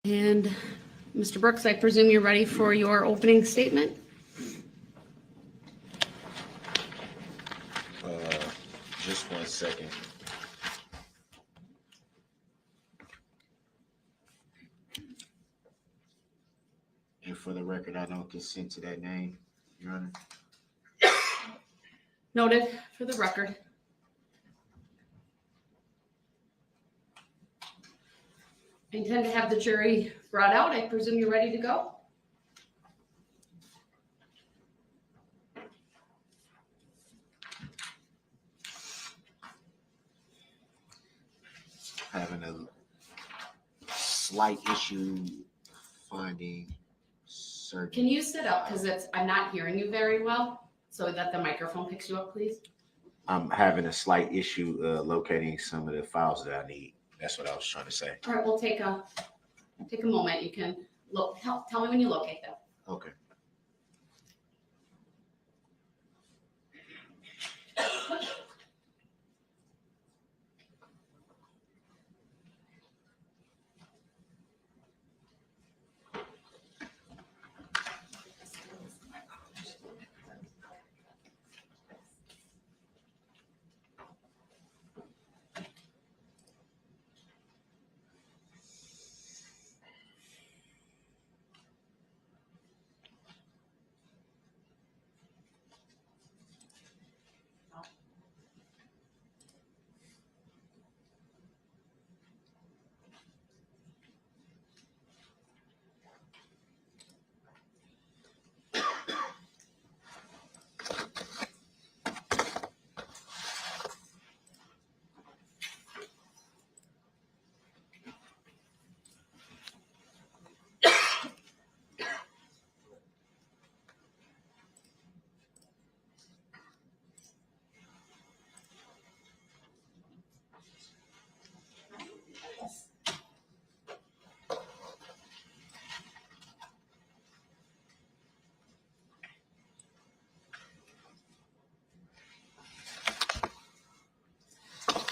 And Mr. Brooks, I presume you're ready for your opening statement? Just 1 second. And for the record, I don't consent to that name, Your Honor. Noted for the record. I intend to have the jury brought out. I presume you're ready to go? Having a slight issue finding certain. Can you sit up because I'm not hearing you very well, so that the microphone picks you up, please? I'm having a slight issue locating some of the files that I need. That's what I was trying to say. All right, we'll take a moment. You can look. Tell me when you locate them. Okay.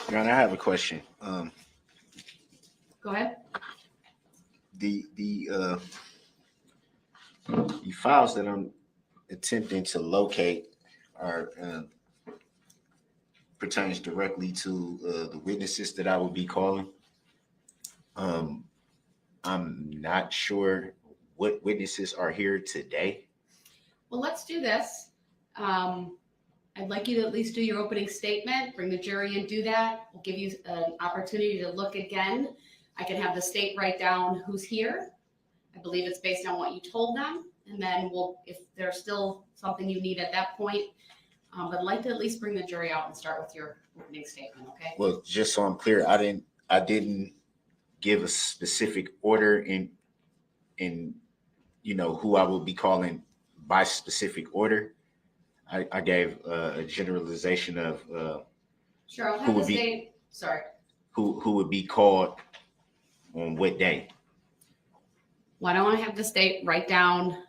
Your Honor, I have a question. Go ahead. The files that I'm attempting to locate are pertains directly to the witnesses that I will be calling. I'm not sure what witnesses are here today. Well, let's do this. I'd like you to at least do your opening statement, bring the jury and do that. We'll give you an opportunity to look again. I can have the state write down who's here. I believe it's based on what you told them. And then if there's still something you need at that point, but I'd like to at least bring the jury out and start with your opening statement, okay? Well, just so I'm clear, I didn't give a specific order in who I will be calling by specific order. I gave a generalization of Sure, I'll who have the would be- state, sorry. who would be called on what day. Why don't I have the state write down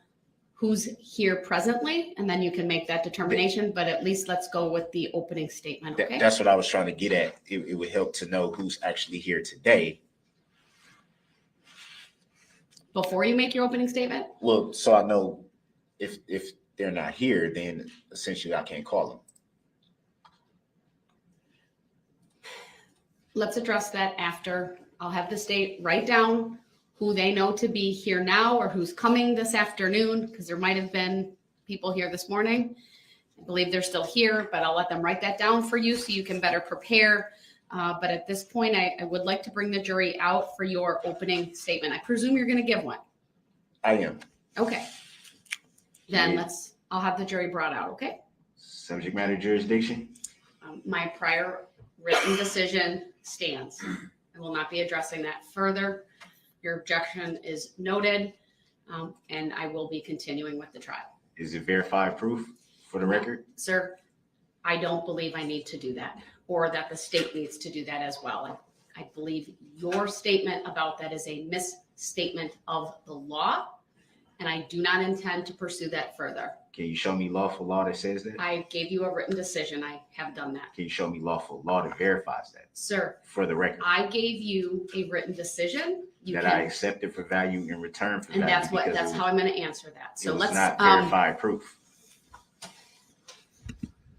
who's here presently, and then you can make that determination, but at least let's go with the opening statement, okay? That's what I was trying to get at. It would help to know who's actually here today. Before you make your opening statement? Well, so I know if they're not here, then essentially I can't call them. Let's address that after. I'll have the state write down who they know to be here now or who's coming this afternoon, because there might have been people here this morning. I believe they're still here, but I'll let them write that down for you so you can better prepare. But at this point, I would like to bring the jury out for your opening statement. I presume you're going to give one. I am. Okay. Then Yeah. I'll have the jury brought out, okay? Subject matter jurisdiction. My prior written decision stands. I will not be addressing that further. Your objection is noted, and I will be continuing with the trial. Is it verified proof for the record? Sir, I don't believe I need to do that, or that the state needs to do that as well. I believe your statement about that is a misstatement of the law, and I do not intend to pursue that further. Can you show me lawful law that says that? I gave you a written decision. I have done that. Can you show me lawful law that verifies that Sir, for the record? I gave you a written decision. that I accepted for value in return for value. And that's how I'm going to answer that. So let's not verified proof.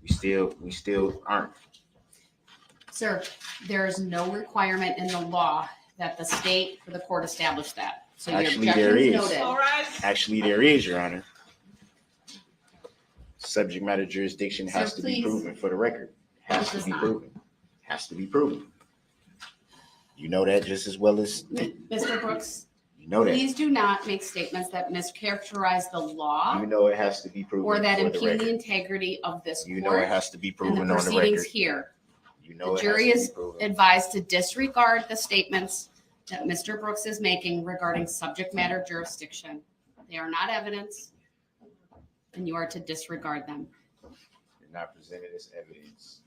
We still aren't. Sir, there is no requirement in the law that the state or the court establish that. So actually, there is. Actually, there is, Your Honor. Subject matter jurisdiction has to be proven for the record. Has to be proven. Has to be proven. You know that just as well as Mr. Brooks. You know that. Please do not make statements that mischaracterize the law. You know it has to be proven or that for the impugn record. the integrity of this You court. know it has to be proven and the on the record. Here. You know the jury is advised to disregard the statements that Mr. Brooks is making regarding subject matter jurisdiction. They are not evidence, and you are to disregard them. You're not presented as evidence.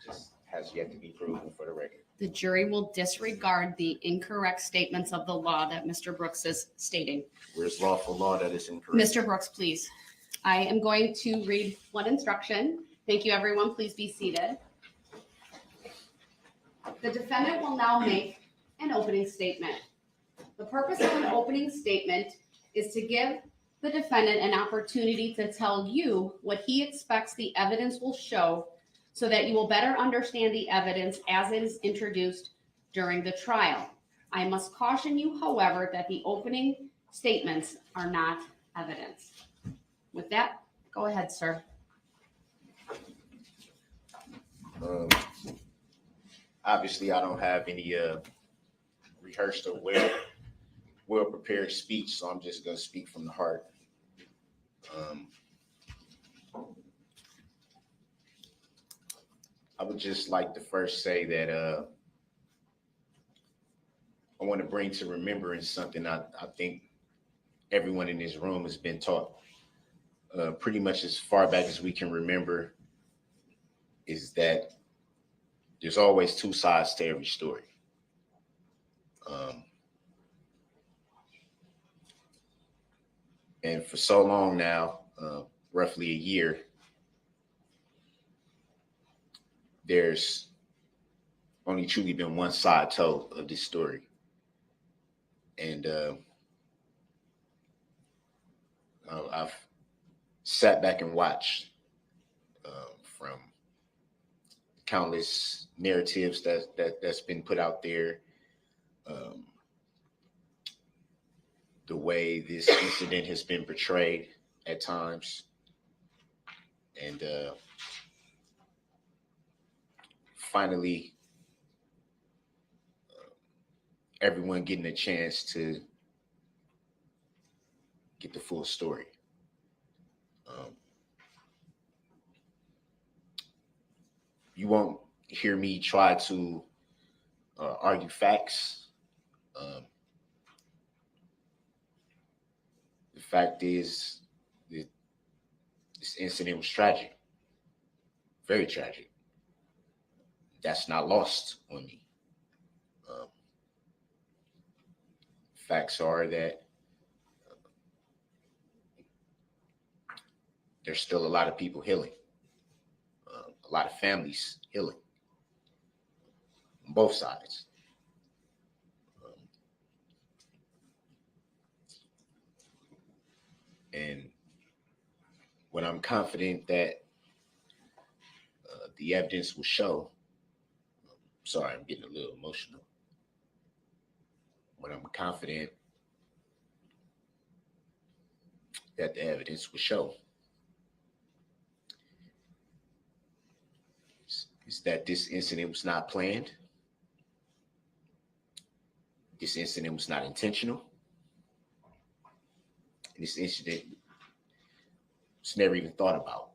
Just has yet to be proven for the record. The jury will disregard the incorrect statements of the law that Mr. Brooks is stating. Where's lawful law that is incorrect? Mr. Brooks, please. I am going to read one instruction. Thank you, everyone. Please be seated. The defendant will now make an opening statement. The purpose of an opening statement is to give the defendant an opportunity to tell you what he expects the evidence will show so that you will better understand the evidence as it is introduced during the trial. I must caution you, however, that the opening statements are not evidence. With that, go ahead, sir. Obviously, I don't have any rehearsed or well-prepared speech, so I'm just going to speak from the heart. I would just like to first say that I want to bring to remembrance something I think everyone in this room has been taught pretty much as far back as we can remember, is that there's always two sides to every story. And for so long now, roughly a year, there's only truly been one side told of this story. And I've sat back and watched from countless narratives that's been put out there, the way this incident has been portrayed at times, and finally everyone getting a chance to get the full story. You won't hear me try to argue facts. The fact is that this incident was tragic, very tragic. That's not lost on me. Facts are that there's still a lot of people healing, a lot of families healing on both sides. And when I'm confident that the evidence will show, sorry, I'm getting a little emotional. When I'm confident that the evidence will show is that this incident was not planned. This incident was not intentional. And this incident was never even thought about.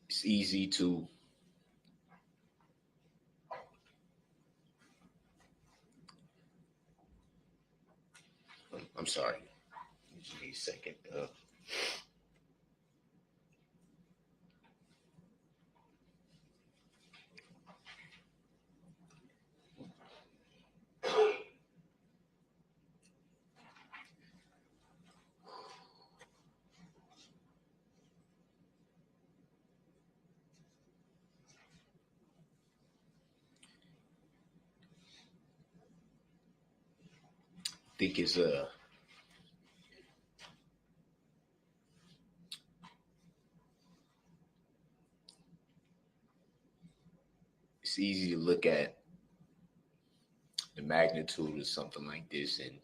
It's easy to I'm sorry. Give me a second. think it's easy to look at the magnitude of something like this and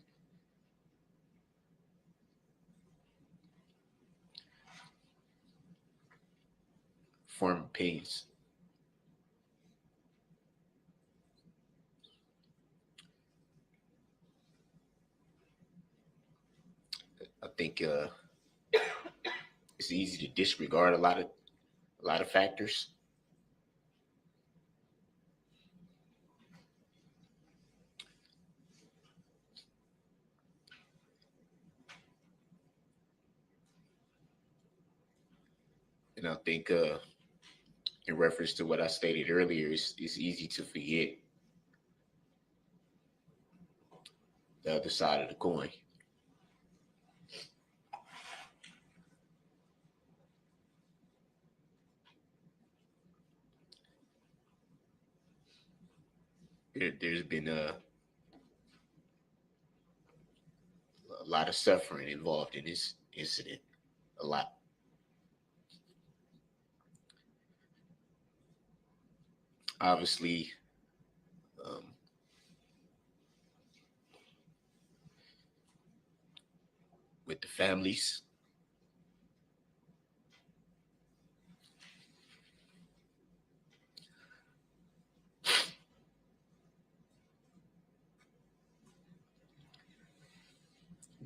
form opinions. I think it's easy to disregard a lot of factors. And I think in reference to what I stated earlier, it's easy to forget the other side of the coin. There's been a lot of suffering involved in this incident, a lot. Obviously, um, with the families,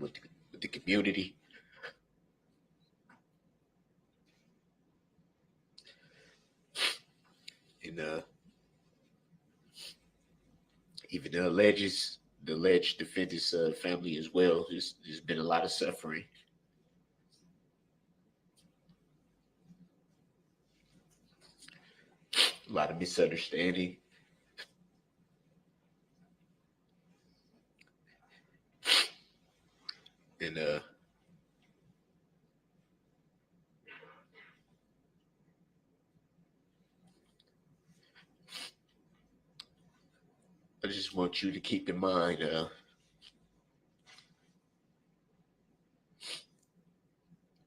with the community, and even the alleged defendant's family as well. There's been a lot of suffering, a lot of misunderstanding, and I just want you to keep in mind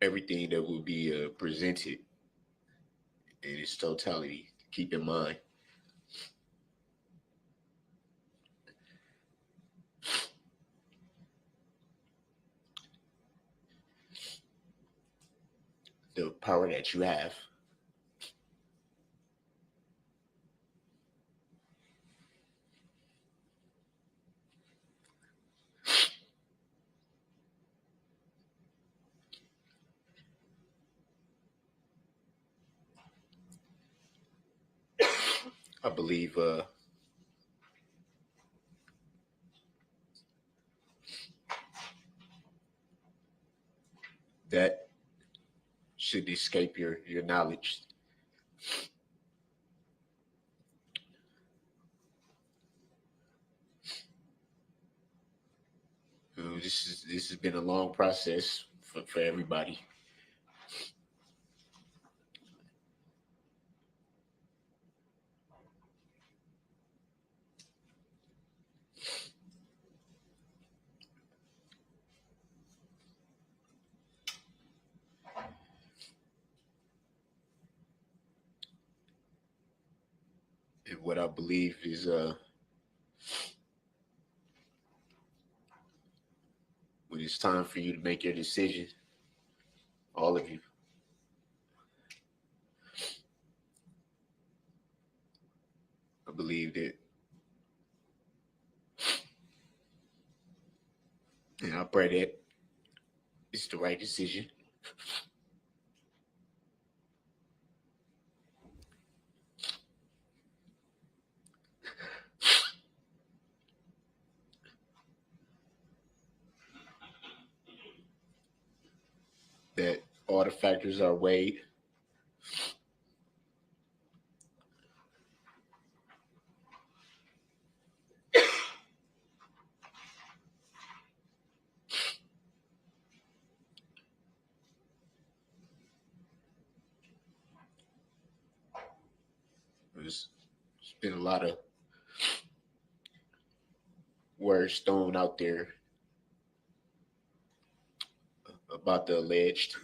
everything that will be presented in its totality. Keep in mind. The power that you have. I believe that should escape your knowledge. This has been a long process for everybody. And what I believe is when it's time for you to make your decision, all of you, I believe that, and I pray that it's the right decision. That all the factors are weighed. There's been a lot of words thrown out there about the alleged.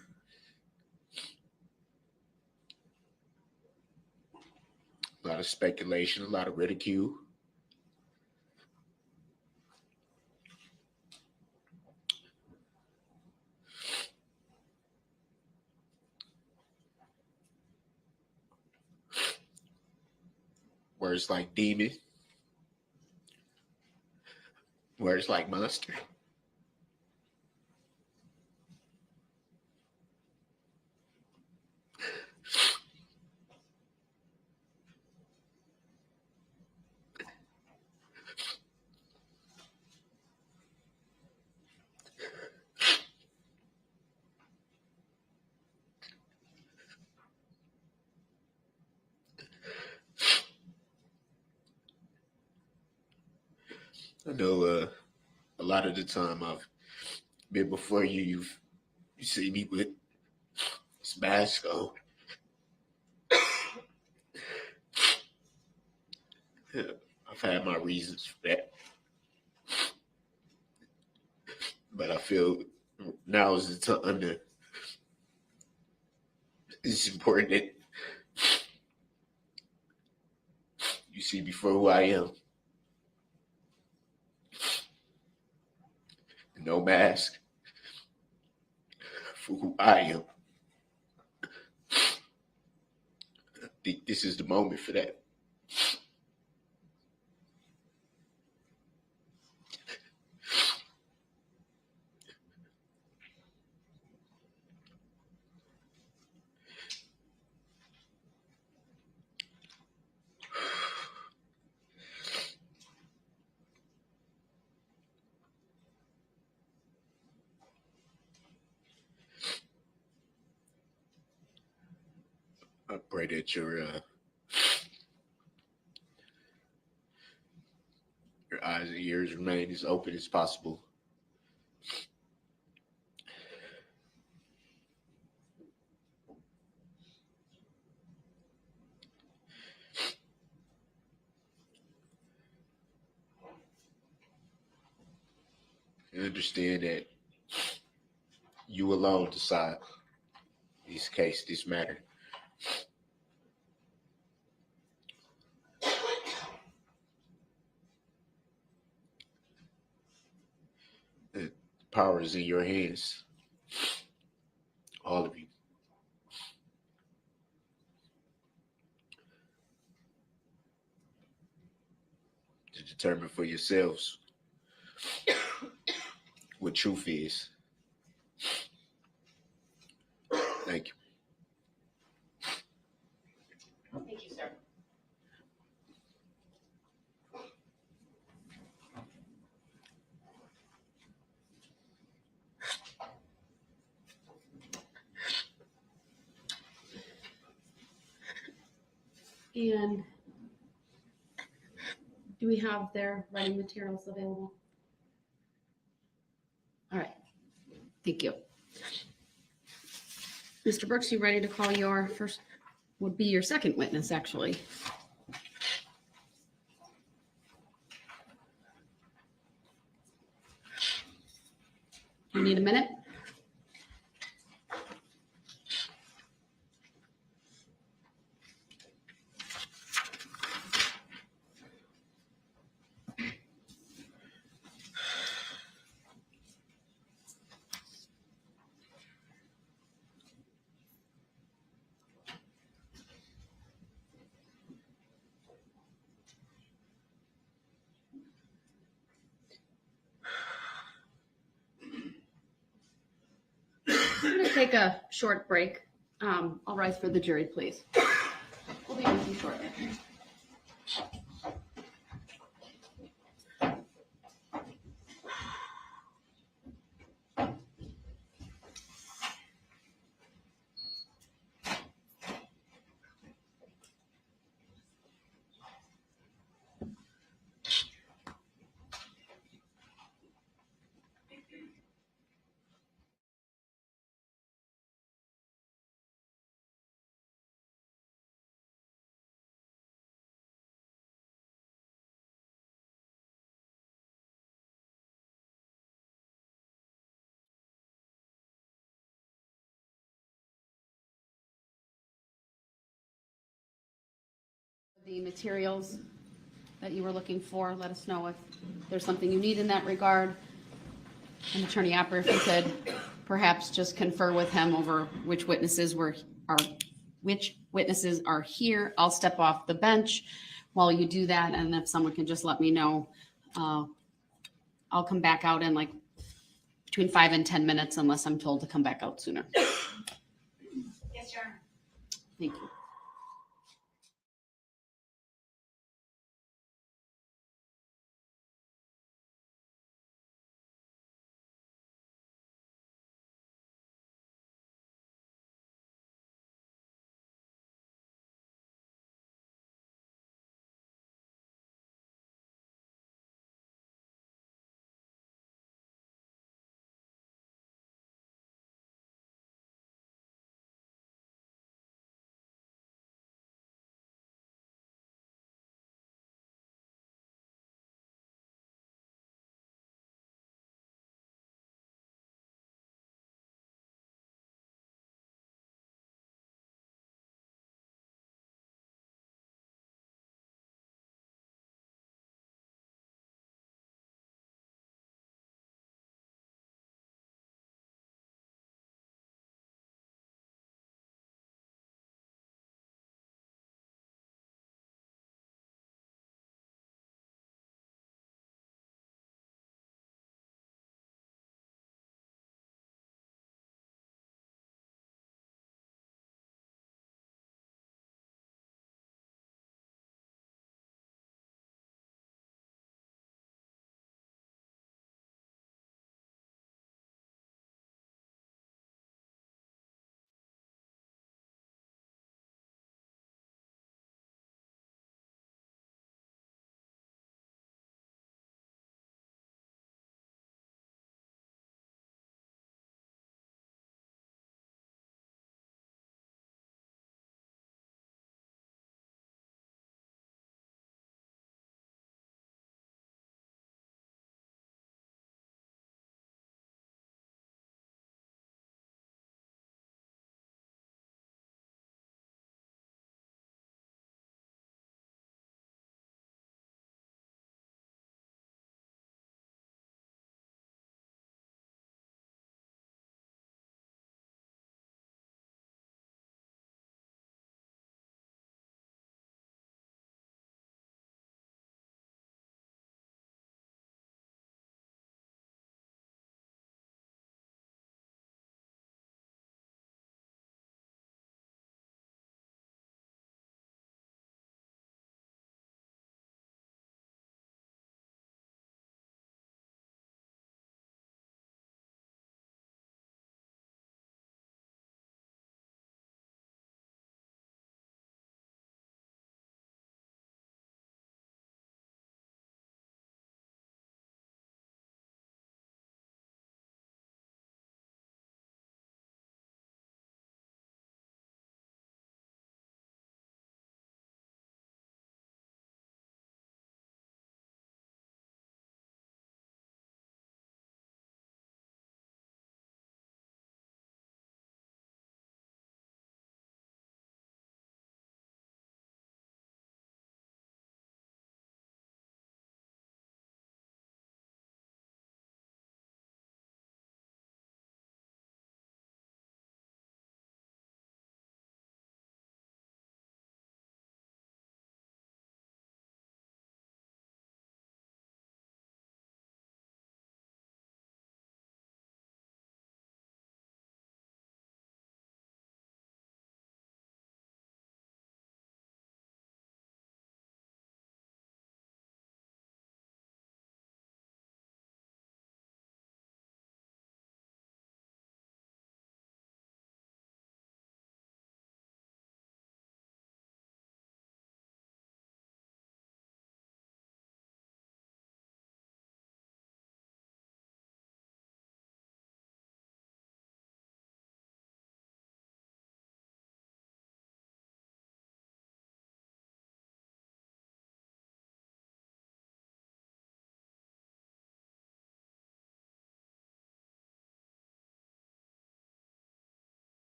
A lot of speculation, a lot of ridicule. Words like demon, words like monster. I know a lot of the time I've been before you see me with this mask on. I've had my reasons for that. But I feel now is the time to, it's important that you see me for who I am. No mask, for who I am. I think this is the moment for that. I pray that your eyes and ears remain as open as possible. And understand that you alone decide this case, this matter. The power is in your hands, all of you. To determine for yourselves what truth is. Thank you. Thank you, sir. And do we have their writing materials available? All right, thank you. Mr. Brooks, you ready to call your first, would be your second witness, actually. You need a minute? I'm going to take a short break. I'll rise for the jury, please. We'll be with you shortly. the materials that you were looking for. Let us know if there's something you need in that regard. And Attorney Opper, if you could perhaps just confer with him over which witnesses are here. I'll step off the bench while you do that, and if someone can just let me know, I'll come back out in like between 5 and 10 minutes unless I'm told to come back out sooner. Yes, Your Honor. Thank you.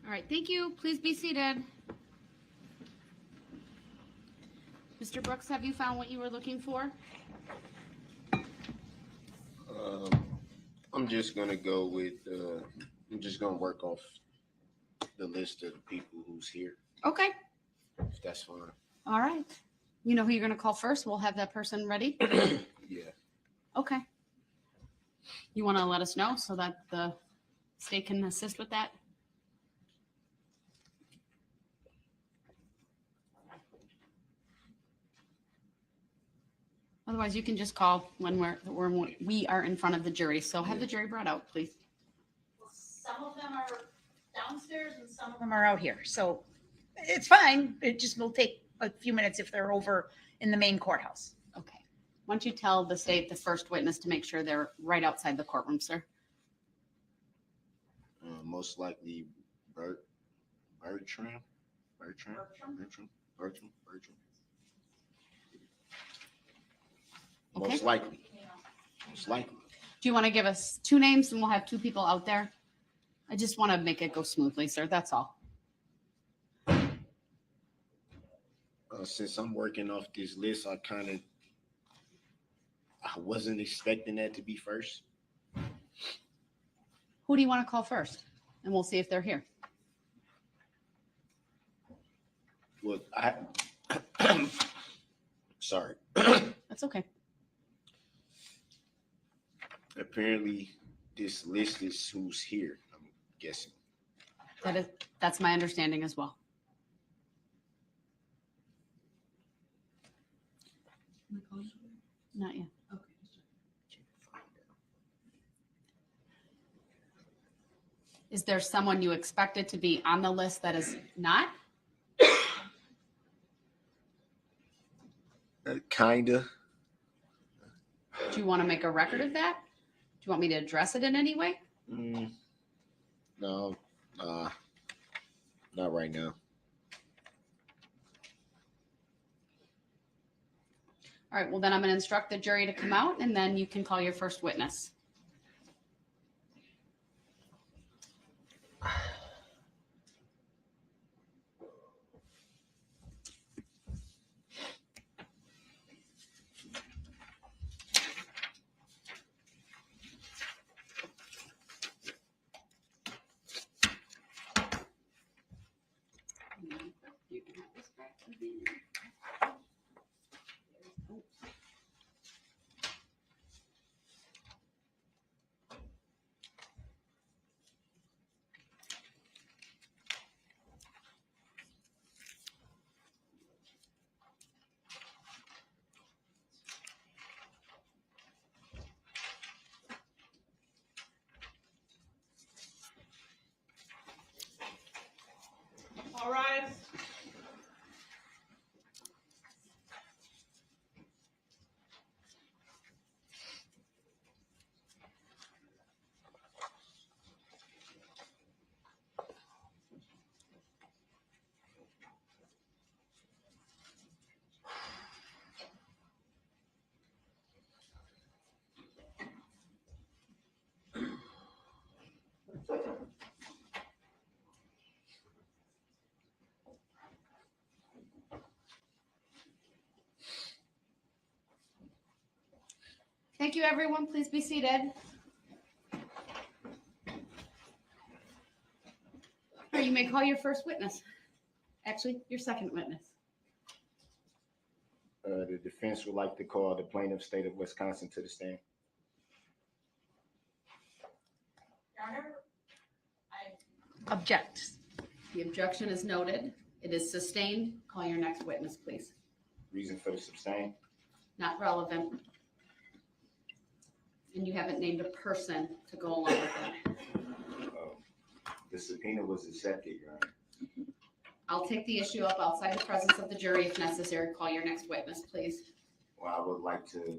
All right, thank you. Please be seated. Mr. Brooks, have you found what you were looking for? I'm just gonna go with. I'm just gonna work off the list of the people who's here, Okay. if that's fine. All right. You know who you're going to call first? We'll have that person ready. Yeah. Okay. You want to let us know so that the state can assist with that? Otherwise, you can just call when we are in front of the jury. So have the jury brought out, please. Some of them are downstairs and some of them are out here. So it's fine. It just will take a few minutes if they're over in the main courthouse. Okay. Why don't you tell the state, the first witness, to make sure they're right outside the courtroom, sir? Most likely Bertram. Okay. Most likely. Do you want to give us two names and we'll have two people out there? I just want to make it go smoothly, sir. That's all. Since I'm working off this list, I wasn't expecting that to be first. Who do you want to call first? And we'll see if they're here. Well, sorry. That's okay. Apparently, this list is who's here, I'm guessing. That's my understanding as well. Not yet. Okay. Is there someone you expected to be on the list that is not? Kinda. Do you want to make a record of that? Do you want me to address it in any way? No, not right now. All right, well, then I'm going to instruct the jury to come out and then you can call your first witness. All rise. Thank you, everyone. Please be seated. Or you may call your first witness. Actually, your second witness. The defense would like to call the plaintiff, state of Wisconsin, to the stand. Your Honor, I object. The objection is noted. It is sustained. Call your next witness, please. Reason for the sustain? Not relevant. And you haven't named a person to go along with it. The subpoena was accepted, Your Honor. I'll take the issue up outside the presence of the jury if necessary. Call your next witness, please. Well, I would like to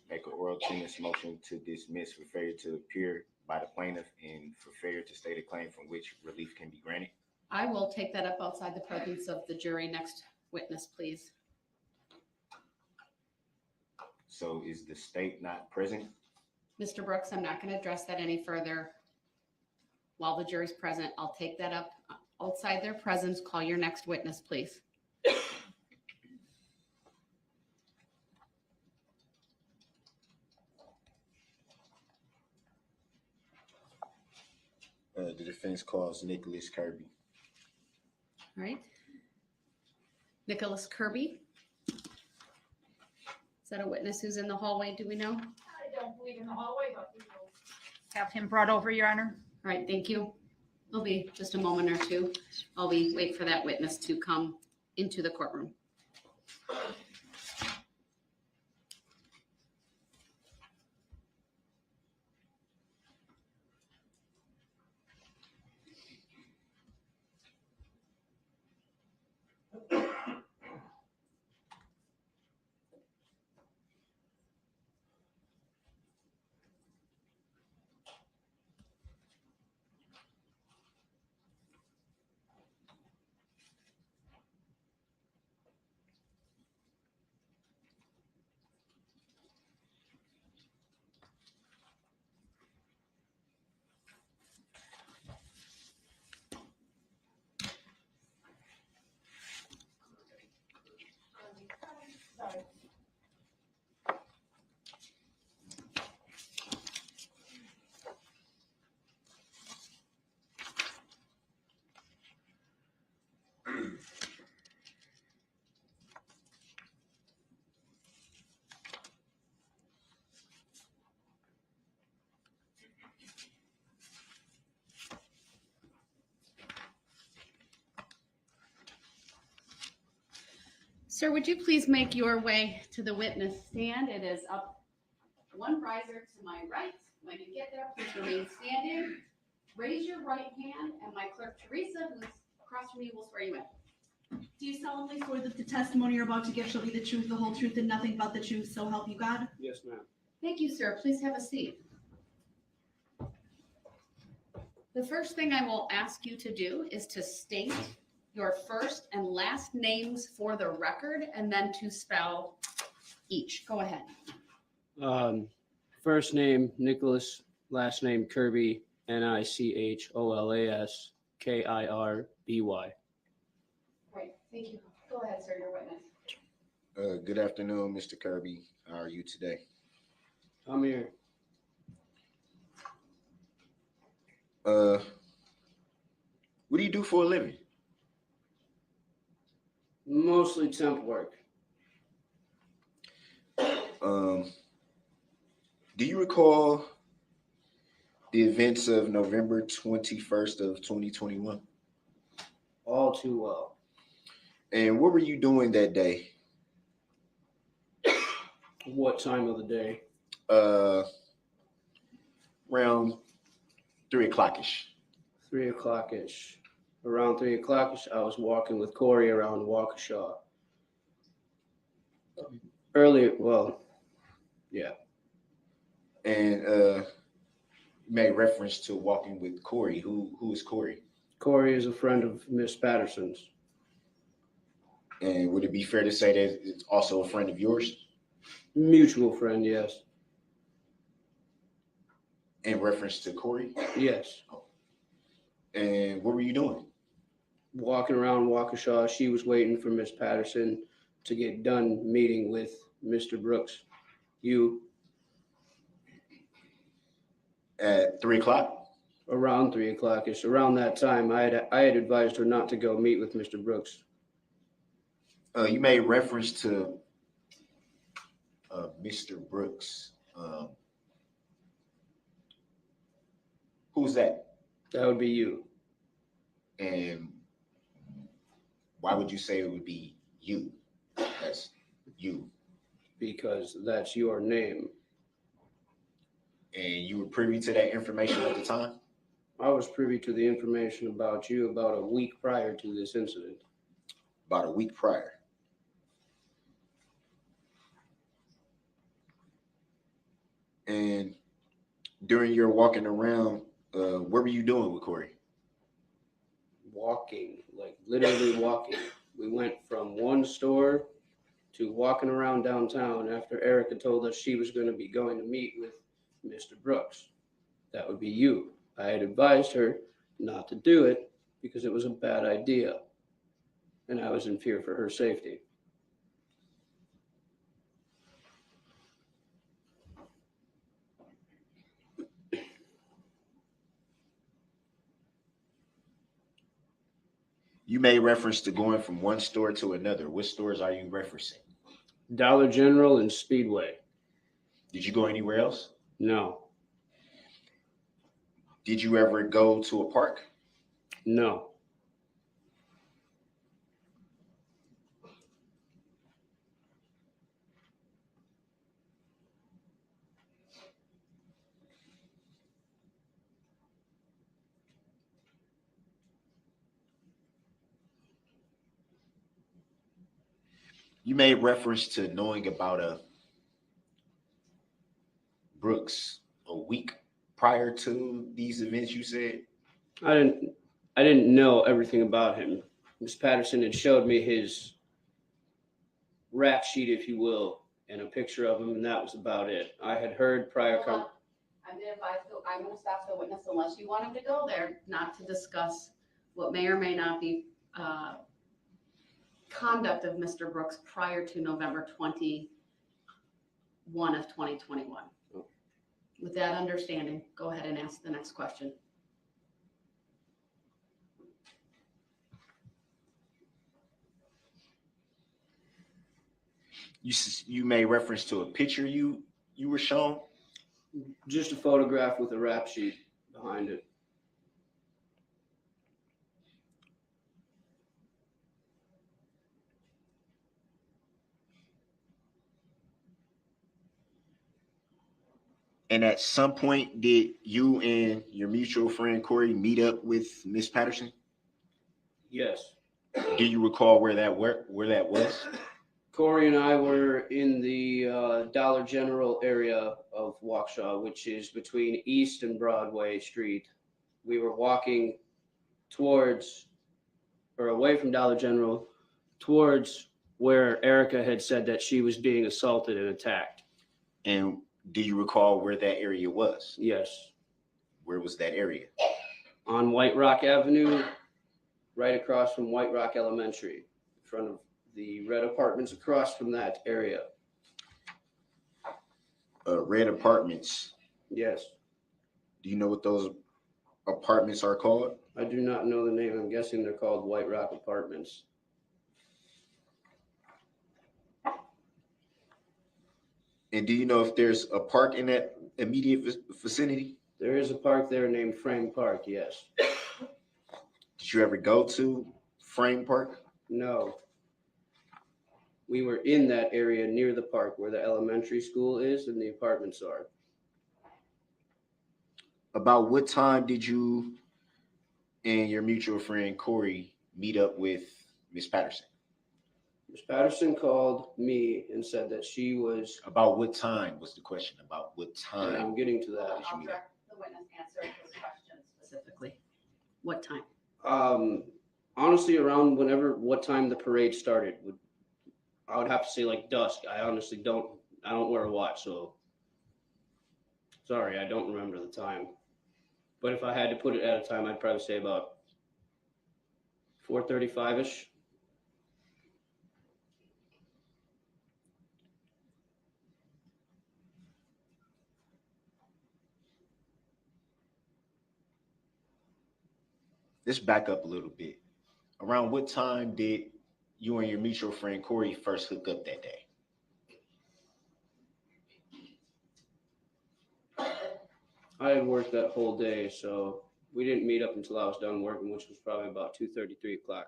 make an oral tennis motion to dismiss for failure to appear by the plaintiff and for failure to state a claim from which relief can be granted. I will take that up outside the presence of the jury. Next witness, please. So is the state not present? Mr. Brooks, I'm not going to address that any further. while the jury's present. I'll take that up outside their presence. Call your next witness, please. The defense calls Nicholas Kirby. All right. Nicholas Kirby. Is that a witness who's in the hallway? Do we know? All I don't believe in the hallway, but we will have him brought over, Your Honor. right, thank you. It'll be just a moment or two while we wait for that witness to come into the courtroom. Sorry. Sir, would you please make your way to the witness stand? It is up one riser to my right. When you get there, please remain standing. Raise your right hand, and my clerk Teresa, who's across from you, will swear you in. Do you solemnly swear that the testimony you're about to give shall be the truth, the whole truth, and nothing but the truth, so help you God? Yes, ma'am. Thank you, sir. Please have a seat. The first thing I will ask you to do is to state your first and last names for the record, and then to spell each. Go ahead. First name Nicholas, last name Kirby, Nicholas Kirby. Great. Thank you. Go ahead, sir. Your witness. Good afternoon, Mr. Kirby. How are you today? I'm here. What do you do for a living? Mostly temp work. Do you recall the events of November 21st of 2021? All too well. And what were you doing that day? What time of the day? Around 3 o'clock-ish. 3 o'clock-ish. Around 3 o'clock-ish, I was walking with Corey around Waukesha. Earlier, well, yeah. And you made reference to walking with Corey. Who is Corey? Corey is a friend of Miss Patterson's. And would it be fair to say that it's also a friend of yours? Mutual friend, yes. In reference to Corey? Yes. And what were you doing? Walking around Waukesha, she was waiting for Miss Patterson to get done meeting with Mr. Brooks. You, At 3 o'clock? around 3 o'clock-ish. Around that time, I had advised her not to go meet with Mr. Brooks. You made reference to Mr. Brooks. Who's that? That would be you. And why would you say it would be you? That's you. Because that's your name. And you were privy to that information at the time? I was privy to the information about you about a week prior to this incident. About a week prior. And during your walking around, what were you doing with Corey? Walking, like literally walking. We went from one store to walking around downtown after Erica told us she was going to be going to meet with Mr. Brooks. That would be you. I had advised her not to do it because it was a bad idea, and I was in fear for her safety. You made reference to going from one store to another. What stores are you referencing? Dollar General and Speedway. Did you go anywhere else? No, Did you ever go to a park? no. You made reference to knowing about a Brooks a week prior to these events, you said? I didn't know everything about him. Miss Patterson had showed me his rap sheet, if you will, and a picture of him, and that was about it. I had heard prior I'm going to stop the witness unless you want him to go there, not to discuss what may or may not be conduct of Mr. Brooks prior to November 21 of 2021. With that understanding, go ahead and ask the next question. You made reference to a picture you were shown. just a photograph with a rap sheet behind it. And at some point, did you and your mutual friend Corey meet up with Miss Patterson? Yes. Do you recall where that was? Corey and I were in the Dollar General area of Waukesha, which is between East and Broadway Street. We were walking away from Dollar General towards where Erica had said that she was being assaulted and attacked. And do you recall where that area was? Yes. Where was that area? On White Rock Avenue, right across from White Rock Elementary, in front of the red apartments across from that area. Red apartments. Yes. Do you know what those apartments are called? I do not know the name. I'm guessing they're called White Rock Apartments. And do you know if there's a park in that immediate vicinity? There is a park there named Frame Park, yes. Did you ever go to Frame Park? No. We were in that area near the park where the elementary school is and the apartments are. About what time did you and your mutual friend Corey meet up with Miss Patterson? Miss Patterson called me and said that she was, About what time was the question? About what and time? I'm getting to that. I'll direct the witness answer his question specifically. What time? Honestly, around what time the parade started. I would have to say like dusk. I honestly don't wear a watch, so sorry, I don't remember the time. But if I had to put it at a time, I'd probably say about 4:35-ish. Let's back up a little bit. Around what time did you and your mutual friend Corey first hook up that day? I had worked that whole day, so we didn't meet up until I was done working, which was probably about 2:30, 3 o'clock.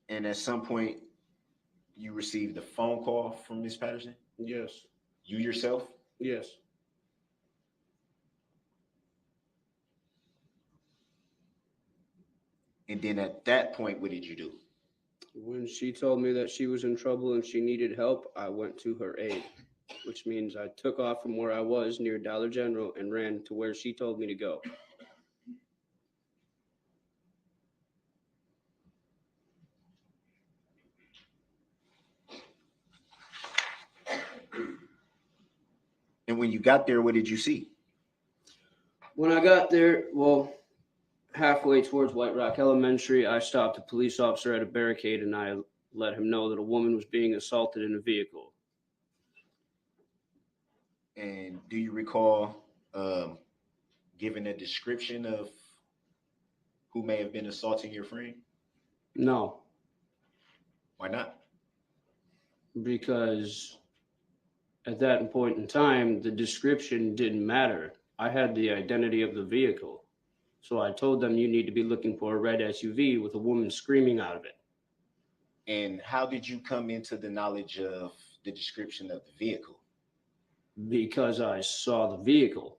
And at some point, you received a phone call from Miss Patterson? Yes. You yourself? Yes. And then at that point, what did you do? When she told me that she was in trouble and she needed help, I went to her aid, which means I took off from where I was near Dollar General and ran to where she told me to go. And when you got there, what did you see? When I got there, well, halfway towards White Rock Elementary, I stopped a police officer at a barricade and I let him know that a woman was being assaulted in a vehicle. And do you recall giving a description of who may have been assaulting your friend? No, Why not? because at that point in time, the description didn't matter. I had the identity of the vehicle. So I told them you need to be looking for a red SUV with a woman screaming out of it. And how did you come into the knowledge of the description of the vehicle? Because I saw the vehicle.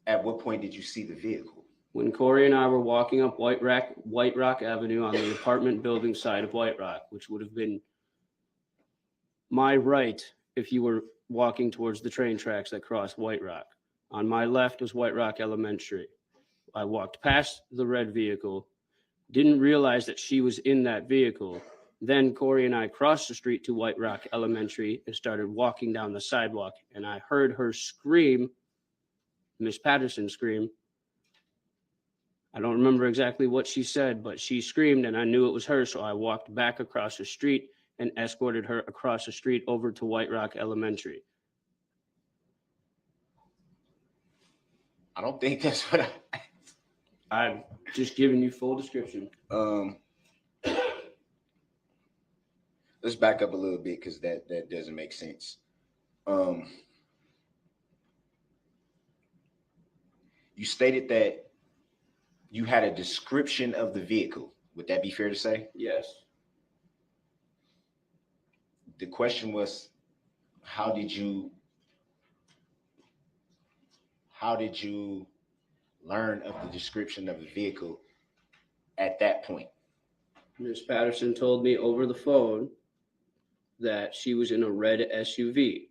At what point did you see the vehicle? When Corey and I were walking up White Rock Avenue on the apartment building side of White Rock, which would have been my right if you were walking towards the train tracks that crossed White Rock. On my left was White Rock Elementary. I walked past the red vehicle, didn't realize that she was in that vehicle. Then Corey and I crossed the street to White Rock Elementary and started walking down the sidewalk. And I heard her scream, Miss Patterson scream. I don't remember exactly what she said, but she screamed and I knew it was her. So I walked back across the street and escorted her across the street over to White Rock Elementary. I don't think that's what I'm just giving you full description. Let's back up a little bit because that doesn't make sense. You stated that you had a description of the vehicle. Would that be fair to say? Yes. The question was, how did you learn of the description of the vehicle at that point? Miss Patterson told me over the phone that she was in a red SUV.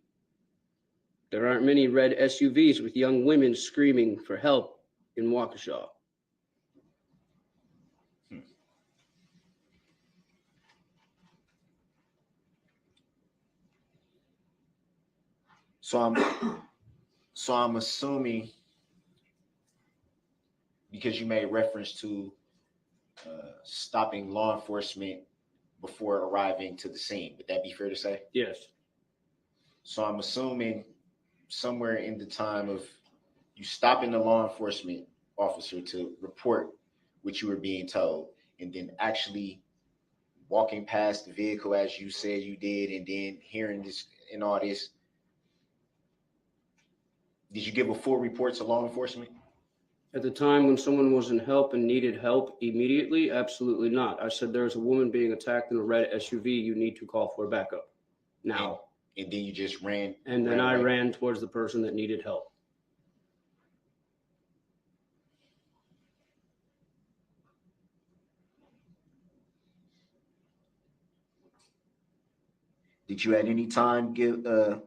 There aren't many red SUVs with young women screaming for help in Waukesha. So I'm assuming, because you made reference to stopping law enforcement before arriving to the scene. Would that be fair to say? Yes. So I'm assuming somewhere in the time of you stopping the law enforcement officer to report what you were being told, and then actually walking past the vehicle as you said you did, and then hearing this and all this, did you give a full report to law enforcement? At the time when someone was in help and needed help immediately, absolutely not. I said, there's a woman being attacked in a red SUV. You need to call for backup now. And then you just ran. And then I away? ran towards the person that needed help. Did you at any time give a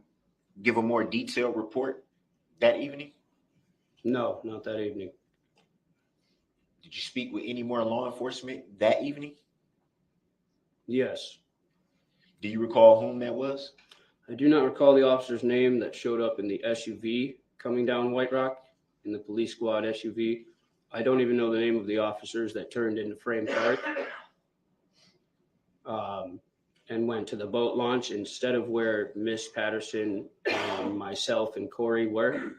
more detailed report that evening? No, not that evening. Did you speak with any more law enforcement that evening? Yes. Do you recall whom that was? I do not recall the officer's name that showed up in the SUV coming down White Rock, in the police squad SUV. I don't even know the name of the officers that turned into Frame Park and went to the boat launch instead of where Miss Patterson, myself, and Corey were.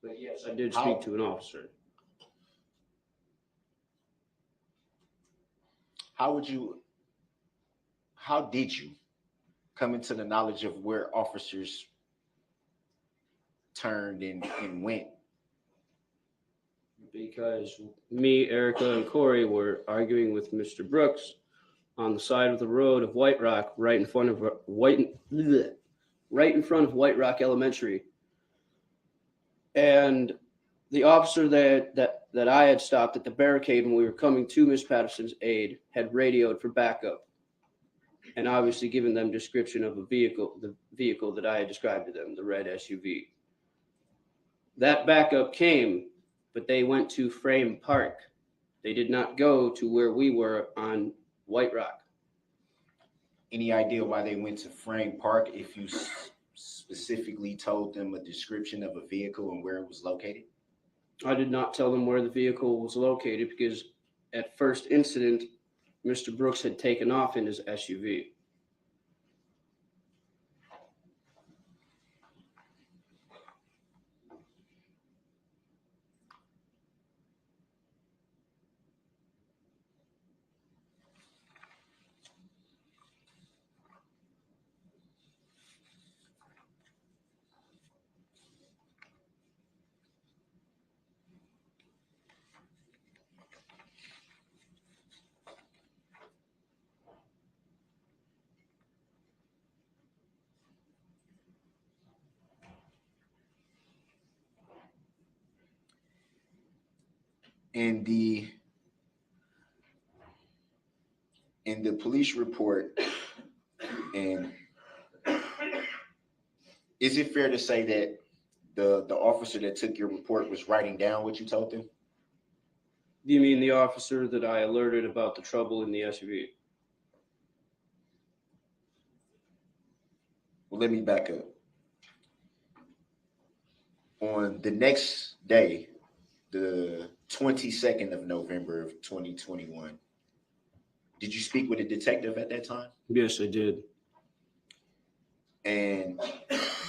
But yes, I did speak to an officer. How did you come into the knowledge of where officers turned and went? Because me, Erica, and Corey were arguing with Mr. Brooks on the side of the road of White Rock, right in front of White Rock Elementary. And the officer that I had stopped at the barricade when we were coming to Miss Patterson's aid had radioed for backup, and obviously given them description of the vehicle that I had described to them, the red SUV. That backup came, but they went to Frame Park. They did not go to where we were on White Rock. Any idea why they went to Frame Park if you specifically told them a description of a vehicle and where it was located? I did not tell them where the vehicle was located because at first incident, Mr. Brooks had taken off in his SUV. In the police report, and is it fair to say that the officer that took your report was writing down what you told them? Do you mean the officer that I alerted about the trouble in the SUV? Well, let me back up. On the next day, the 22nd of November of 2021, did you speak with a detective at that time? Yes, I did. And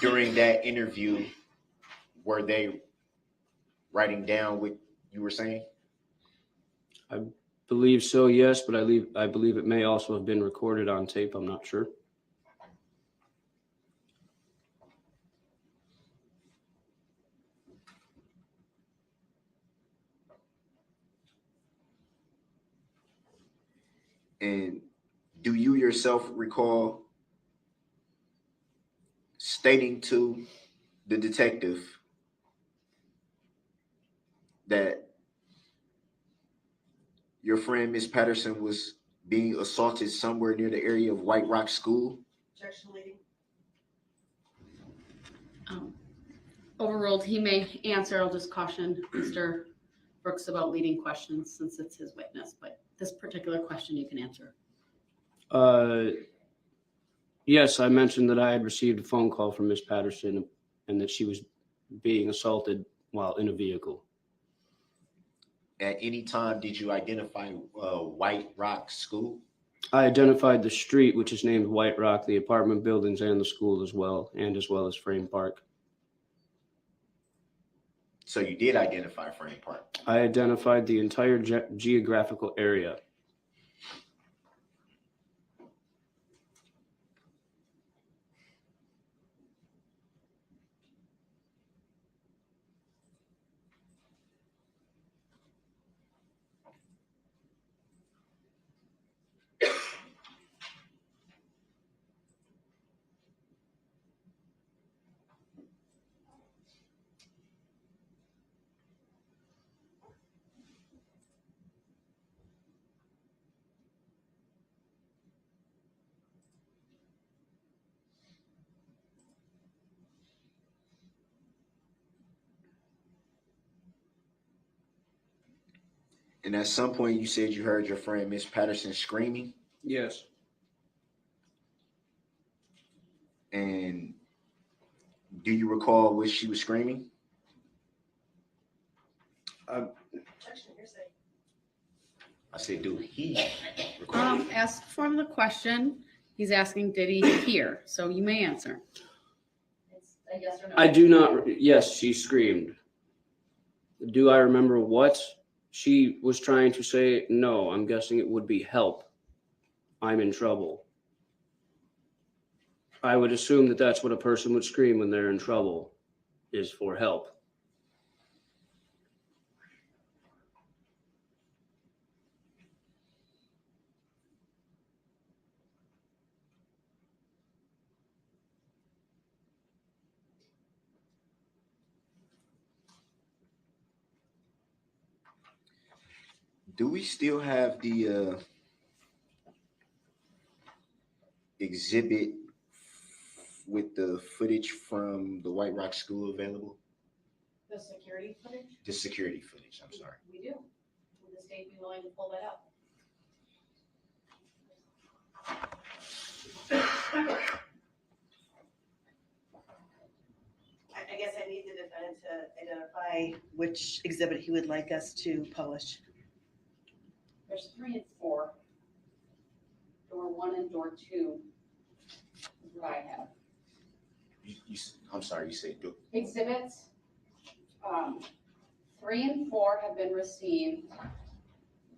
during that interview, were they writing down what you were saying? Believe so, yes, but I believe it may also have been recorded on tape. I'm not sure. And do you yourself recall stating to the detective that your friend Miss Patterson was being assaulted somewhere near the area of White Rock School? Objection, lady. Overruled. He may answer. I'll just caution Mr. Brooks about leading questions since it's his witness, but this particular question you can answer. Yes, I mentioned that I had received a phone call from Miss Patterson and that she was being assaulted while in a vehicle. At any time, did you identify White Rock School? I identified the street, which is named White Rock, the apartment buildings, and the school as well as Frame Park. So you did identify Frame Park. I identified the entire geographical area. And at some point, you said you heard your friend Miss Patterson screaming. Yes. And do you recall what she was screaming? Objection, hearsay. I said, do he recall? Ask from the question. He's asking, did he hear? So you may answer. It's a yes or no. I do not. Yes, she screamed. Do I remember what she was trying to say? No, I'm guessing it would be help. I'm in trouble. I would assume that that's what a person would scream when they're in trouble, is for help. Do we still have the exhibit with the footage from the White Rock School available? The security footage? The security footage, I'm sorry. We do. Would the state be willing to pull that up? I guess I need the defendant to identify which exhibit he would like us to publish. There's 3 and 4. Door 1 and door 2 is what I have. I'm sorry, you said do. Exhibits 3 and 4 have been received.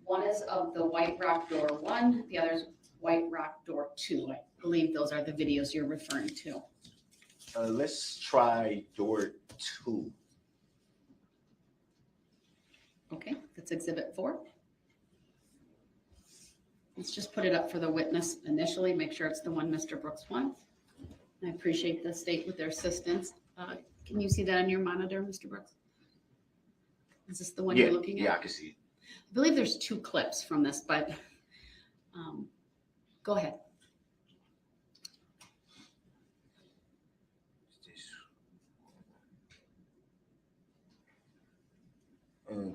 One is of the White Rock door 1, the other is White Rock door 2. I believe those are the videos you're referring to. Let's try door 2. Okay, that's exhibit 4. Let's just put it up for the witness initially, make sure it's the one Mr. Brooks wants. I appreciate the state with their assistance. Can you see that on your monitor, Mr. Brooks? Is this the one you're looking at? Yeah, I can see it. I believe there's 2 clips from this, but go ahead.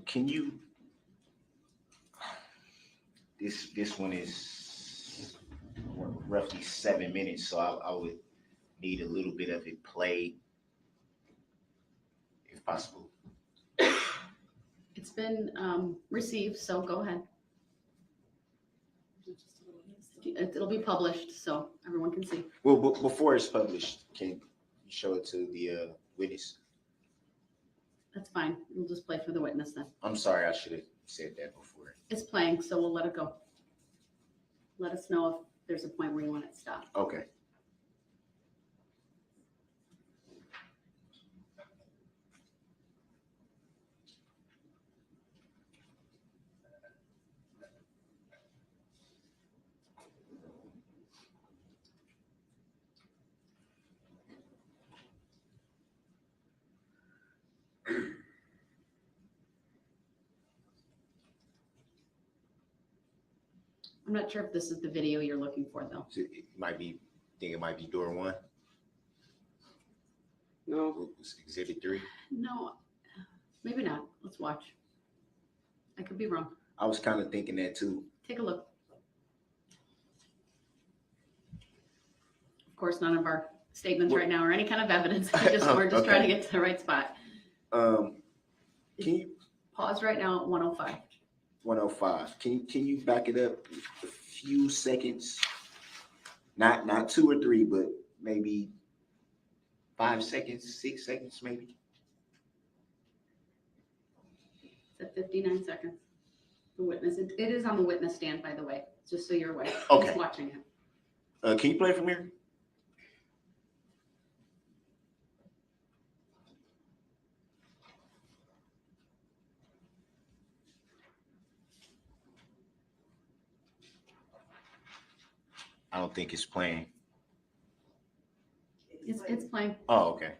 Can you? This one is roughly 7 minutes, so I would need a little bit of it played, if possible. It's been received, so go ahead. It'll be published, so everyone can see. Well, before it's published, can you show it to the witness? That's fine. We'll just play for the witness then. I'm sorry, I should have said that before. It's playing, so we'll let it go. Let us know if there's a point where you want it stopped. Okay. I'm not sure if this is the video you're looking for, though. So it might be. Think it might be door 1. No, It's exhibit 3. No, maybe not. Let's watch. I could be wrong. I was kind of thinking that too. Take a look. Of course, none of our statements right now are any kind of evidence. We're just trying to get to the right spot. Can you Pause right now at 105. 105? Can you back it up a few seconds? Not 2 or 3, but maybe 5 seconds, 6 seconds, maybe. It's at 59 seconds. The witness, it is on the witness stand, by the way, just so you're aware. Okay. He's watching it. Can you play from here? I don't think it's playing. It's playing. Oh, okay.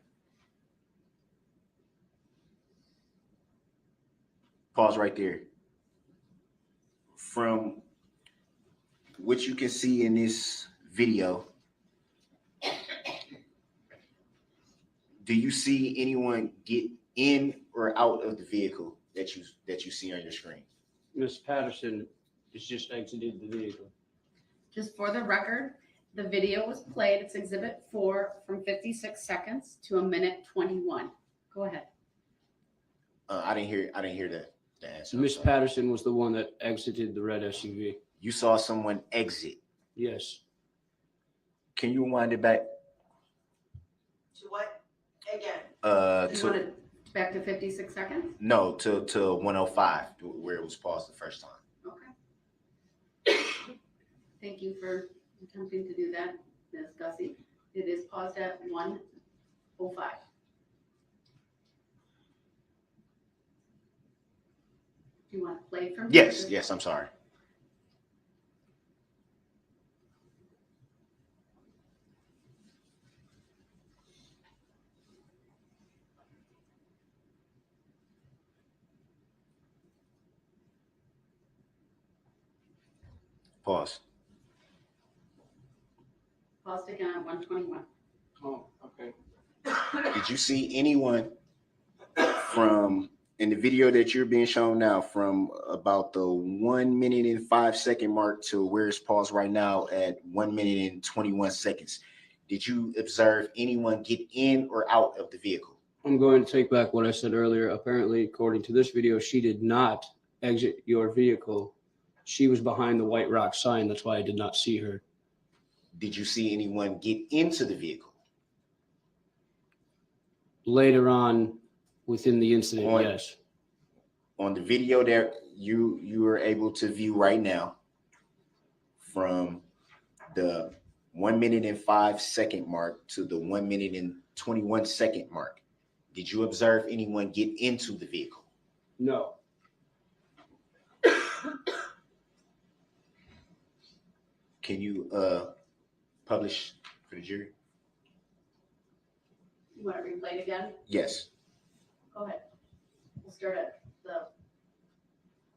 Pause right there. From what you can see in this video, do you see anyone get in or out of the vehicle that you see on your screen? Miss Patterson has just exited the vehicle. Just for the record, the video was played. It's exhibit 4 from 56 seconds to 1:21. Go ahead. I didn't hear the answer. Miss Patterson was the one that exited the red SUV. You saw someone exit. Yes. Can you wind it back? To what? Again? You want it back to 56 seconds? No, to 105, where it was paused the first time. Okay. Thank you for attempting to do that, Ms. Gussie. It is paused at 1:05. Do you want to play from? Yes, I'm sorry. Pause. Paused again at 1:21. Oh, okay. Did you see anyone from in the video that you're being shown now, from about the 1 minute and 5 second mark to where it's paused right now at 1 minute and 21 seconds, did you observe anyone get in or out of the vehicle? I'm going to take back what I said earlier. Apparently, according to this video, she did not exit your vehicle. She was behind the White Rock sign. That's why I did not see her. Did you see anyone get into the vehicle? Later on within the incident, On- yes. On the video that you are able to view right now, from the 1 minute and 5 second mark to the 1 minute and 21 second mark, did you observe anyone get into the vehicle? No. Can you publish for the jury? You want to replay it again? Yes. Go ahead. We'll start at the,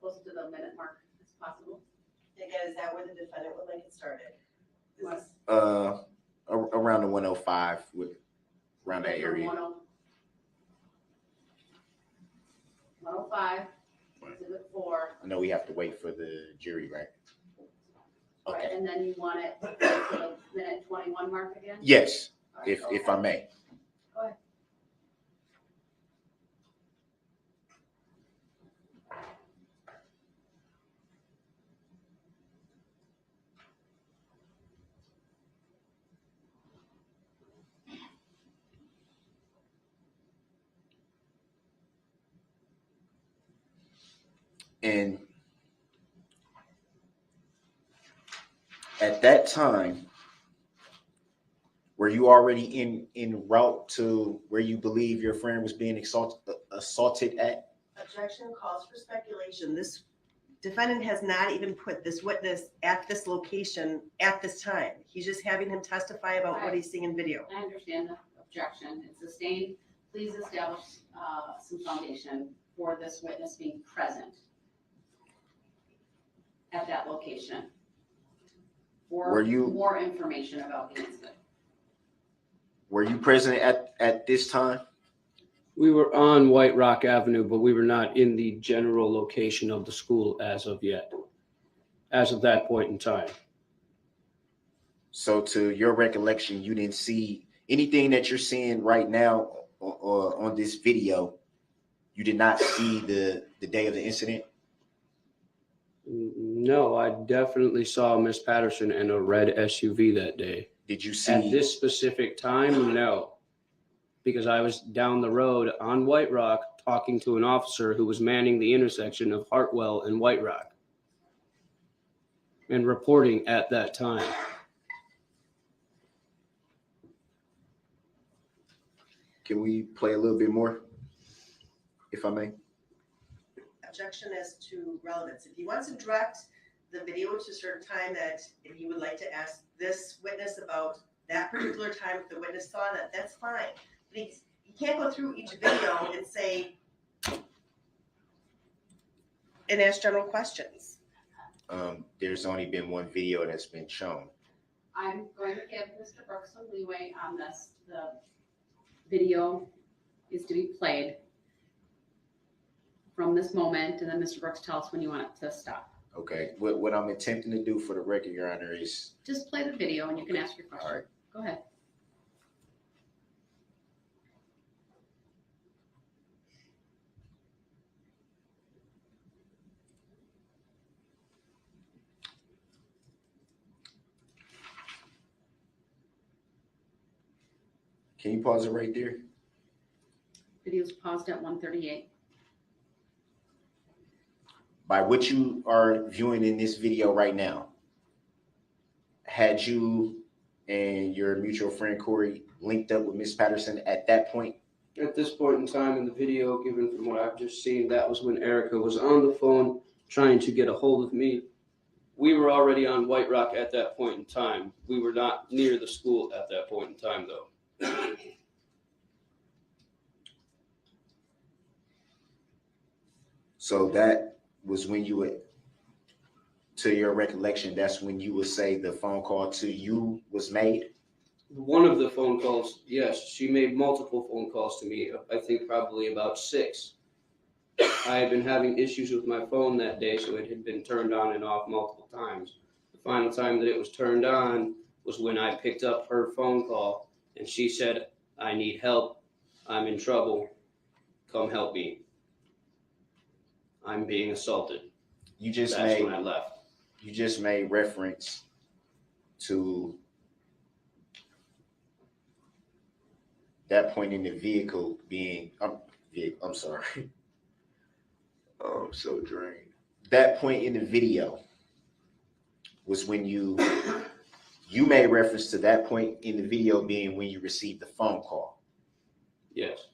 close to the minute mark as possible. Again, is that where the defendant would like it started? Is What? this- Around the 105, around that area. 105, exhibit 4. I know we have to wait for the jury, right? Right, Okay. and then you want it to the minute 21 mark again? Yes, All right, if go I ahead. may. Go ahead. And at that time, were you already en route to where you believe your friend was being assaulted at? Objection calls for speculation. This defendant has not even put this witness at this location at this time. He's just having him testify about what he's seeing in video. I understand the objection. It's sustained. Please establish some foundation for this witness being present at that location. For Were you- more information about the incident. Were you present at this time? We were on White Rock Avenue, but we were not in the general location of the school as of yet, as of that point in time. So to your recollection, you didn't see anything that you're seeing right now or on this video. You did not see the day of the incident? No, I definitely saw Miss Patterson in a red SUV that day. Did you At see? this specific time, no. Because I was down the road on White Rock talking to an officer who was manning the intersection of Hartwell and White Rock and reporting at that time. Can we play a little bit more, if I may? Objection as to relevance. If he wants to direct the video to a certain time that he would like to ask this witness about that particular time, if the witness saw that, that's fine. But he can't go through each video and say, and ask general questions. There's only been one video that's been shown. I'm going to give Mr. Brooks some leeway on this. The video is to be played from this moment, and then Mr. Brooks tell us when you want it to stop. Okay, what I'm attempting to do for the record, Your Honor, is, Just play the video and you can ask your question. all right, Go ahead. can you pause it right there? Video's paused at 1:38. By what you are viewing in this video right now, had you and your mutual friend Corey linked up with Miss Patterson at that point? At this point in time in the video, given from what I've just seen, that was when Erica was on the phone trying to get a hold of me. We were already on White Rock at that point in time. We were not near the school at that point in time, though. So that was when you would, to your recollection, that's when you would say the phone call to you was made? One of the phone calls, yes, she made multiple phone calls to me. I think probably about 6. I had been having issues with my phone that day, so it had been turned on and off multiple times. The final time that it was turned on was when I picked up her phone call, and she said, "I need help. I'm in trouble. Come help me. I'm being assaulted." You just That's when I made left. you just made reference to that point in the vehicle being. I'm sorry. Oh, I'm so drained. That point in the video was when you made reference to that point in the video being when you received the phone call. Yes.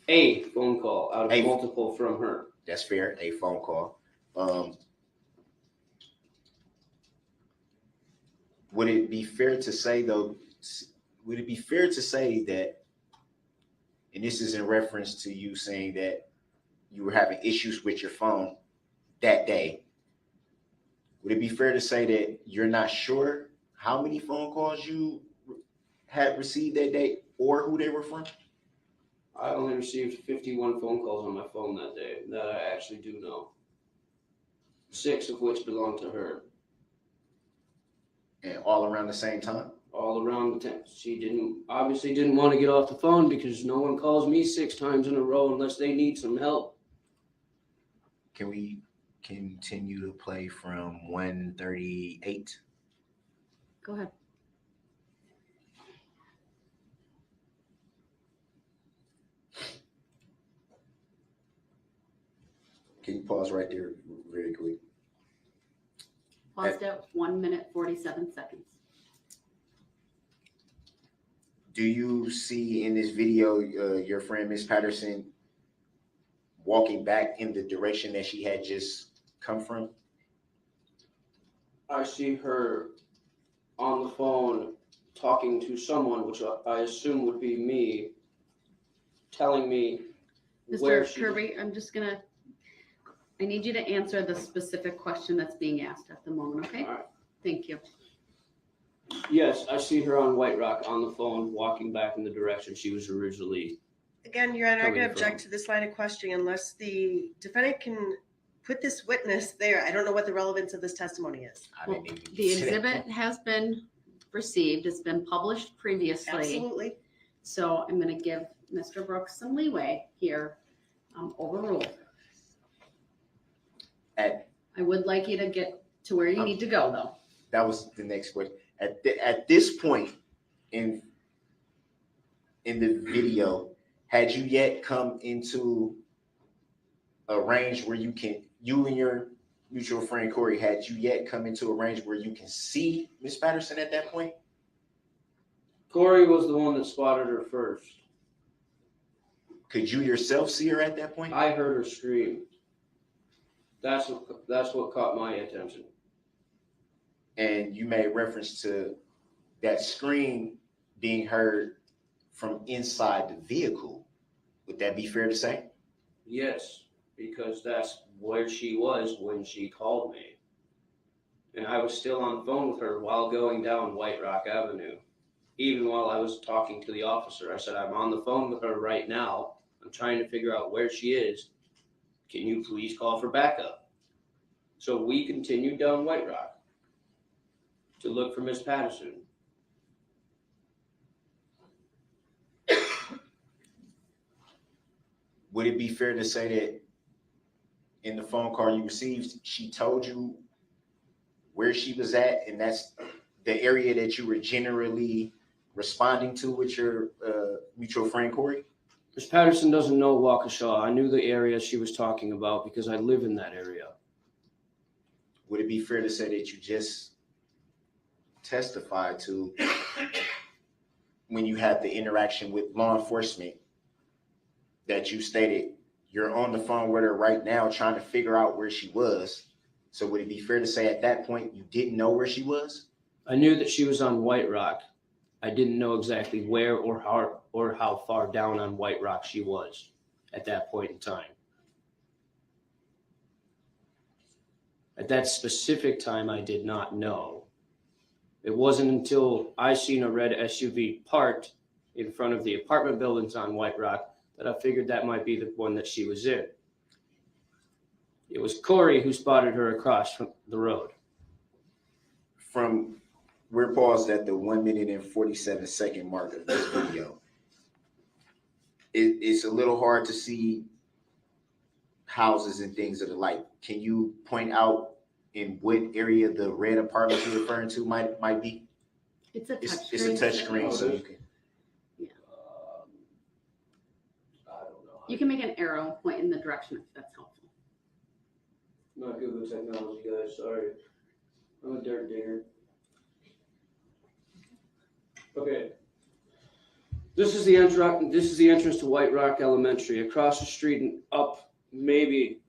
A phone call out of A- multiple from her. That's fair, a phone call. Would it be fair to say though? Would it be fair to say that, and this is in reference to you saying that you were having issues with your phone that day? Would it be fair to say that you're not sure how many phone calls you had received that day or who they were from? I only received 51 phone calls on my phone that day that I actually do know. 6 of which belong to her. And all around the same time? All around the tent. She obviously didn't want to get off the phone because no one calls me 6 times in a row unless they need some help. Can we continue to play from 138? Go ahead. Can you pause right there very quick? Paused at 1 minute, 47 seconds. Do you see in this video your friend Miss Patterson walking back in the direction that she had just come from? I see her on the phone talking to someone, which I assume would be me, telling me where Mr. she. Kirby, I need you to answer the specific question that's being asked at the moment, okay? All right. Thank you. Yes, I see her on White Rock on the phone walking back in the direction she was originally. Again, Your Honor, I Coming can object from. to this line of questioning unless the defendant can put this witness there. I don't know what the relevance of this testimony is. I didn't even The see that. exhibit has been received, it's been published previously. Absolutely. So I'm gonna give Mr. Brooks some leeway here, overruled. I would like you to get to where you need to go though. That was the next question. At this point in the video, had you yet come into a range where you and your mutual friend Corey, had you yet come into a range where you can see Miss Patterson at that point? Corey was the one that spotted her first. Could you yourself see her at that point? I heard her scream. That's what caught my attention. And you made reference to that scream being heard from inside the vehicle. Would that be fair to say? Yes, because that's where she was when she called me. And I was still on the phone with her while going down White Rock Avenue. Even while I was talking to the officer, I said, "I'm on the phone with her right now. I'm trying to figure out where she is. Can you please call for backup?" So we continued down White Rock to look for Miss Patterson. Would it be fair to say that in the phone call you received, she told you where she was at, and that's the area that you were generally responding to with your mutual friend Corey? Miss Patterson doesn't know Waukesha. I knew the area she was talking about because I live in that area. Would it be fair to say that you just testified to when you had the interaction with law enforcement that you stated you're on the phone with her right now trying to figure out where she was? So would it be fair to say at that point you didn't know where she was? I knew that she was on White Rock. I didn't know exactly where or how far down on White Rock she was at that point in time. At that specific time, I did not know. It wasn't until I seen a red SUV parked in front of the apartment buildings on White Rock that I figured that might be the one that she was in. It was Corey who spotted her across from the road. From we're paused at the 1 minute and 47-second mark of this video. It's a little hard to see houses and things of the like. Can you point out in what area the red apartment you're referring to might be? It's a touch It's a touch screen, so you can. I don't know. You can make an arrow point in the direction if that's helpful. Not good with technology, guys. Sorry. I'm a dirt digger. Okay. This is the entrance to White Rock Elementary. Across the street and up maybe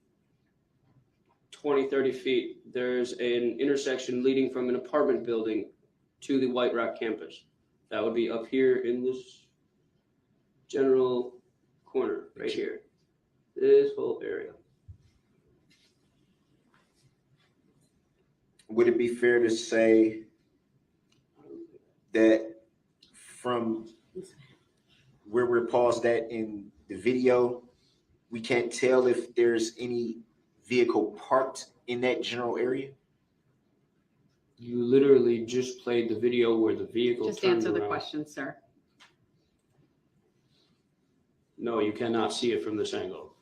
20, 30 feet, there's an intersection leading from an apartment building to the White Rock campus. That would be up here in this general corner right here. This whole area. Would it be fair to say that from where we're paused at in the video, we can't tell if there's any vehicle parked in that general area? You literally just played the video where the vehicle Just turned answer the around. question, sir. No, you cannot see it from this angle.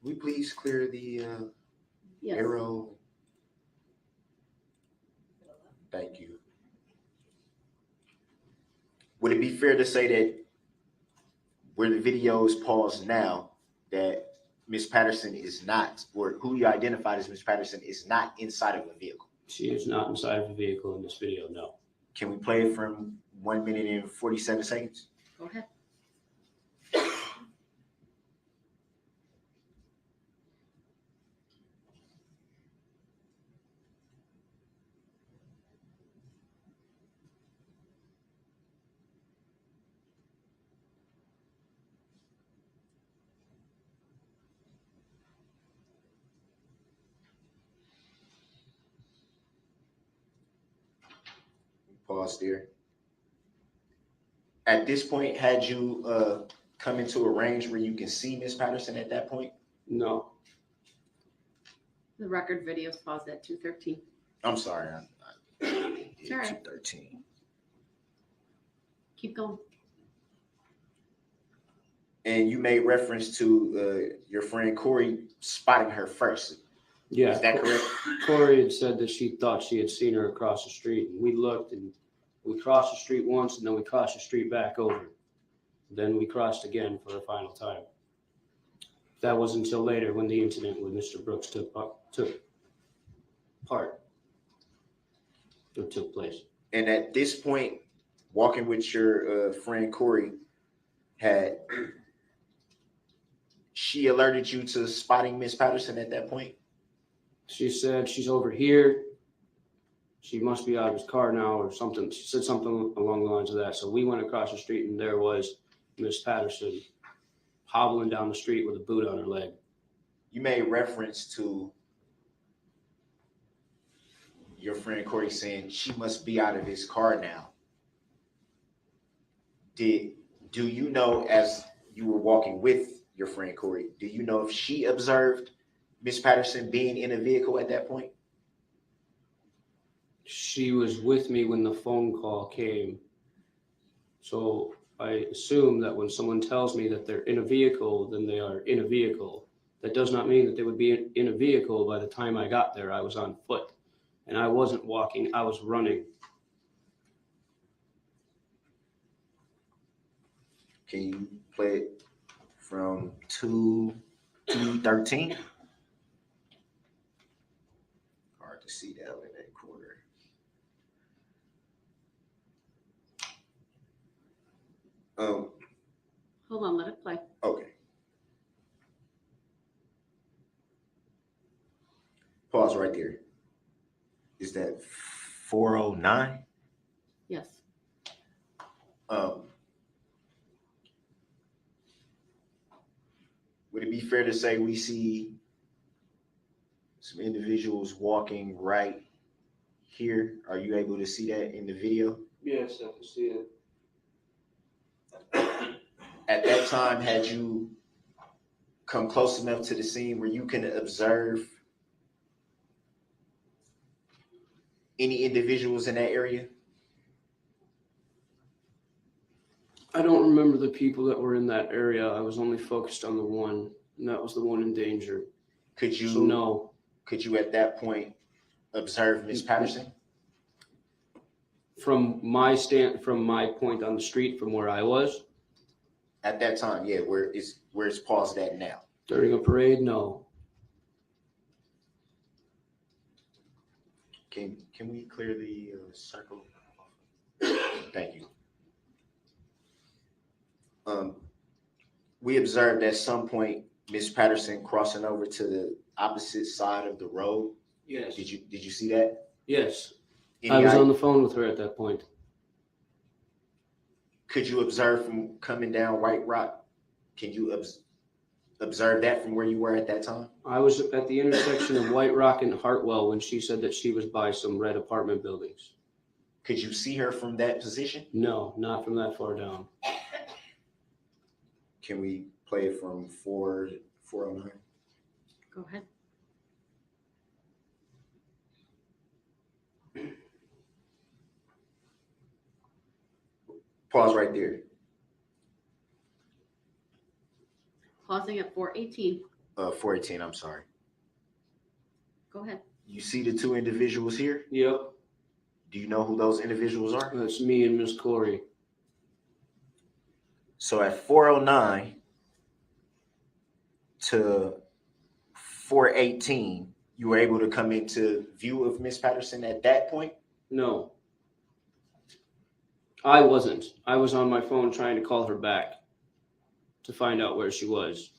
We please clear the Yes. arrow. Thank you. Would it be fair to say that where the video is paused now, that Ms. Patterson is not, or who you identified as Ms. Patterson is not inside of a vehicle? She is not inside of the vehicle in this video, no. Can we play it from 1 minute and 47 seconds? Go ahead. Pause there. At this point, had you come into a range where you can see Ms. Patterson at that point? No. The record video's paused at 2:13. I'm sorry. I It's all right. 2:13. Keep going. And you made reference to your friend Corey spotting her first. Yeah. Is that correct? Corey had said that she thought she had seen her across the street. And we looked and we crossed the street once and then we crossed the street back over. Then we crossed again for the final time. That was until later when the incident with Mr. Brooks took place. And at this point, walking with your friend Corey, had she alerted you to spotting Miss Patterson at that point? She said she's over here. She must be out of his car now or something. She said something along the lines of that. So we went across the street and there was Miss Patterson hobbling down the street with a boot on her leg. You made reference to your friend Corey saying she must be out of his car now. Do you know, as you were walking with your friend Corey, do you know if she observed Miss Patterson being in a vehicle at that point? She was with me when the phone call came. So I assume that when someone tells me that they're in a vehicle, then they are in a vehicle. That does not mean that they would be in a vehicle by the time I got there. I was on foot and I wasn't walking, I was running. Can you play it from 2:13? Hard to see that in that quarter. Hold on, let it play. Okay. Pause right there. Is that 4:09? Yes. Would it be fair to say we see some individuals walking right here? Are you able to see that in the video? Yes, I can see it. At that time, had you come close enough to the scene where you can observe any individuals in that area? I don't remember the people that were in that area. I was only focused on the one, and that was the one in danger. Could you So no, could you at that point observe Miss Patterson? from my point on the street, from where I was At that time, yeah, where it's paused at now. during a parade, no. Can we clear the circle? Thank you. We observed at some point Miss Patterson crossing over to the opposite side of the road. Yes. Did you see that? Yes. Any I was idea- on the phone with her at that point. Could you observe from coming down White Rock? Can you observe that from where you were at that time? I was at the intersection of White Rock and Hartwell when she said that she was by some red apartment buildings. Could you see her from that position? No, not from that far down. Can we play it from 409? Go ahead. Pause right there. Pausing at 4:18. 418, I'm sorry. Go ahead. You see the two individuals here? Yep, Do you know who those individuals are? that's me and Miss Corey. So at 409 to 418, you were able to come into view of Miss Patterson at that point? No. I wasn't. I was on my phone trying to call her back to find out where she was.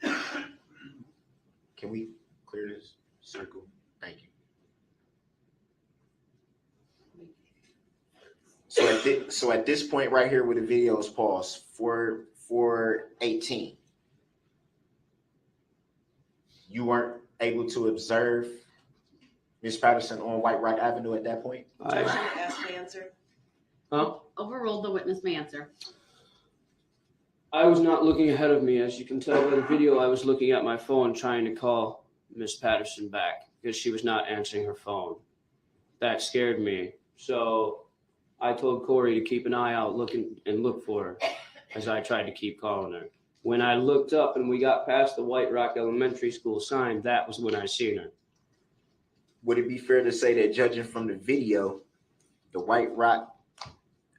Can we clear this circle? Thank you. So at this point right here where the video is paused, 418, you weren't able to observe Miss Patterson on White Rock Avenue at that point? Objection, ask and answer. Huh? Overruled, the witness may answer. I was not looking ahead of me. As you can tell by the video, I was looking at my phone trying to call Miss Patterson back because she was not answering her phone. That scared me. So I told Corey to keep an eye out, look for her as I tried to keep calling her. When I looked up and we got past the White Rock Elementary School sign, that was when I seen her. Would it be fair to say that judging from the video, the White Rock,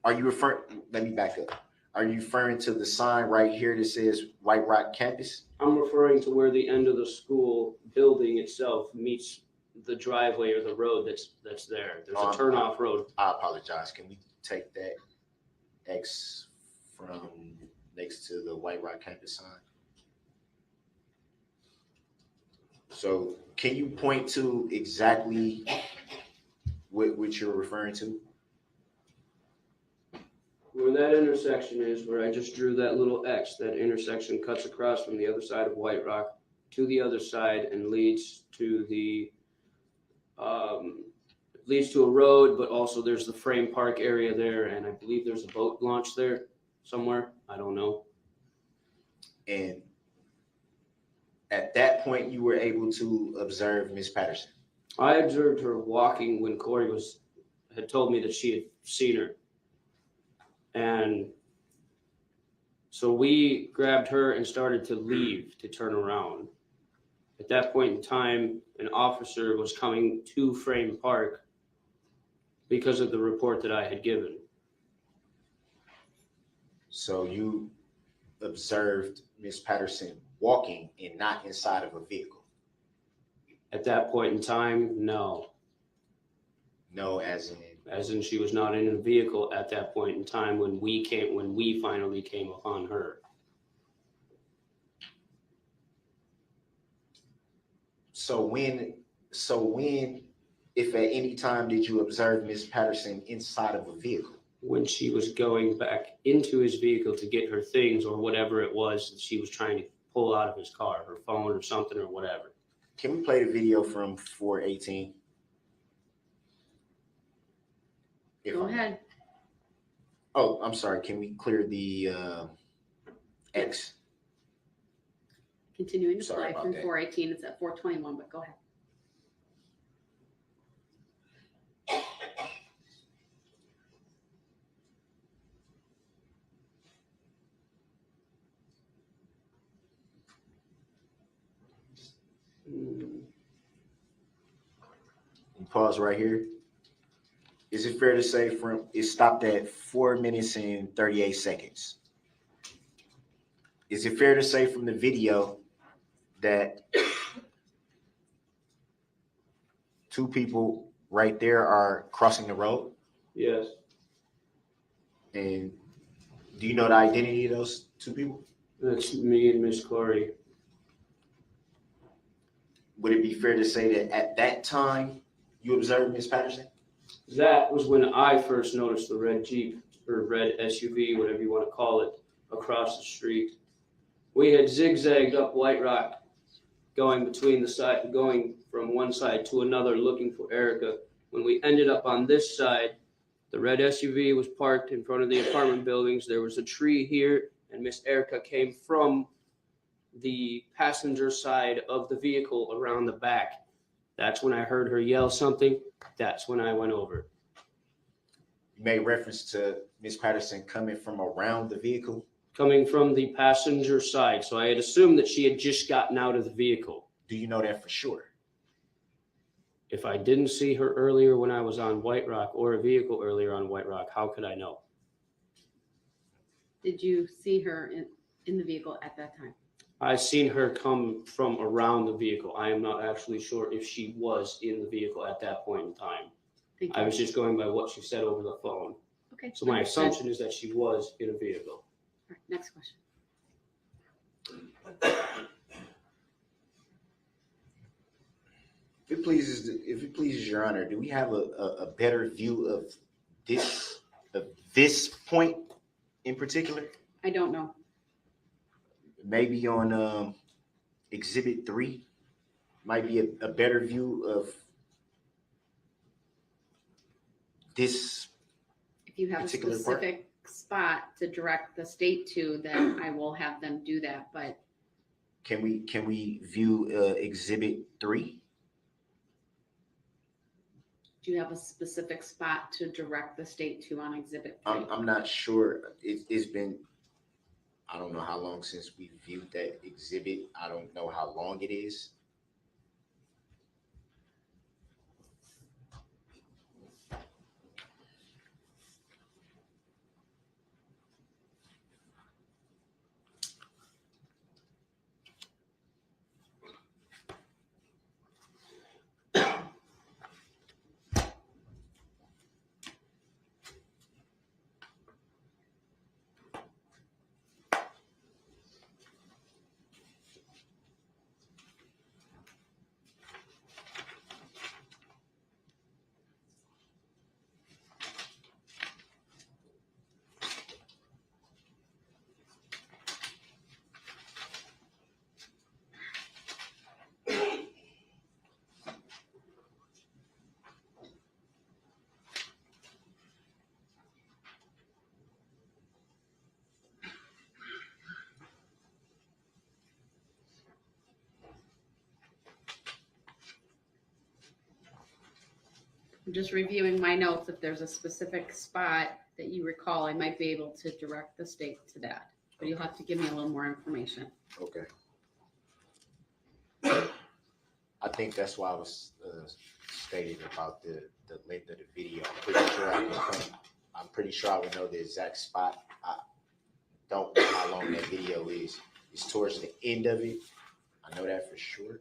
let me back up. Are you referring to the sign right here that says White Rock Campus? I'm referring to where the end of the school building itself meets the driveway or the road that's there. There's a turnoff road. I apologize. Can we take that X from next to the White Rock Campus sign? So can you point to exactly what you're referring to? Where that intersection is, where I just drew that little X, that intersection cuts across from the other side of White Rock to the other side and leads to a road, but also there's the frame park area there, and I believe there's a boat launch there somewhere. I don't know. And at that point, you were able to observe Miss Patterson. I observed her walking when Corey had told me that she had seen her. And so we grabbed her and started to leave to turn around. At that point in time, an officer was coming to Frame Park because of the report that I had given. So you observed Miss Patterson walking and not inside of a vehicle. At that point in time, no. No, as in She was not in a vehicle at that point in time when we finally came upon her. So when, if at any time did you observe Miss Patterson inside of a vehicle? When she was going back into his vehicle to get her things or whatever it was that she was trying to pull out of his car, her phone or something or whatever. Can we play the video from 418? Go ahead. Oh, I'm sorry. Can we clear the X? Continuing to Sorry play about from that. 418, it's at 421, but go ahead. Pause right here. Is it fair to say it stopped at 4 minutes and 38 seconds? Is it fair to say from the video that two people right there are crossing the road? Yes. And do you know the identity of those two people? That's me and Miss Corey. Would it be fair to say that at that time you observed Miss Patterson? That was when I first noticed the red Jeep or red SUV, whatever you want to call it, across the street. We had zigzagged up White Rock, going from one side to another looking for Erica. When we ended up on this side, the red SUV was parked in front of the apartment buildings. There was a tree here, and Miss Erica came from the passenger side of the vehicle around the back. That's when I heard her yell something. That's when I went over. You made reference to Miss Patterson coming from around the vehicle. Coming from the passenger side. So I had assumed that she had just gotten out of the vehicle. Do you know that for sure? If I didn't see her earlier when I was on White Rock or a vehicle earlier on White Rock, how could I know? Did you see her in the vehicle at that time? I seen her come from around the vehicle. I am not actually sure if she was in the vehicle at that point in time. Thank you. I was just going by what she said over the phone. Okay. So my understood. assumption is that she was in a vehicle. All right, next question. If it pleases Your Honor, do we have a better view of this point in particular? I don't know. Maybe on Exhibit 3 might be a better view of this. If you have a particular specific spot to direct the state to, then I will have them do that. But Can we view Exhibit 3? do you have a specific spot to direct the state to on Exhibit 3? I'm not sure. It's been, I don't know how long since we viewed that exhibit. I don't know how long it is. I'm just reviewing my notes. If there's a specific spot that you recall, I might be able to direct the state to that. But you'll have to give me a little more information. Okay. I think that's why I was stated about the length of the video. I'm pretty sure I would know the exact spot. I don't know how long that video is. It's towards the end of it. I know that for sure.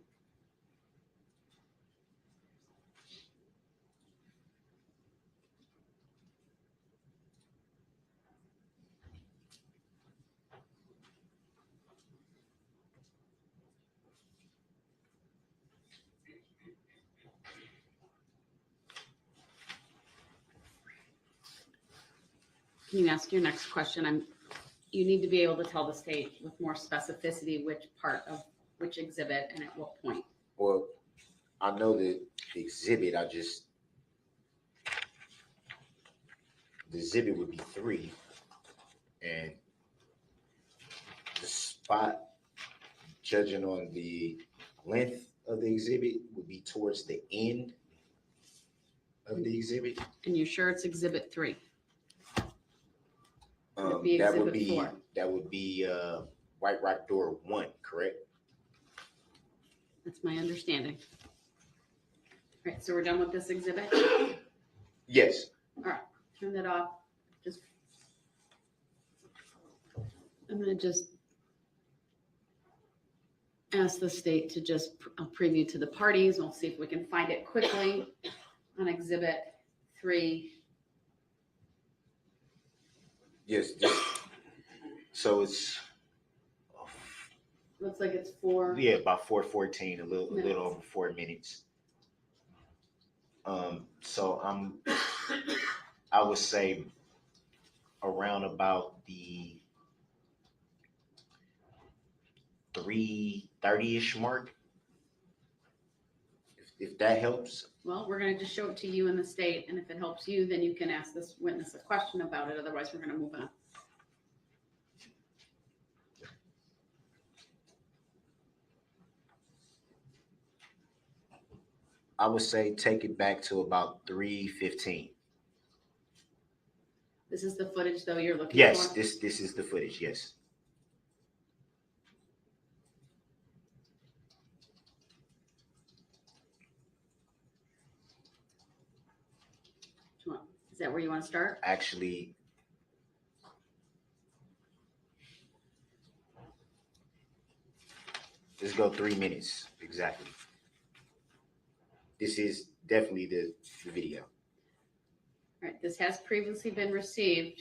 Can you ask your next question? You need to be able to tell the state with more specificity which part of which exhibit and at what point. Well, I know the exhibit. The exhibit would be 3. And the spot, judging on the length of the exhibit, would be towards the end of the exhibit. And you're sure it's exhibit 3? It'd be That would exhibit be 4. White Rock Door 1, correct? That's my understanding. All right, so we're done with this exhibit? Yes. Turn that off. Just, I'm gonna just ask the state to just preview to the parties. We'll see if we can find it quickly on exhibit 3. Yes. So it's Looks like it's 4. about 4:14, a little over 4 minutes. So I would say around about the 3:30-ish mark, if that helps. Well, we're gonna just show it to you in the state, and if it helps you, then you can ask this witness a question about it. Otherwise, we're gonna move on. I would say take it back to about 3:15. This is the footage, though, you're looking Yes, for? this is the footage, yes. Is that where you want to start? Actually, let's go 3 minutes, exactly. This is definitely the video. All right, this has previously been received.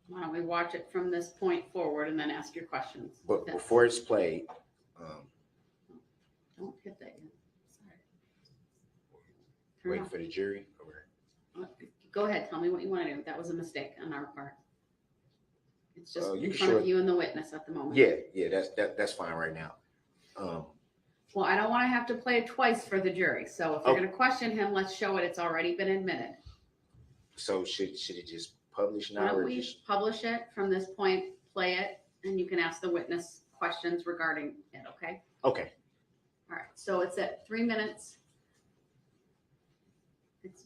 Why don't we watch it from this point forward and then ask your questions? But before it's played, Don't hit that yet. Sorry. Turn it wait off. for the jury. Go ahead, tell me what you want to do. That was a mistake on our part. It's just You in front of sure? you and the witness at the moment. Yeah, that's fine right now. Well, I don't want to have to play it twice for the jury. So if you're going to question him, let's show it. It's already been admitted. So should it just publish Why now don't or we just? publish it from this point, play it, and you can ask the witness questions regarding it, okay? Okay. All right, so it's at 3 minutes. It's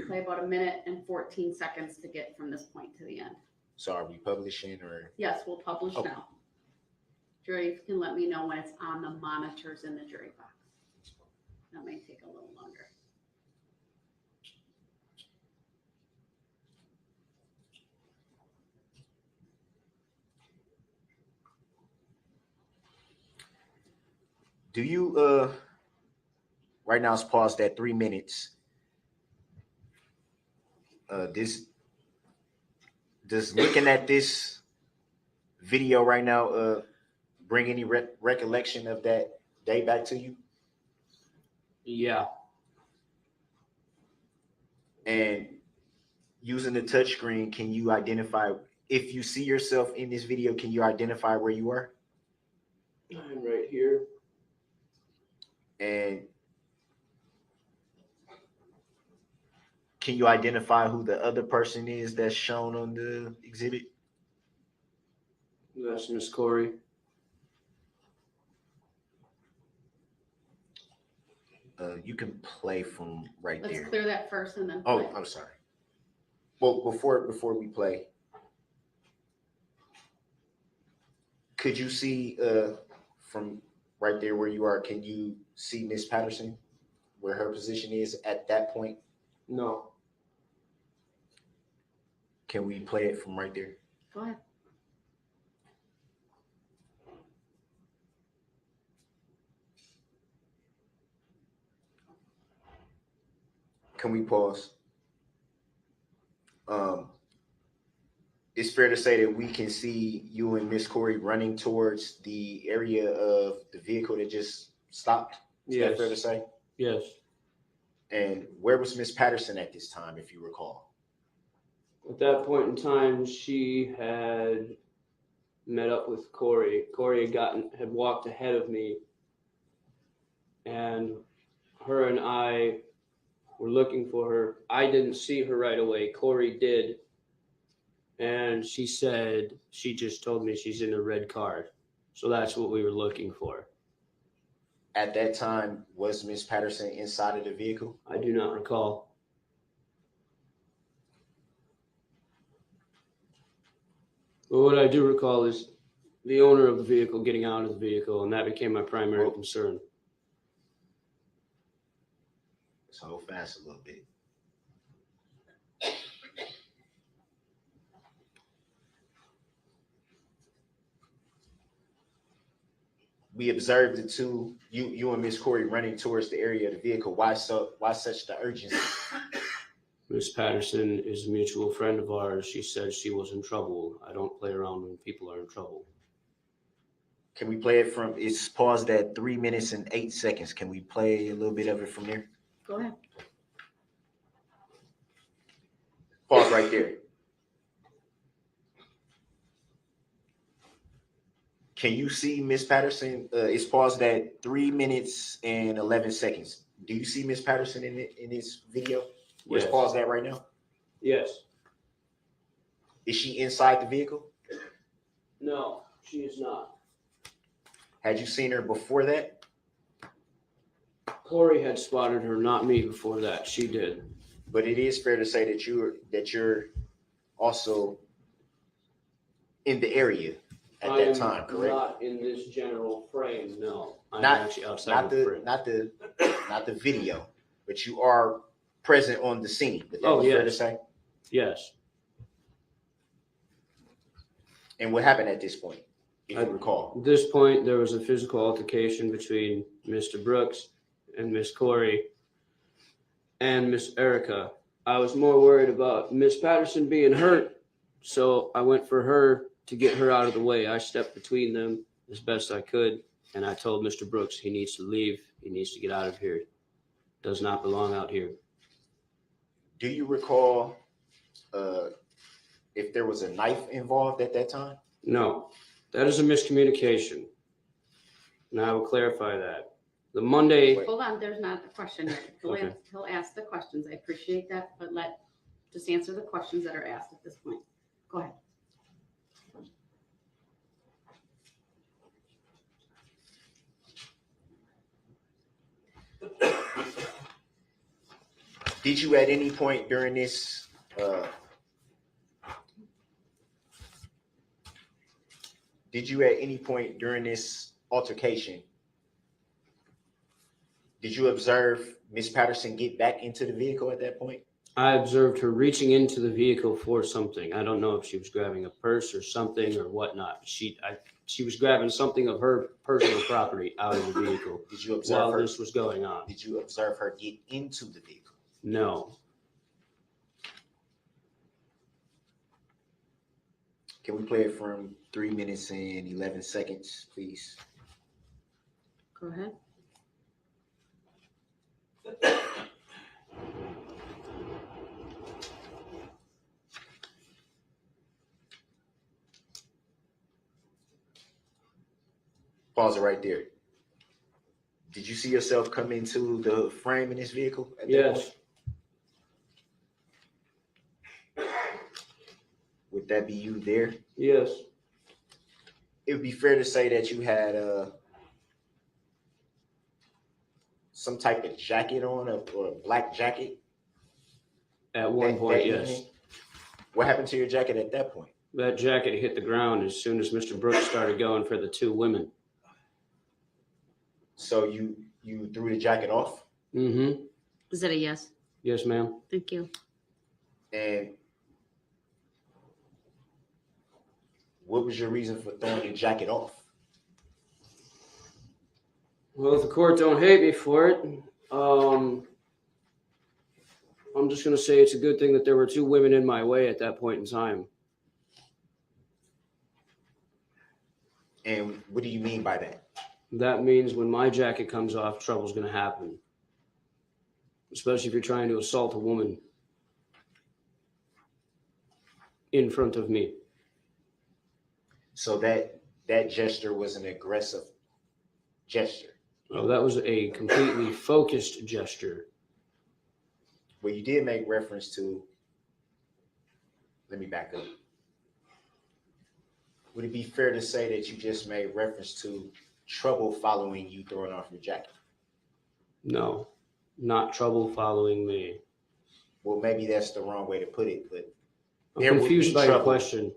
play about 1 minute and 14 seconds to get from this point to the end. So are we publishing or? Yes, we'll publish Okay. now. Jury, if you can let me know when it's on the monitors in the jury box. That may take a little longer. Do you right now it's paused at 3 minutes. Does looking at this video right now bring any recollection of that day back to you? Yeah. And using the touchscreen, can you identify if you see yourself in this video? Can you identify where you are? I'm right here. And can you identify who the other person is that's shown on the exhibit? That's Miss Corey. You can play from right Let's there. clear that first and then Oh, play. I'm sorry. Well, before we play, could you see from right there where you are? Can you see Miss Patterson, where her position is at that point? No. Can we play it from right there? Go ahead. Can we pause? It's fair to say that we can see you and Miss Corey running towards the area of the vehicle that just stopped. Is that fair to say? Yes. And where was Miss Patterson at this time, if you recall? At that point in time, she had met up with Corey. Corey had walked ahead of me, and her and I were looking for her. I didn't see her right away. Corey did. And she said, she just told me she's in a red car. So that's what we were looking for. At that time, was Miss Patterson inside of the vehicle? I do not recall. But what I do recall is the owner of the vehicle getting out of the vehicle, and that became my primary concern. Let's hold fast a little bit. We observed the two, you and Miss Corey running towards the area of the vehicle. Why such the urgency? Miss Patterson is a mutual friend of ours. She said she was in trouble. I don't play around when people are in trouble. Can we play it from, it's paused at 3 minutes and 8 seconds. Can we play a little bit of it from there? Go ahead. Pause right there. Can you see Miss Patterson? It's paused at 3 minutes and 11 seconds. Do you see Miss Patterson in this video? Where it's Yes. paused at right now? Yes. Is she inside the vehicle? No, she is not. Had you seen her before that? Corey had spotted her, not me, before that. She did. But it is fair to say that you're also in the area at I that am time, correct? not in this general frame, no. I'm Not- actually outside the frame. Not the video, but you are present on the scene. Would that be fair to yes. say? Yes. And what happened at this point, if you At recall? this point, there was a physical altercation between Mr. Brooks and Miss Corey and Miss Erica. I was more worried about Miss Patterson being hurt, so I went for her to get her out of the way. I stepped between them as best I could, and I told Mr. Brooks he needs to leave. He needs to get out of here. Does not belong out here. Do you recall if there was a knife involved at that time? No, that is a miscommunication. And I will clarify that. The Monday, Hold on, there's not a question yet. Okay. He'll ask the questions. I appreciate that, but just answer the questions that are asked at this point. Go ahead. Did you at any point during this altercation, did you observe Miss Patterson get back into the vehicle at that point? I observed her reaching into the vehicle for something. I don't know if she was grabbing a purse or something or whatnot. She was grabbing something of her personal property out of the vehicle Did you observe while her? this was going on. Did you observe her get into the vehicle? No. Can we play it from 3 minutes and 11 seconds, please? Go ahead. Pause it right there. Did you see yourself come into the frame in this vehicle at that Yes. point? Would that be you there? Yes. It would be fair to say that you had some type of jacket on, or a black jacket. At one that point, yes. evening? What happened to your jacket at that point? That jacket hit the ground as soon as Mr. Brooks started going for the two women. So you threw the jacket off, Mm-hmm. Is that a yes? Yes, ma'am. Thank you. and what was your reason for throwing the jacket off? Well, if the court don't hate me for it, I'm just going to say it's a good thing that there were two women in my way at that point in time. And what do you mean by that? That means when my jacket comes off, trouble's going to happen. Especially if you're trying to assault a woman in front of me. So that gesture was an aggressive gesture. Oh, that was a completely focused gesture. Well, you did make reference to, let me back up. Would it be fair to say that you just made reference to trouble following you throwing off your jacket? No, not trouble following me. Well, maybe that's the wrong way to put it, but I'm There would confused be by your trouble. question.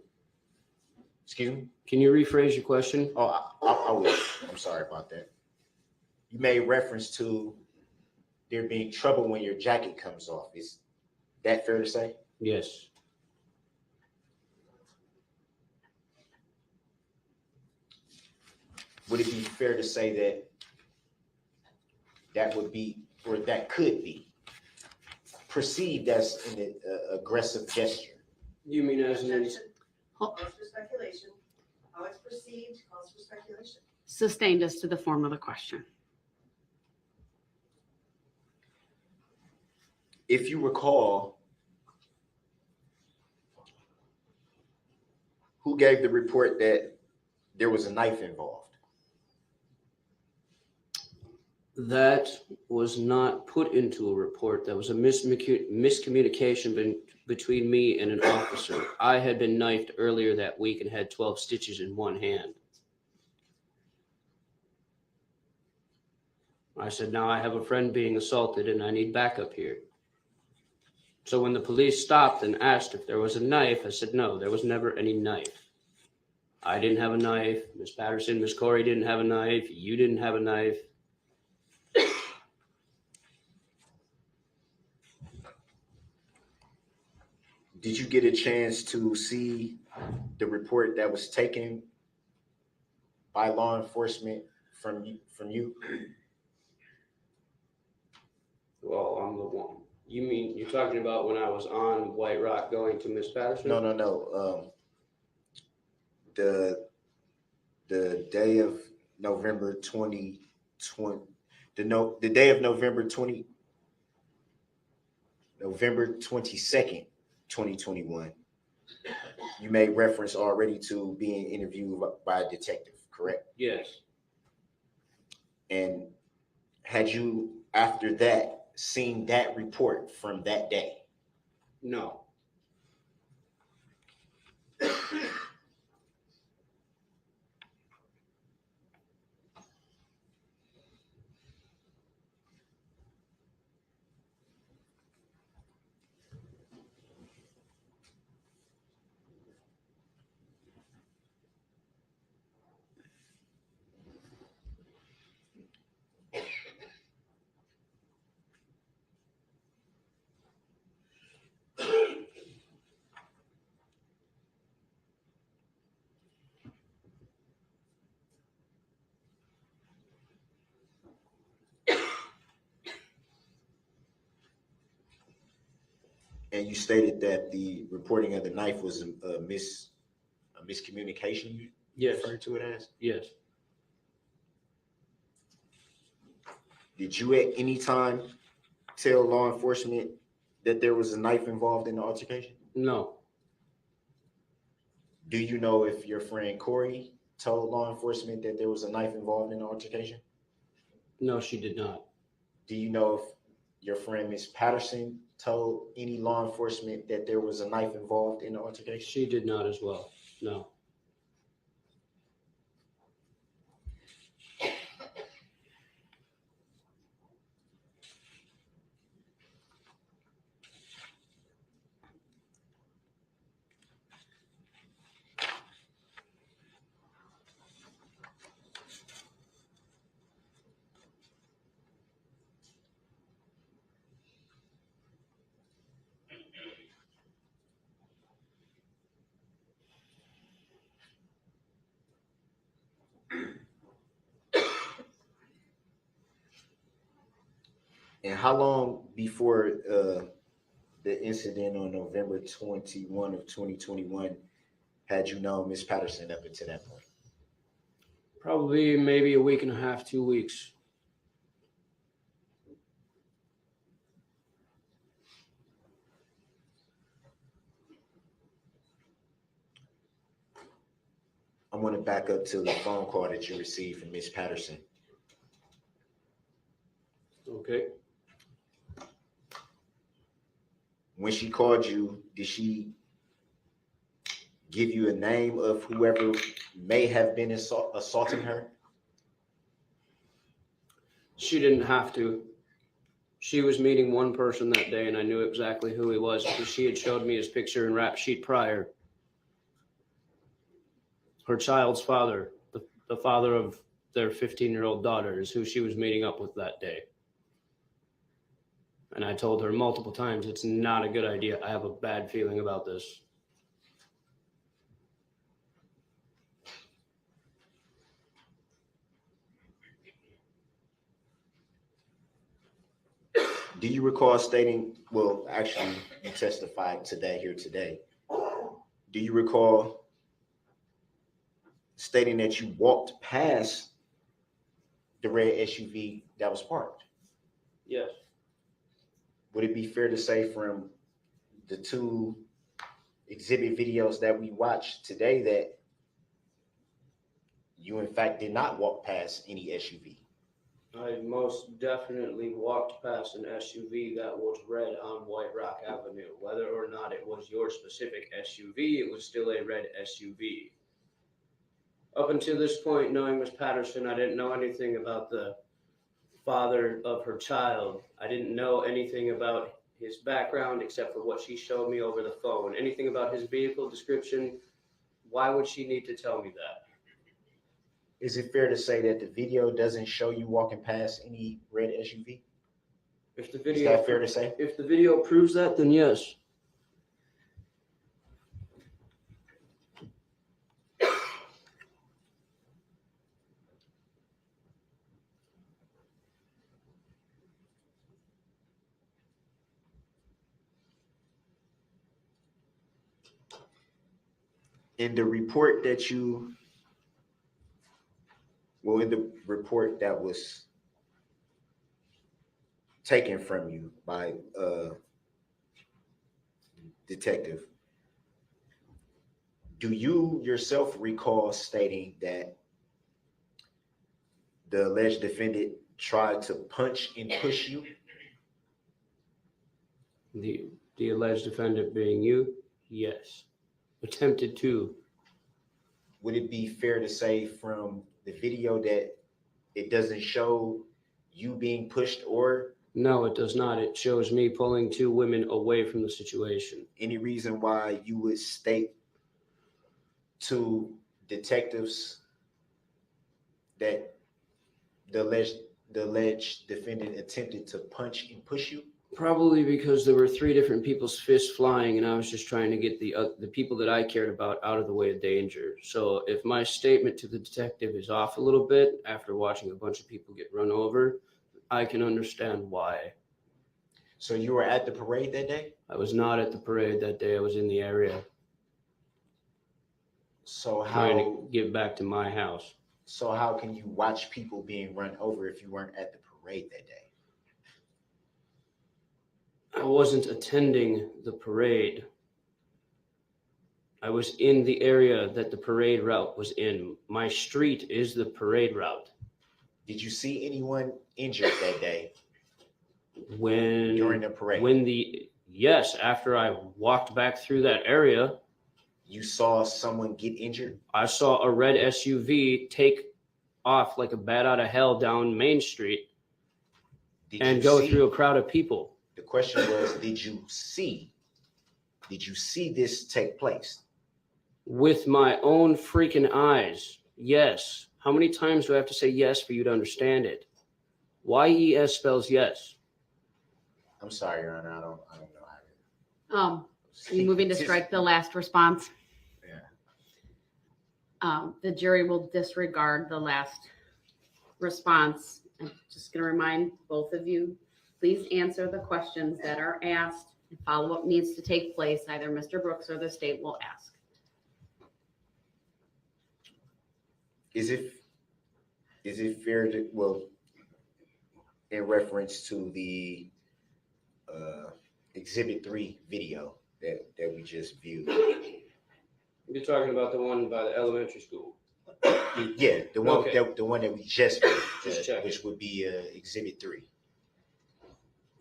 excuse me. Can you rephrase your question? Oh, I will. I'm sorry about that. You made reference to there being trouble when your jacket comes off. Is that fair to say? Yes. Would it be fair to say that that would be, or that could be, perceived as an aggressive gesture? You mean as an Objection calls for speculation. How it's perceived calls for speculation. Sustained as to the form of the question. If you recall, who gave the report that there was a knife involved? That was not put into a report. That was a miscommunication between me and an officer. I had been knifed earlier that week and had 12 stitches in one hand. I said, now I have a friend being assaulted and I need backup here. So when the police stopped and asked if there was a knife, I said, no, there was never any knife. I didn't have a knife. Miss Patterson, Miss Corey didn't have a knife. You didn't have a knife. Did you get a chance to see the report that was taken by law enforcement from you? Well, I'm the one. You mean you're talking about when I was on White Rock going to Miss Patterson? No. The day of November 2020, the day of November 22nd, 2021. You made reference already to being interviewed by a detective, correct? Yes. And had you, after that, seen that report from that day? No. And you stated that the reporting of the knife was a miscommunication, you Yes. referred to it as? Yes. Did you at any time tell law enforcement that there was a knife involved in the altercation? No. Do you know if your friend Corey told law enforcement that there was a knife involved in the altercation? No, she did not. Do you know if your friend Miss Patterson told any law enforcement that there was a knife involved in the altercation? She did not as well. No. And how long before the incident on November 21 of 2021 had you known Miss Patterson up until that point? Probably maybe a week and a half, 2 weeks. I want to back up to the phone call that you received from Miss Patterson. Okay. When she called you, did she give you a name of whoever may have been assaulting her? She didn't have to. She was meeting one person that day, and I knew exactly who he was because she had showed me his picture and rap sheet prior. Her child's father, the father of their 15-year-old daughter, is who she was meeting up with that day. And I told her multiple times, it's not a good idea. I have a bad feeling about this. Do you recall stating, well, actually, you testified to that here today. Do you recall stating that you walked past the red SUV that was parked? Yes. Would it be fair to say from the two exhibit videos that we watched today that you in fact did not walk past any SUV? I most definitely walked past an SUV that was red on White Rock Avenue. Whether or not it was your specific SUV, it was still a red SUV. Up until this point, knowing Miss Patterson, I didn't know anything about the father of her child. I didn't know anything about his background except for what she showed me over the phone. Anything about his vehicle description, why would she need to tell me that? Is it fair to say that the video doesn't show you walking past any red SUV? If the Is video, that fair to say? if the video proves that, then yes. In the report that you, well, in the report that was taken from you by detective, do you yourself recall stating that the alleged defendant tried to punch and push you? The alleged defendant being you, yes. Attempted to. Would it be fair to say from the video that it doesn't show you being pushed, or No, it does not. It shows me pulling two women away from the situation. any reason why you would state to detectives that the alleged defendant attempted to punch and push you? Probably because there were three different people's fists flying, and I was just trying to get the people that I cared about out of the way of danger. So if my statement to the detective is off a little bit after watching a bunch of people get run over, I can understand why. So you were at the parade that day? I was not at the parade that day. I was in the area So trying how to get back to my house. so how can you watch people being run over if you weren't at the parade that day? I wasn't attending the parade. I was in the area that the parade route was in. My street is the parade route. Did you see anyone injured that day When during the parade? Yes, after I walked back through that area, You saw someone get injured? I saw a red SUV take off like a bat out of hell down Main Street and go through a crowd of people. The question was, did you see this take place? With my own freaking eyes, yes. How many times do I have to say yes for you to understand it? YES spells yes. I'm sorry, Your Honor, I don't know how to. Are you moving to strike the last response? Yeah. The jury will disregard the last response. I'm just going to remind both of you, please answer the questions that are asked. And follow-up needs to take place. Either Mr. Brooks or the state will ask. Is it fair to, well, in reference to the Exhibit 3 video that we just viewed? You're talking about the one by the elementary school. Yeah, the one Okay. the one that we just viewed, Just checking. which would be Exhibit 3.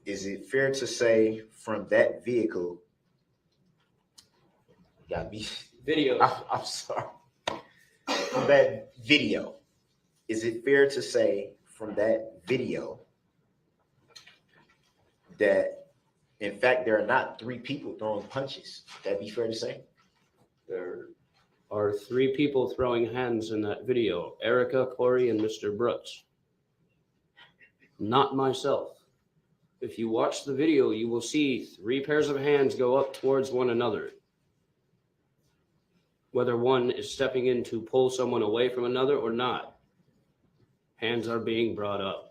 Is it fair to say from that vehicle, got me Video. I'm sorry. From that video, is it fair to say from that video that, in fact, there are not 3 people throwing punches? Would that be fair to say? There are 3 people throwing hands in that video: Erica, Corey, and Mr. Brooks. Not myself. If you watch the video, you will see 3 pairs of hands go up towards one another. Whether one is stepping in to pull someone away from another or not, hands are being brought up.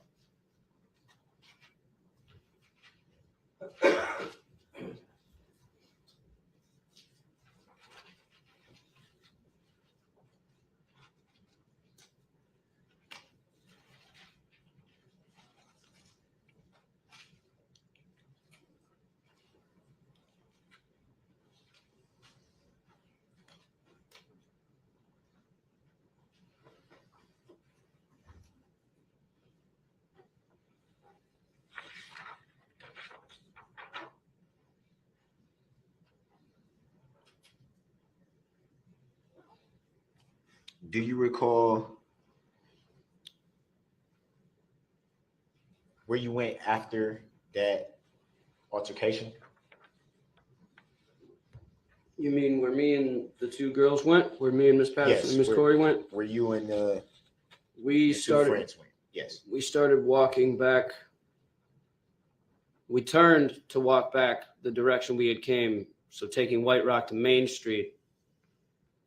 Do you recall where you went after that altercation? You mean where me and the 2 girls went? Where me and Miss Patterson Yes, and Miss where- Corey went? Where you and We your 2 started. friends went? Yes. We started walking back. We turned to walk back the direction we had came, so taking White Rock to Main Street,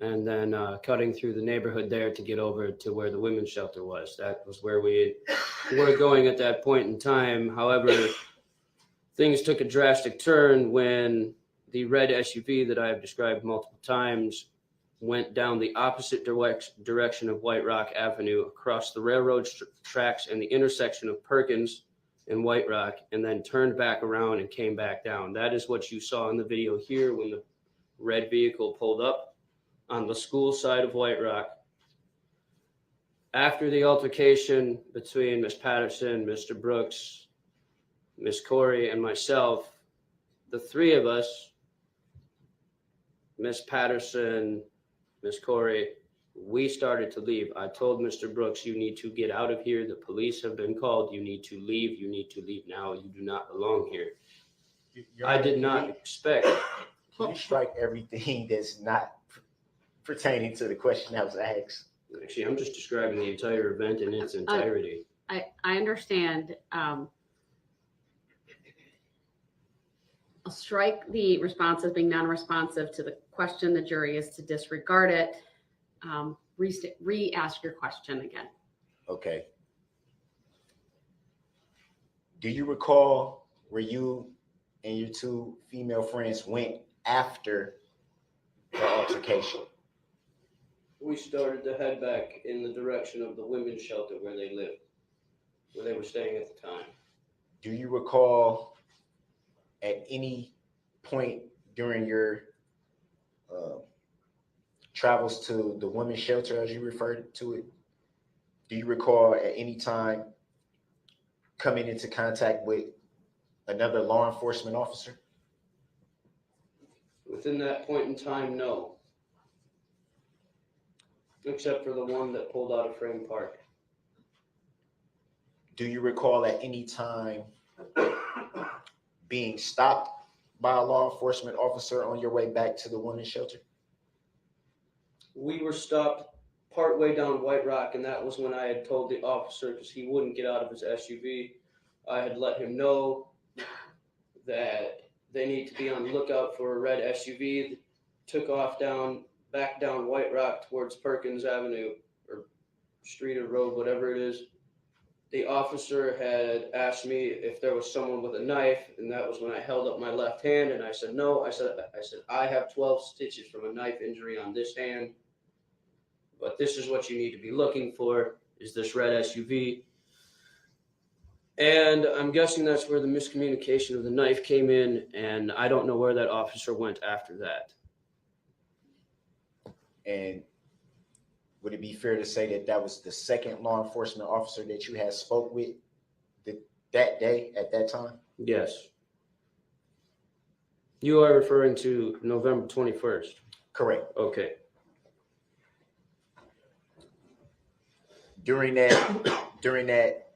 and then cutting through the neighborhood there to get over to where the women's shelter was. That was where we were going at that point in time. However, things took a drastic turn when the red SUV that I have described multiple times went down the opposite direction of White Rock Avenue, across the railroad tracks and the intersection of Perkins and White Rock, and then turned back around and came back down. That is what you saw in the video here when the red vehicle pulled up on the school side of White Rock. After the altercation between Miss Patterson, Mr. Brooks, Miss Corey, and myself, the 3 of us, Miss Patterson, Miss Corey, we started to leave. I told Mr. Brooks, you need to get out of here. The police have been called. You need to leave. You need to leave now. You do not belong here. I did not expect. Can you strike everything that's not pertaining to the question that was asked? Actually, I'm just describing the entire event in its entirety. I understand. I'll strike the response as being non-responsive to the question. The jury is to disregard it. Re-ask your question again. Okay. Do you recall where you and your 2 female friends went after the altercation? We started to head back in the direction of the women's shelter where they lived, where they were staying at the time. Do you recall at any point during your travels to the women's shelter, as you referred to it, do you recall at any time coming into contact with another law enforcement officer? Within that point in time, no. Except for the one that pulled out of Frame Park. Do you recall at any time being stopped by a law enforcement officer on your way back to the women's shelter? We were stopped partway down White Rock, and that was when I had told the officer, because he wouldn't get out of his SUV, I had let him know that they need to be on the lookout for a red SUV that took off back down White Rock towards Perkins Avenue, or street or road, whatever it is. The officer had asked me if there was someone with a knife, and that was when I held up my left hand, and I said no. I said I have 12 stitches from a knife injury on this hand, but this is what you need to be looking for, is this red SUV. And I'm guessing that's where the miscommunication of the knife came in, and I don't know where that officer went after that. And would it be fair to say that that was the second law enforcement officer that you had spoke with that day at that time? Yes. You are referring to November 21st. Correct. Okay. During that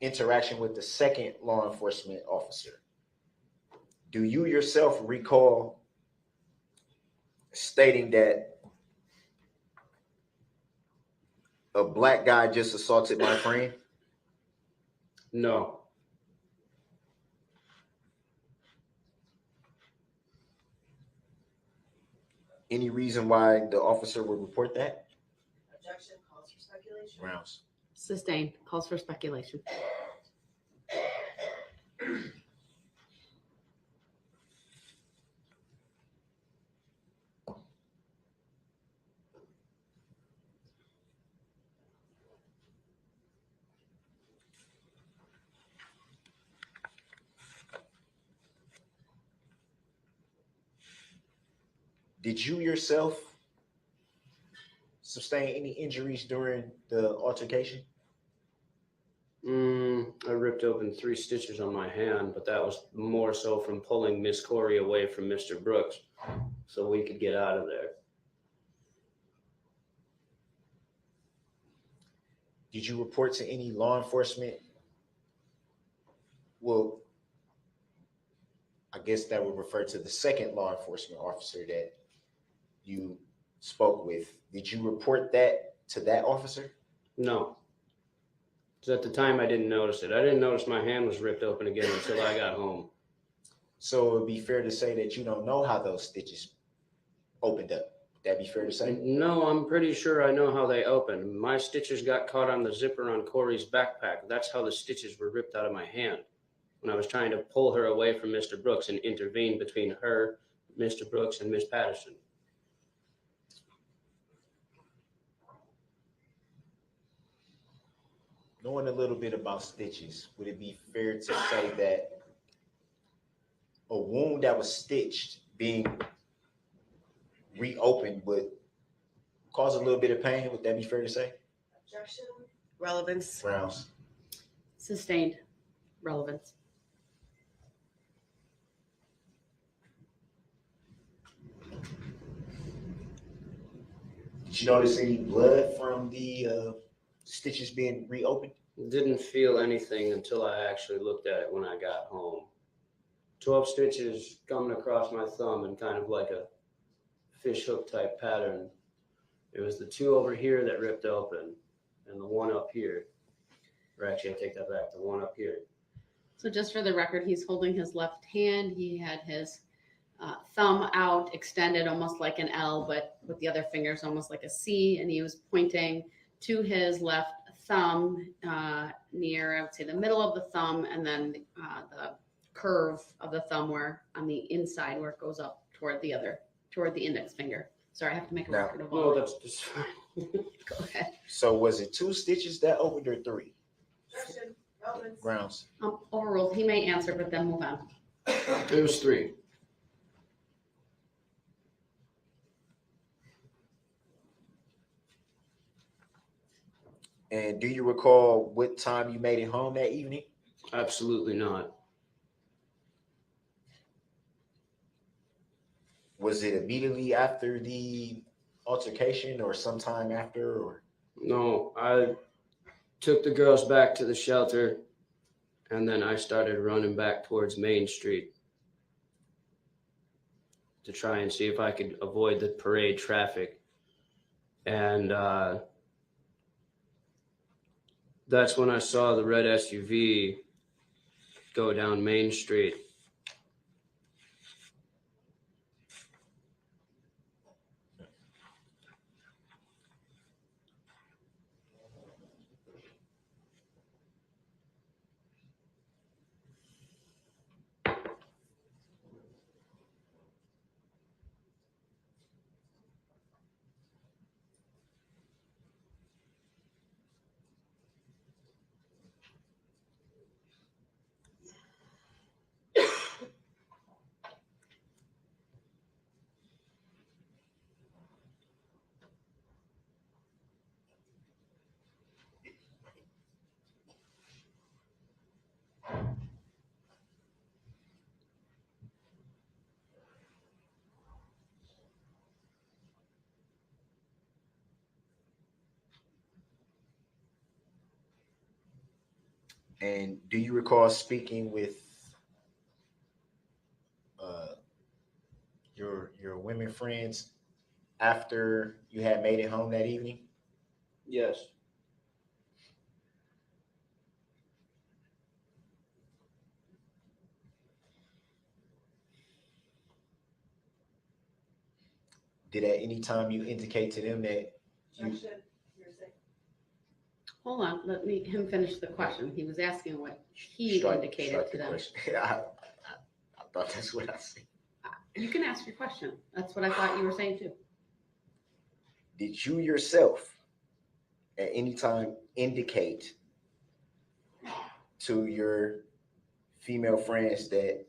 interaction with the second law enforcement officer, do you yourself recall stating that a black guy just assaulted my friend? No. Any reason why the officer would report that? Objection calls for speculation. Rounds. Sustained. Calls for speculation. Did you yourself sustain any injuries during the altercation? I ripped open 3 stitches on my hand, but that was more so from pulling Miss Corey away from Mr. Brooks so we could get out of there. Did you report to any law enforcement? Well, I guess that would refer to the second law enforcement officer that you spoke with. Did you report that to that officer? No. Because at the time I didn't notice it. I didn't notice my hand was ripped open again until I got home. So it would be fair to say that you don't know how those stitches opened up. Would that be fair to say? No, I'm pretty sure I know how they opened. My stitches got caught on the zipper on Corey's backpack. That's how the stitches were ripped out of my hand when I was trying to pull her away from Mr. Brooks and intervene between her, Mr. Brooks, and Miss Patterson. Knowing a little bit about stitches, would it be fair to say that a wound that was stitched being reopened would cause a little bit of pain? Would that be fair to say? Objection. Relevance. Rounds. Sustained. Relevance. Did you notice any blood from the stitches being reopened? Didn't feel anything until I actually looked at it when I got home. 12 stitches coming across my thumb in kind of like a fish hook type pattern. It was the 2 over here that ripped open and the 1 up here. Or actually, I take that back, the 1 up here. So just for the record, he's holding his left hand. He had his thumb out, extended almost like an L, but with the other fingers almost like a C. And he was pointing to his left thumb near, I would say, the middle of the thumb, and then the curve of the thumb where on the inside where it goes up toward the index finger. Sorry, I have to make a Now- record of No, all. that's just fine. Go ahead. So was it 2 stitches that opened or 3? Objection. Relevance. Grounds. Overruled. He may answer, but then move on. It was 3. And do you recall what time you made it home that evening? Absolutely not. Was it immediately after the altercation or sometime after? Or No, I took the girls back to the shelter and then I started running back towards Main Street to try and see if I could avoid the parade traffic. And that's when I saw the red SUV go down Main Street. And do you recall speaking with uh, your women friends after you had made it home that evening? Yes. Did at any time you indicate to them that Objection, you're saying. Hold on, let him finish the question. He was asking what he indicated strike to the them. question? I thought that's what I said. You can ask your question. That's what I thought you were saying too. Did you yourself at any time indicate to your female friends that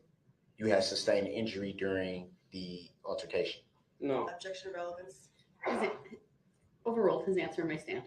you had sustained injury during the altercation? No. Objection, relevance. Overruled, his answer may stand.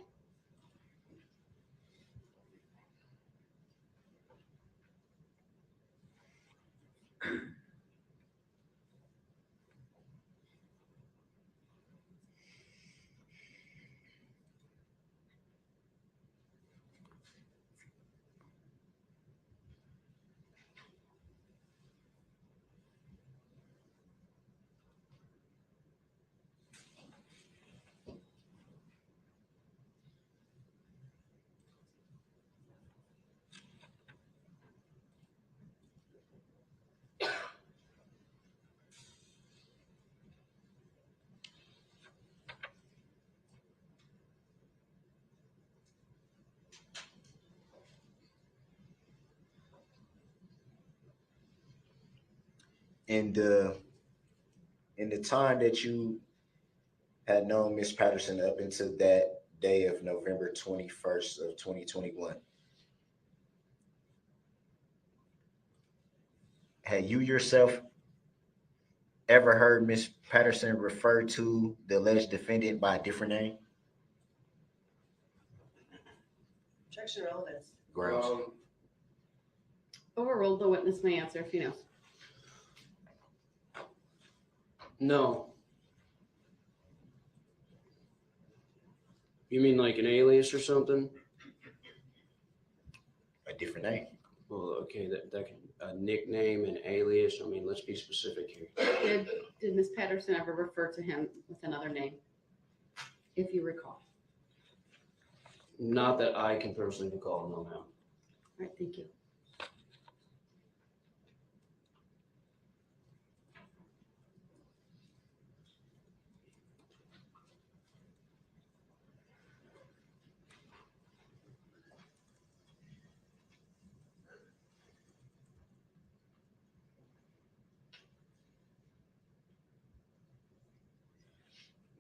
In the time that you had known Miss Patterson up until that day of November 21st of 2021, had you yourself ever heard Miss Patterson refer to the alleged defendant by a different name? Objection, relevance. Grounds. Overruled, the witness may answer if he knows. No. You mean like an alias or something? A different name. Well, okay, that can, a nickname and alias. I mean, let's be specific here. Did Miss Patterson ever refer to him with another name? If you recall. Not that I can personally recall, no, ma'am. All right, thank you.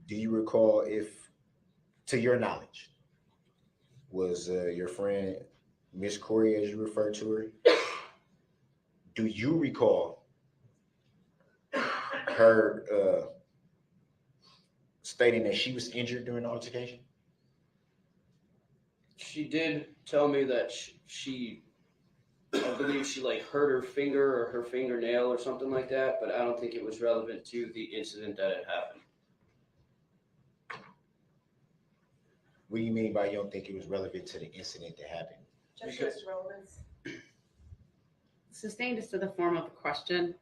Do you recall if, to your knowledge, was your friend Miss Corey, as you referred to her, do you recall her stating that she was injured during the altercation? She did tell me that she I believe she like hurt her finger or her fingernail or something like that, but I don't think it was relevant to the incident that had happened. What do you mean by you don't think it was relevant to the incident that happened? Objection, Mr. Relevance. Sustained is to the form of the question.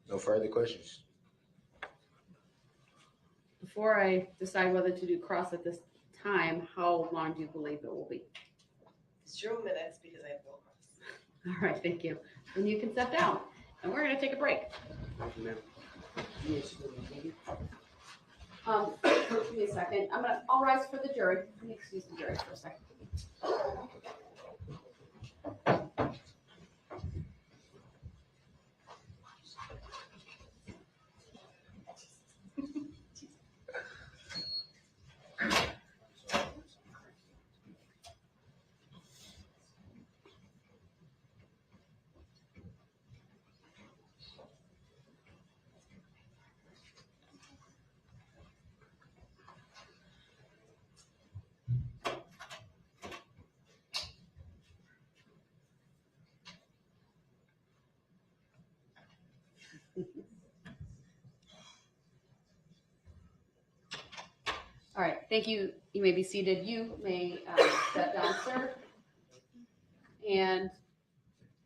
No further questions? Before I decide whether to do cross at this time, how long do you believe it will be? 0 minutes because I have no cross. All right, thank you. And you can step down. And we're going to take a break. Thank you, ma'am. Give me a second. I'll rise for the jury. Let me excuse the jury for a second. All right, thank you. You may be seated. You may step down, sir. And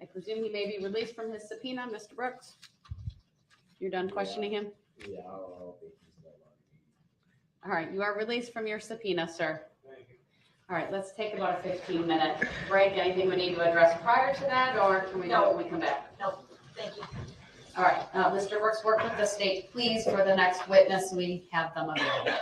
I presume he may be released from his subpoena, Mr. Brooks? You're done questioning him? Yeah, I don't think he's no longer. All right, you are released from your subpoena, sir. All right, let's take about a 15-minute break. Anything we need to address prior to that, or can we do it when we come back? No, thank you. All right, Mr. Brooks, work with the state, please, for the next witness. We have them available.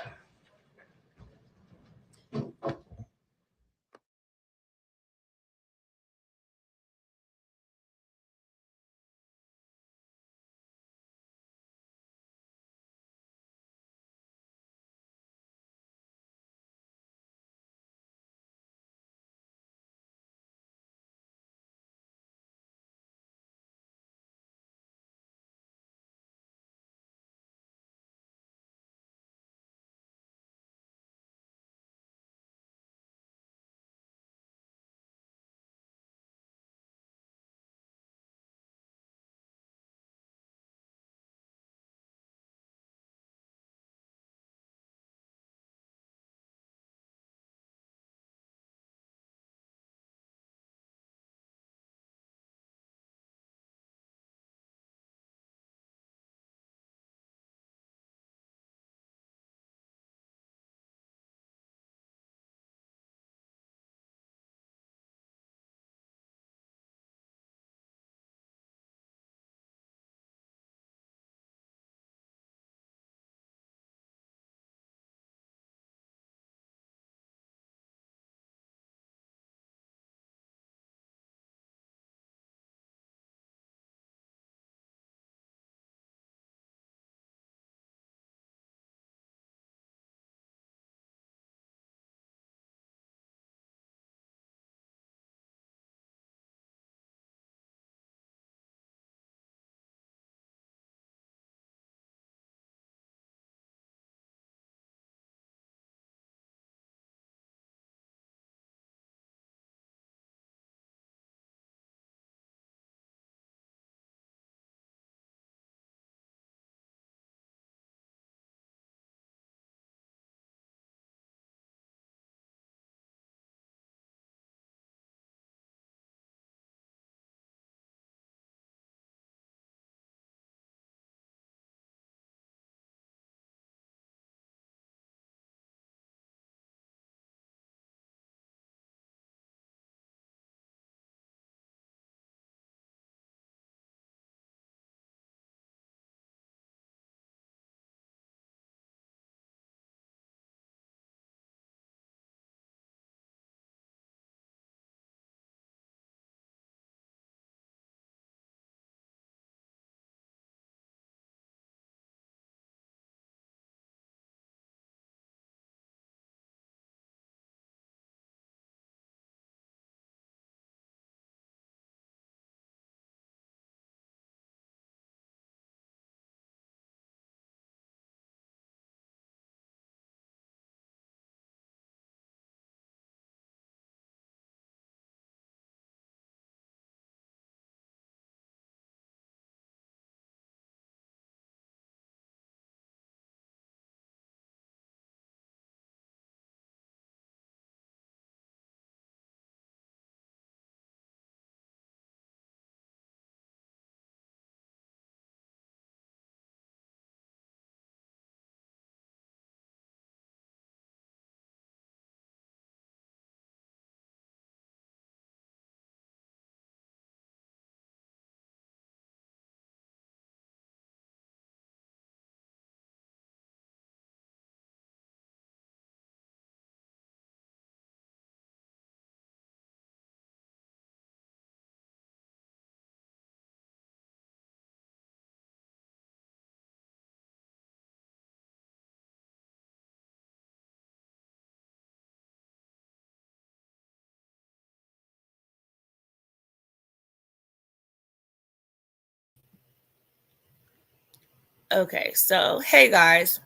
Okay, so hey guys,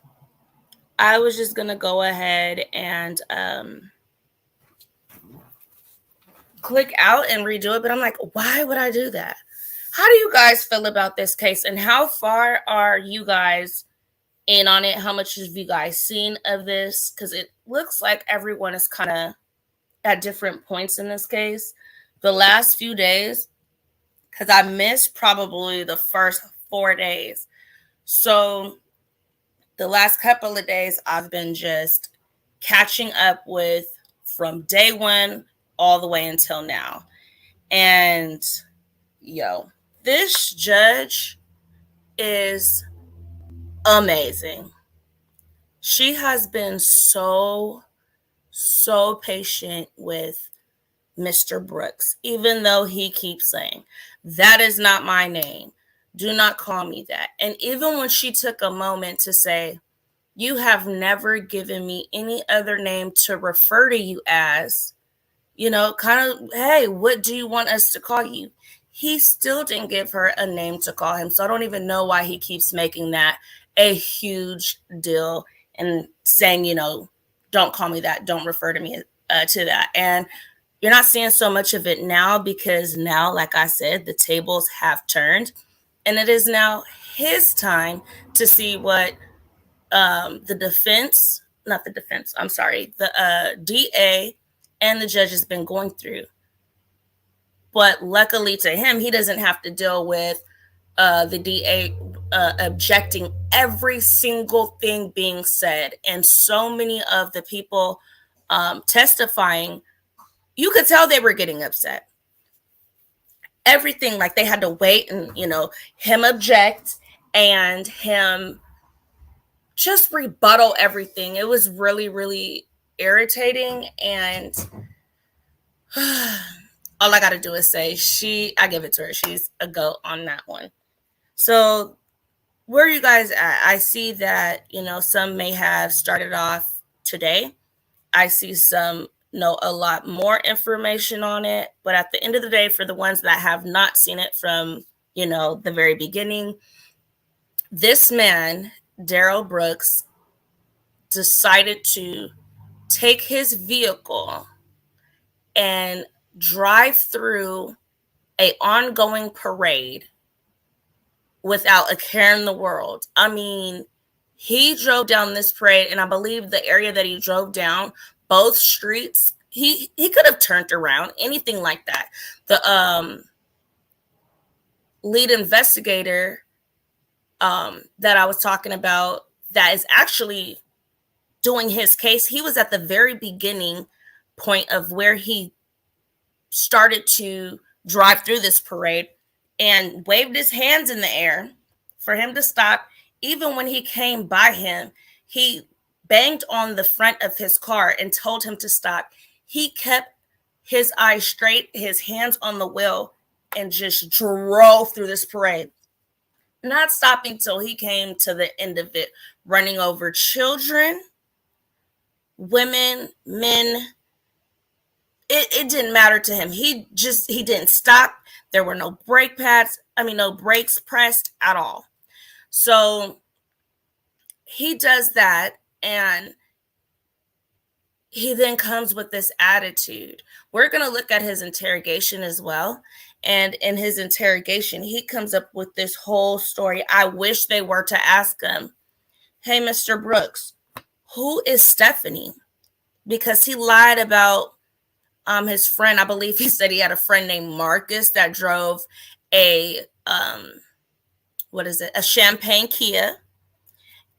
I was just gonna go ahead and click out and redo it, but I'm like, why would I do that? How do you guys feel about this case, and how far are you guys in on it? How much have you guys seen of this? Because it looks like everyone is kind of at different points in this case. The last few days, because I missed probably the first 4 days. So the last couple of days, I've been just catching up with from day one all the way until now. And yo, this judge is amazing. She has been so patient with Mr. Brooks, even though he keeps saying, that is not my name. Do not call me that. And even when she took a moment to say, you have never given me any other name to refer to you as, you know, kind of, hey, what do you want us to call you? He still didn't give her a name to call him. So I don't even know why he keeps making that a huge deal and saying, you know, don't call me that. Don't refer to me to that. And you're not seeing so much of it now because now, like I said, the tables have turned and it is now his time to see what the DA and the judge has been going through. But luckily to him, he doesn't have to deal with the DA objecting every single thing being said. And so many of the people testifying, you could tell they were getting upset. Everything, like they had to wait and, you know, him object and him just rebuttal everything. It was really, really irritating. And all I got to do is say, I give it to her. She's a GOAT on that one. So where are you guys at? I see that, you know, some may have started off today. I see some know a lot more information on it. But at the end of the day, for the ones that have not seen it from, you know, the very beginning, this man, Darrell Brooks, decided to take his vehicle and drive through an ongoing parade without a care in the world. I mean, he drove down this parade, and I believe the area that he drove down, both streets, he could have turned around, anything like that. The lead investigator that I was talking about that is actually doing his case, he was at the very beginning point of where he started to drive through this parade and waved his hands in the air for him to stop. Even when he came by him, he banged on the front of his car and told him to stop. He kept his eyes straight, his hands on the wheel, and just drove through this parade, not stopping till he came to the end of it, running over children, women, men. It didn't matter to him. He didn't stop. There were no no brakes pressed at all. So he does that, and he then comes with this attitude. We're going to look at his interrogation as well. And in his interrogation, he comes up with this whole story. I wish they were to ask him, hey, Mr. Brooks, who is Stephanie? Because he lied about his friend. I believe he said he had a friend named Marcus that drove a champagne Kia.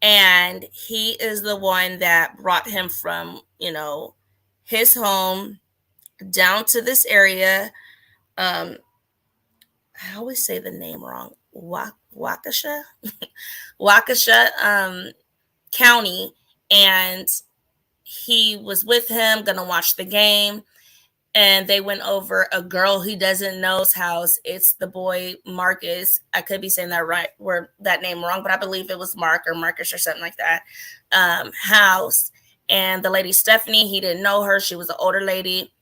And he is the one that brought him from, you know, his home down to this area. I always say the name wrong. Waukesha County. And he was with him, gonna watch the game. And they went over a girl he doesn't know's house. It's the boy Marcus. I could be saying that name wrong, but I believe it was Mark or Marcus or something like that. House. And the lady Stephanie, he didn't know her. She was an older lady.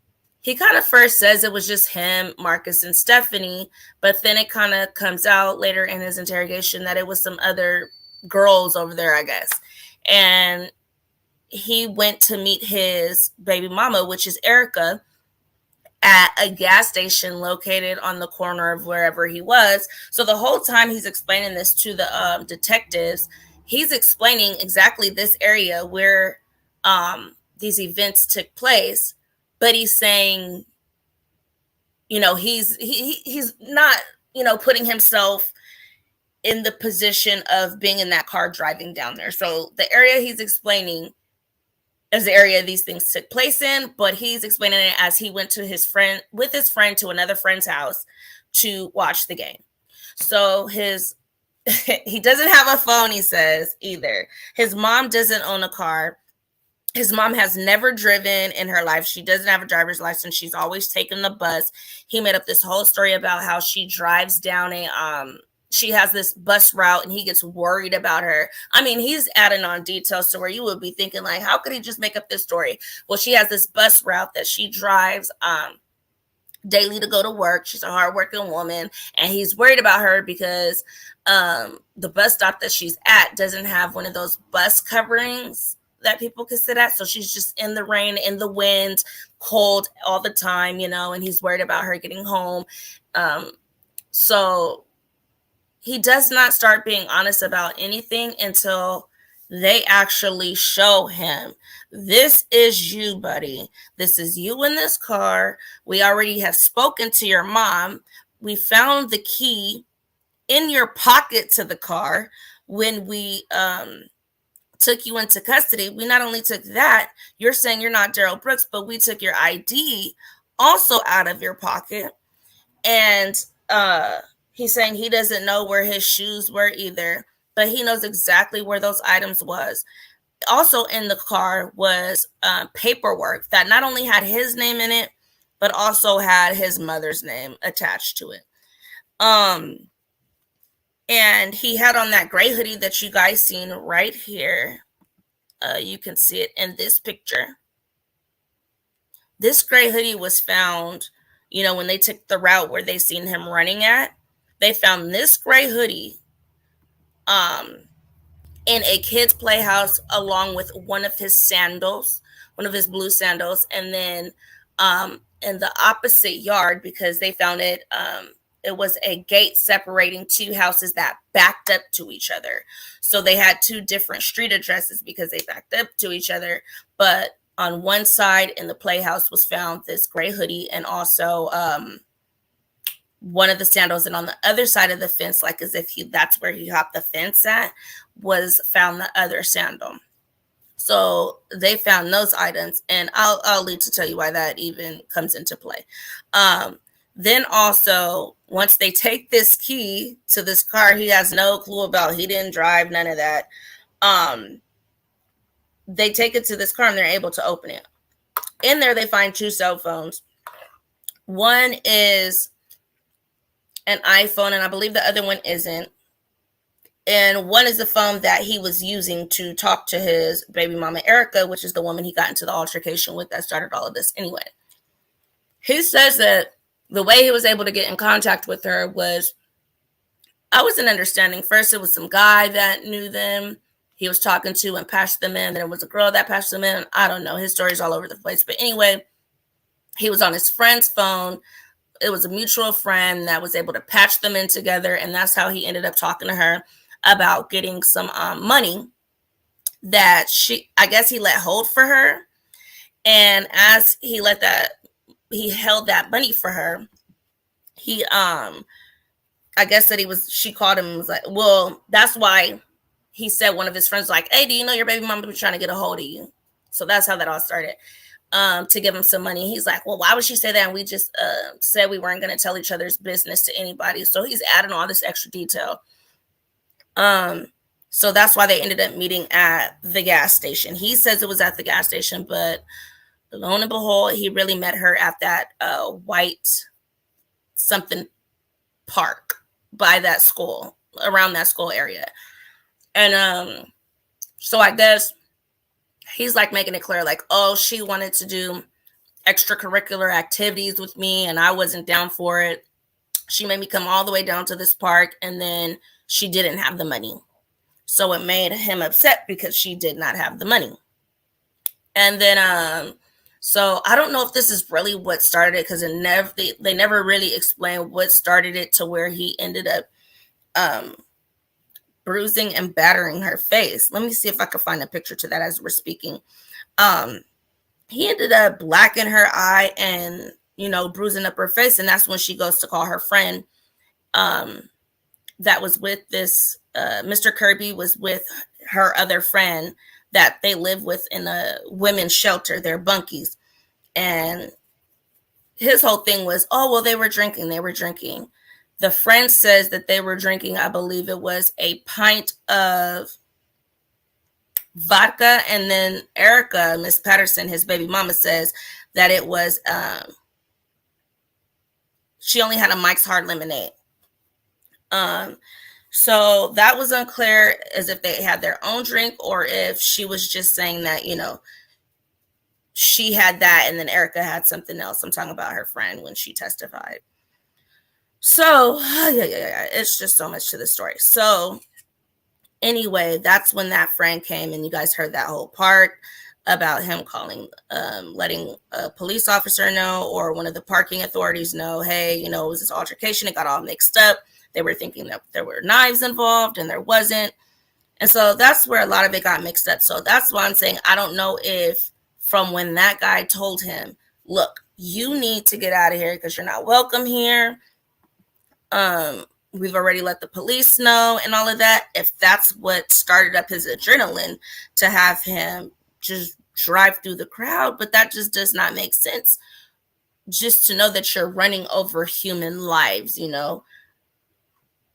He kind of first says it was just him, Marcus, and Stephanie, but then it kind of comes out later in his interrogation that it was some other girls over there, I guess. And he went to meet his baby mama, which is Erica. at a gas station located on the corner of wherever he was. So the whole time he's explaining this to the detectives, he's explaining exactly this area where these events took place, but he's saying, you know, he's not, you know, putting himself in the position of being in that car driving down there. So the area he's explaining is the area these things took place in, but he's explaining it as he went to his friend to another friend's house to watch the game. So he doesn't have a phone, he says, either. His mom doesn't own a car. His mom has never driven in her life. She doesn't have a driver's license. She's always taken the bus. He made up this whole story about how she drives down she has this bus route and he gets worried about her. I mean, he's adding on details to where you would be thinking, like, how could he just make up this story? Well, she has this bus route that she drives daily to go to work. She's a hardworking woman, and he's worried about her because the bus stop that she's at doesn't have one of those bus coverings that people can sit at. So she's just in the rain, in the wind, cold all the time, you know, and he's worried about her getting home. So he does not start being honest about anything until they actually show him, this is you, buddy. This is you in this car. We already have spoken to your mom. We found the key in your pocket to the car when we took you into custody. We not only took that, you're saying you're not Darrell Brooks, but we took your ID also out of your pocket. And he's saying he doesn't know where his shoes were either, but he knows exactly where those items was. Also in the car was paperwork that not only had his name in it, but also had his mother's name attached to it. And he had on that gray hoodie that you guys seen right here. You can see it in this picture. This gray hoodie was found, you know, when they took the route where they seen him running at. They found this gray hoodie in a kid's playhouse along with one of his sandals, one of his blue sandals. And then in the opposite yard, because they found it, it was a gate separating two houses that backed up to each other. So they had two different street addresses because they backed up to each other. But on one side in the playhouse was found this gray hoodie and also one of the sandals. And on the other side of the fence, like as if that's where he hopped the fence at, was found the other sandal. So they found those items, and I'll leave to tell you why that even comes into play. Then also, once they take this key to this car, he has no clue about, he didn't drive, none of that. They take it to this car and they're able to open it. In there, they find two cell phones. One is an iPhone, and I believe the other one isn't. And one is the phone that he was using to talk to his baby mama, Erica, which is the woman he got into the altercation with that started all of this anyway. He says that the way he was able to get in contact with her was, I wasn't understanding. First, it was some guy that knew them he was talking to and patched them in. Then it was a girl that patched them in. I don't know. His story's all over the place. But anyway, he was on his friend's phone. It was a mutual friend that was able to patch them in together. And that's how he ended up talking to her about getting some money that I guess he let hold for her. And as he held that money for her, he, I guess that she called him and was like, well, that's why he said one of his friends like, hey, do you know your baby mama been trying to get a hold of you? So that's how that all started, to give him some money. He's like, well, why would she say that? And we just said we weren't going to tell each other's business to anybody. So he's adding all this extra detail. So that's why they ended up meeting at the gas station. He says it was at the gas station, but lo and behold, he really met her at that white something park by that school, around that school area. And so I guess he's like making it clear, like, oh, she wanted to do extracurricular activities with me and I wasn't down for it. She made me come all the way down to this park, and then she didn't have the money. So it made him upset because she did not have the money. And then So I don't know if this is really what started it, because they never really explained what started it to where he ended up bruising and battering her face. Let me see if I can find a picture to that as we're speaking. He ended up blacking her eye and, bruising up her face. And that's when she goes to call her friend that was with this, Mr. Kirby was with her other friend that they live with in a women's shelter. They're bunkies. And his whole thing was, oh, well, they were drinking. The friend says that they were drinking, I believe it was a pint of vodka. And then Erica, Miss Patterson, his baby mama, says that it was, she only had a Mike's Hard Lemonade. So that was unclear, as if they had their own drink or if she was just saying that, she had that and then Erica had something else. I'm talking about her friend when she testified. So, yeah. It's just so much to the story. So anyway, that's when that friend came, and you guys heard that whole part about him calling, letting a police officer know or one of the parking authorities know, hey, it was this altercation. It got all mixed up. They were thinking that there were knives involved and there wasn't. And so that's where a lot of it got mixed up. So that's why I'm saying I don't know if from when that guy told him, look, you need to get out of here because you're not welcome here. We've already let the police know and all of that. If that's what started up his adrenaline to have him just drive through the crowd, but that just does not make sense. Just to know that you're running over human lives,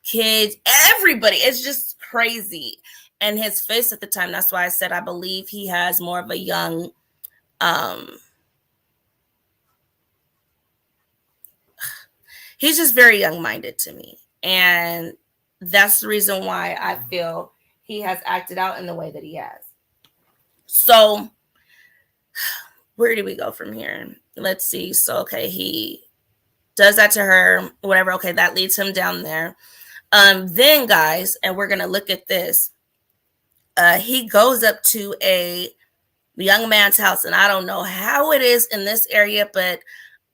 kids, everybody. It's just crazy. And his face at the time, that's why I said I believe he has more of a young, he's just very young-minded to me. And that's the reason why I feel he has acted out in the way that he has. So where do we go from here? Let's see. So, okay, he does that to her, whatever. Okay, that leads him down there. Then, guys, and we're going to look at this. He goes up to a young man's house, and I don't know how it is in this area, but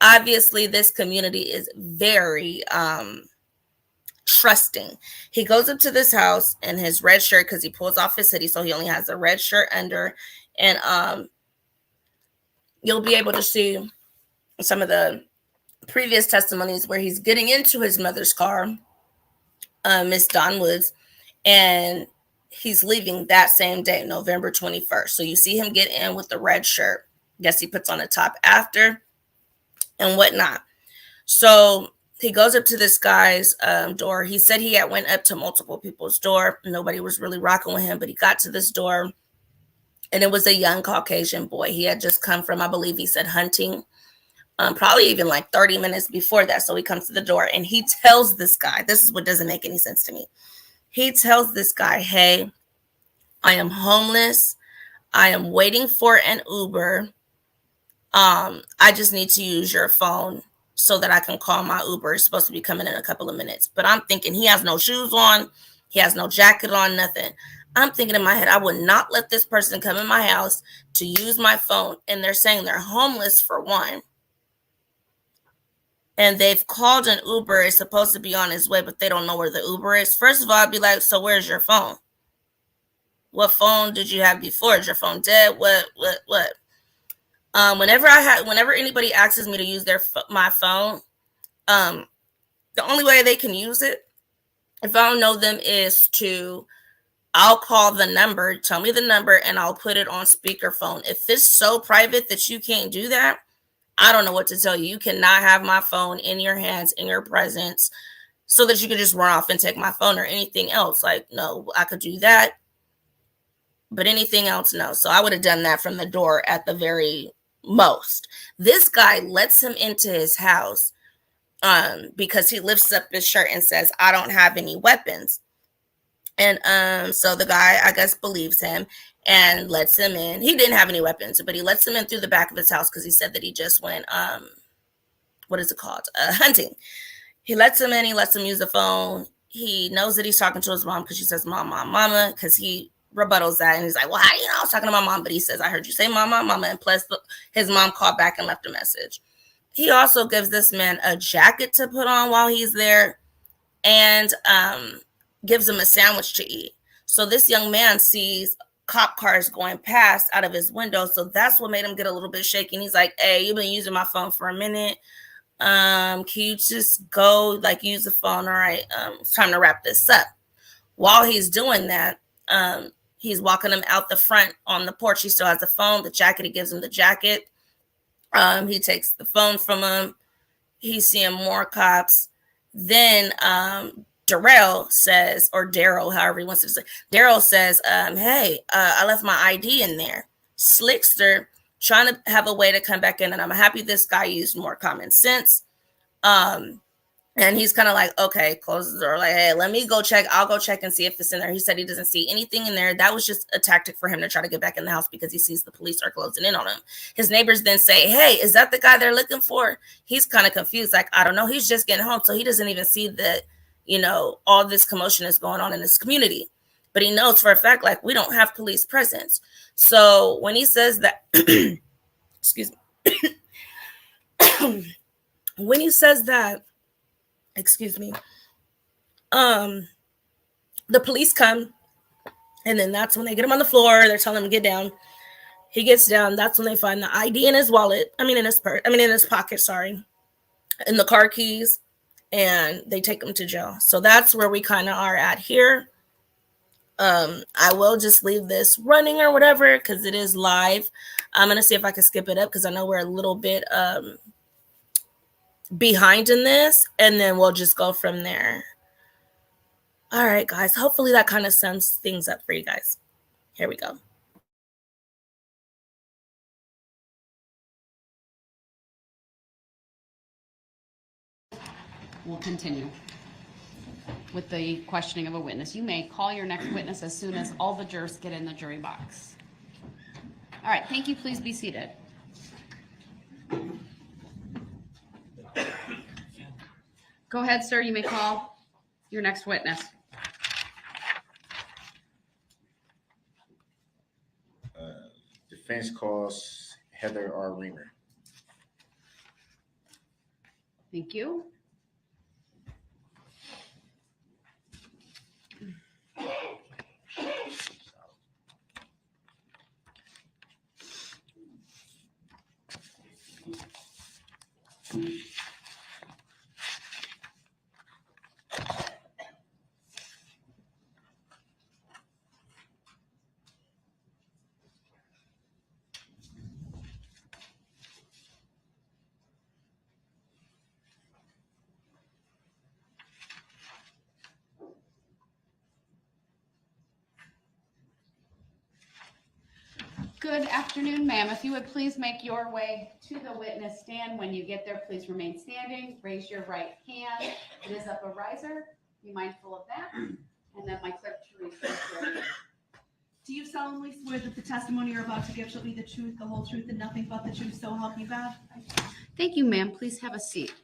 obviously this community is very trusting. He goes up to this house in his red shirt because he pulls off his hoodie, so he only has a red shirt under. And you'll be able to see some of the previous testimonies where he's getting into his mother's car, Miss Dawn Woods, and he's leaving that same day, November 21st. So you see him get in with the red shirt. Guess he puts on the top after and whatnot. So he goes up to this guy's door. He said he had went up to multiple people's door. Nobody was really rocking with him, but he got to this door, and it was a young Caucasian boy. He had just come from, I believe he said, hunting, probably even like 30 minutes before that. So he comes to the door, and he tells this guy, this is what doesn't make any sense to me. He tells this guy, hey, I am homeless. I am waiting for an Uber. I just need to use your phone so that I can call my Uber. It's supposed to be coming in a couple of minutes. But I'm thinking he has no shoes on. He has no jacket on, nothing. I'm thinking in my head, I would not let this person come in my house to use my phone. And they're saying they're homeless for one. And they've called an Uber. It's supposed to be on his way, but they don't know where the Uber is. First of all, I'd be like, so where's your phone? What phone did you have before? Is your phone dead? What? Whenever anybody asks me to use my phone, the only way they can use it, if I don't know them, is I'll call the number, tell me the number, and I'll put it on speakerphone. If it's so private that you can't do that, I don't know what to tell you. You cannot have my phone in your hands, in your presence, so that you can just run off and take my phone or anything else. Like, no, I could do that, but anything else, no. So I would have done that from the door at the very most. This guy lets him into his house because he lifts up his shirt and says, I don't have any weapons. And so the guy, I guess, believes him and lets him in. He didn't have any weapons, but he lets him in through the back of his house because he said that he just went, hunting. He lets him in. He lets him use the phone. He knows that he's talking to his mom because she says, mom, mom, mama, because he rebuttals that. And he's like, well, how do you know I was talking to my mom? But he says, I heard you say mama, mama. And plus his mom called back and left a message. He also gives this man a jacket to put on while he's there and gives him a sandwich to eat. So this young man sees cop cars going past out of his window. So that's what made him get a little bit shaky. And he's like, hey, you've been using my phone for a minute. Can you just go use the phone? All right. It's time to wrap this up. While he's doing that, he's walking him out the front on the porch. He still has the phone, the jacket. He gives him the jacket. He takes the phone from him. He's seeing more cops. Then Darrell says, or Darrell, however he wants to say, Darrell says, hey, I left my ID in there. Slickster trying to have a way to come back in, and I'm happy this guy used more common sense. And he's kind of like, okay, close the door. Like, hey, let me go check. I'll go check and see if it's in there. He said he doesn't see anything in there. That was just a tactic for him to try to get back in the house because he sees the police are closing in on him. His neighbors then say, hey, is that the guy they're looking for? He's kind of confused. Like, I don't know. He's just getting home. So he doesn't even see that, all this commotion is going on in this community. But he knows for a fact, we don't have police presence. So when he says that, excuse me, when he says that, the police come, and then that's when they get him on the floor. They're telling him to get down. He gets down. That's when they find the ID in his wallet. In his pocket, and the car keys, and they take him to jail. So that's where we kind of are at here. I will just leave this running or whatever because it is live. I'm going to see if I can skip it up because I know we're a little bit behind in this, and then we'll just go from there. All right, guys. Hopefully that kind of sums things up for you guys. Here we go. We'll continue with the questioning of a witness. You may call your next witness as soon as all the jurors get in the jury box. All right, thank you. Please be seated. Go ahead, sir. You may call your next witness. Defense calls Heather R. Reamer. Thank you. Good afternoon, ma'am. If you would please make your way to the witness stand. When you get there, please remain standing. Raise your right hand. It is up a riser. Be mindful of that. And then my clerk, Teresa. Do you solemnly swear that the testimony you're about to give shall be the truth, the whole truth, and nothing but the truth, so help you God? Thank you, ma'am. Please have a seat.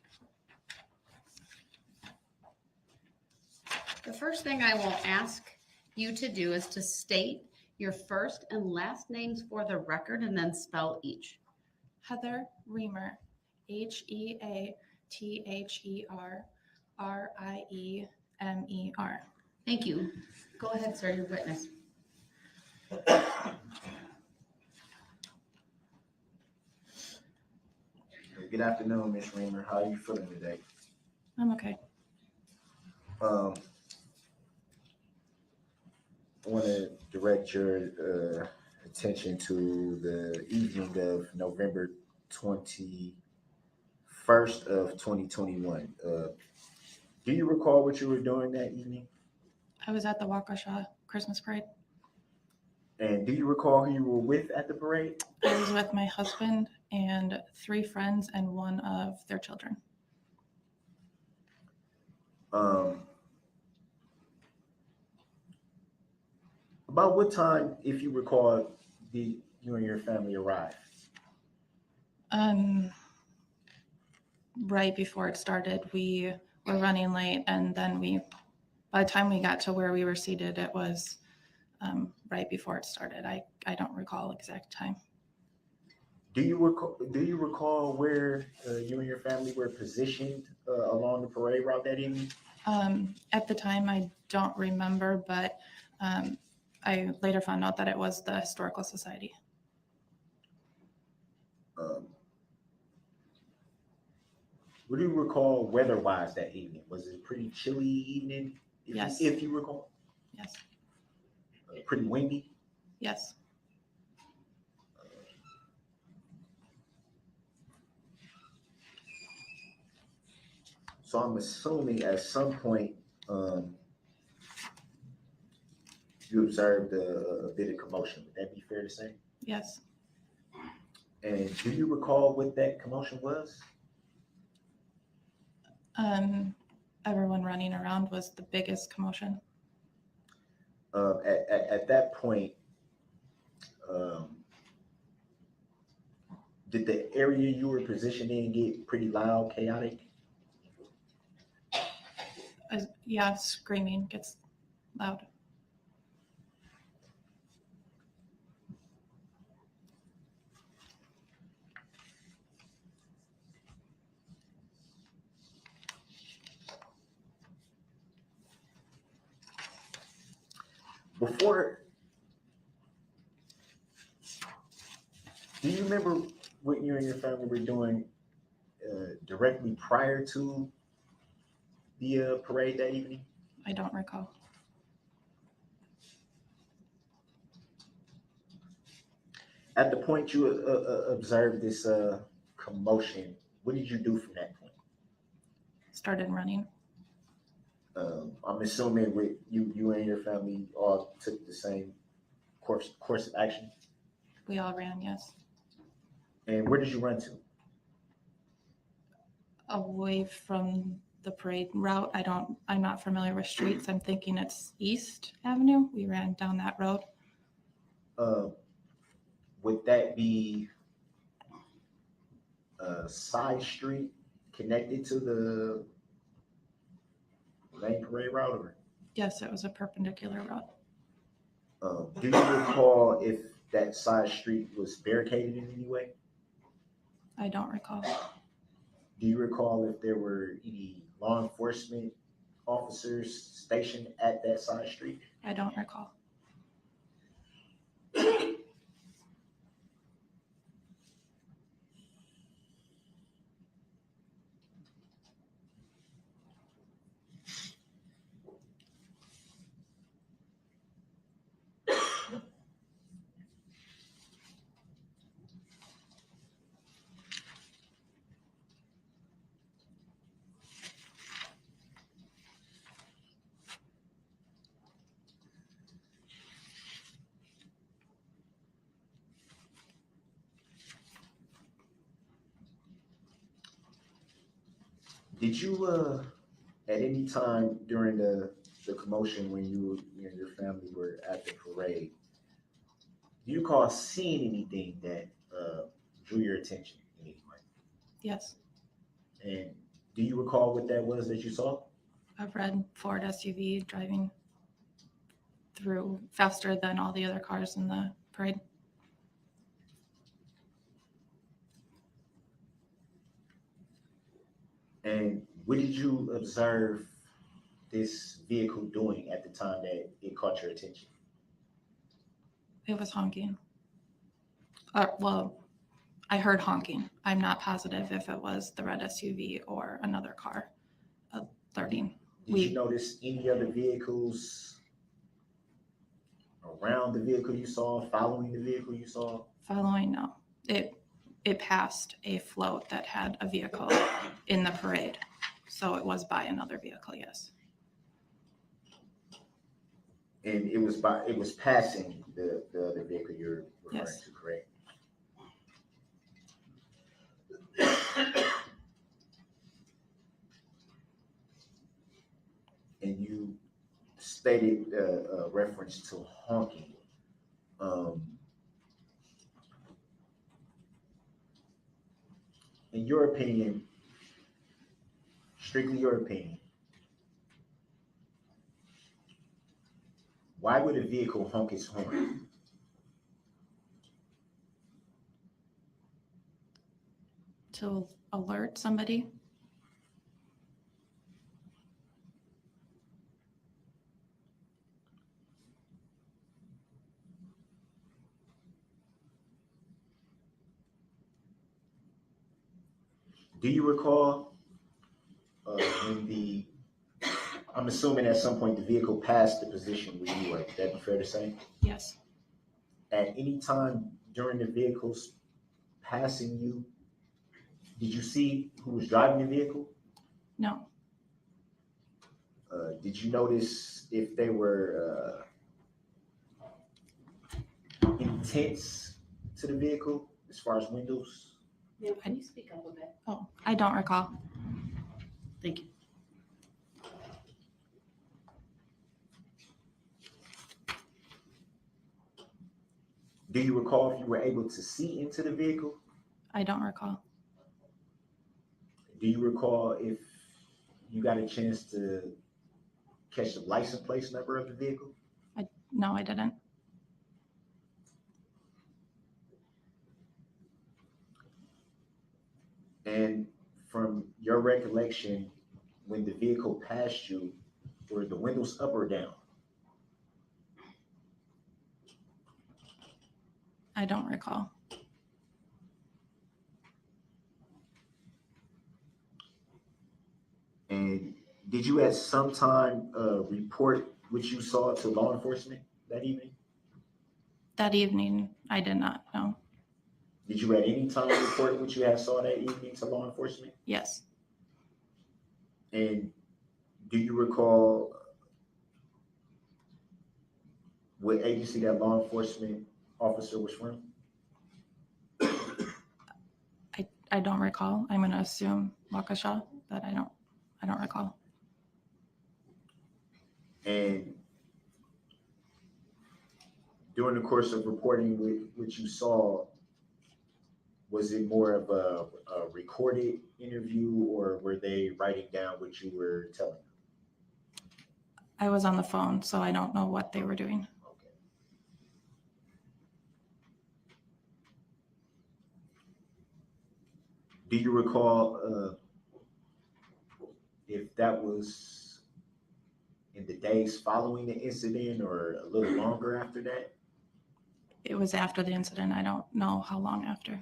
The first thing I will ask you to do is to state your first and last names for the record and then spell each. Heather Reamer, Heather Riemer. Thank you. Go ahead, sir, your witness. Good afternoon, Ms. Reamer. How are you feeling today? I'm okay. I want to direct your attention to the evening of November 21st of 2021. Do you recall what you were doing that evening? I was at the Waukesha Christmas Parade. And do you recall who you were with at the parade? I was with my husband and 3 friends and one of their children. About what time, if you recall, did you and your family arrive? Right before it started, we were running late, and then by the time we got to where we were seated, it was right before it started. I don't recall exact time. Do you recall where you and your family were positioned along the parade route that evening? At the time, I don't remember, but I later found out that it was the Historical Society. What do you recall weather-wise that evening? Was it a pretty chilly evening? Yes. If you recall. Yes. Pretty windy. Yes. So I'm assuming at some point you observed a bit of commotion. Would that be fair to say? Yes. And do you recall what that commotion was? Everyone running around was the biggest commotion. At that point, did the area you were positioned in get pretty loud, chaotic? Yeah, screaming gets loud. Before, do you remember what you and your family were doing directly prior to the parade that evening? I don't recall. At the point you observed this commotion, what did you do from that point? Started running. I'm assuming with you and your family all took the same course of action. We all ran, yes. And where did you run to? Away from the parade route. I'm not familiar with streets. I'm thinking it's East Avenue. We ran down that road. Would that be a side street connected to the main parade route, or Yes, it was a perpendicular route. do you recall if that side street was barricaded in any way? I don't recall. Do you recall if there were any law enforcement officers stationed at that side street? I don't recall. Did you at any time during the commotion when you and your family were at the parade, do you recall seeing anything that drew your attention in any way? Yes, And do you recall what that was that you saw? a red Ford SUV driving through faster than all the other cars in the parade. And what did you observe this vehicle doing at the time that it caught your attention? It was honking. Well, I heard honking. I'm not positive if it was the red SUV or another car alerting. Did you notice any other vehicles around the vehicle you saw, following the vehicle you saw? Following, no. It passed a float that had a vehicle in the parade. So it was by another vehicle, yes. And it was passing the other vehicle you're referring Yes. to, correct? And you stated a reference to honking. In your opinion, strictly your opinion, Why would a vehicle honk its horn? To alert somebody. Do you recall when I'm assuming at some point the vehicle passed the position where you were. Would that be fair to say? Yes. At any time during the vehicle's passing you, did you see who was driving the vehicle? No. Did you notice if they were intense to the vehicle as far as windows? Ma'am, can you speak up a bit? Oh, I don't recall. Thank you. Do you recall if you were able to see into the vehicle? I don't recall. Do you recall if you got a chance to catch the license plate number of the vehicle? No, I didn't. And from your recollection, when the vehicle passed you, were the windows up or down? I don't recall. And did you at some time report what you saw to law enforcement that evening? That evening, I did not know. Did you at any time report what you had saw that evening to law enforcement? Yes. And do you recall what agency that law enforcement officer was from? I don't recall. I'm going to assume Waukesha, but I don't recall. And during the course of reporting what you saw, was it more of a recorded interview, or were they writing down what you were telling them? I was on the phone, so I don't know what they were doing. Okay. Do you recall if that was in the days following the incident or a little longer after that? It was after the incident. I don't know how long after.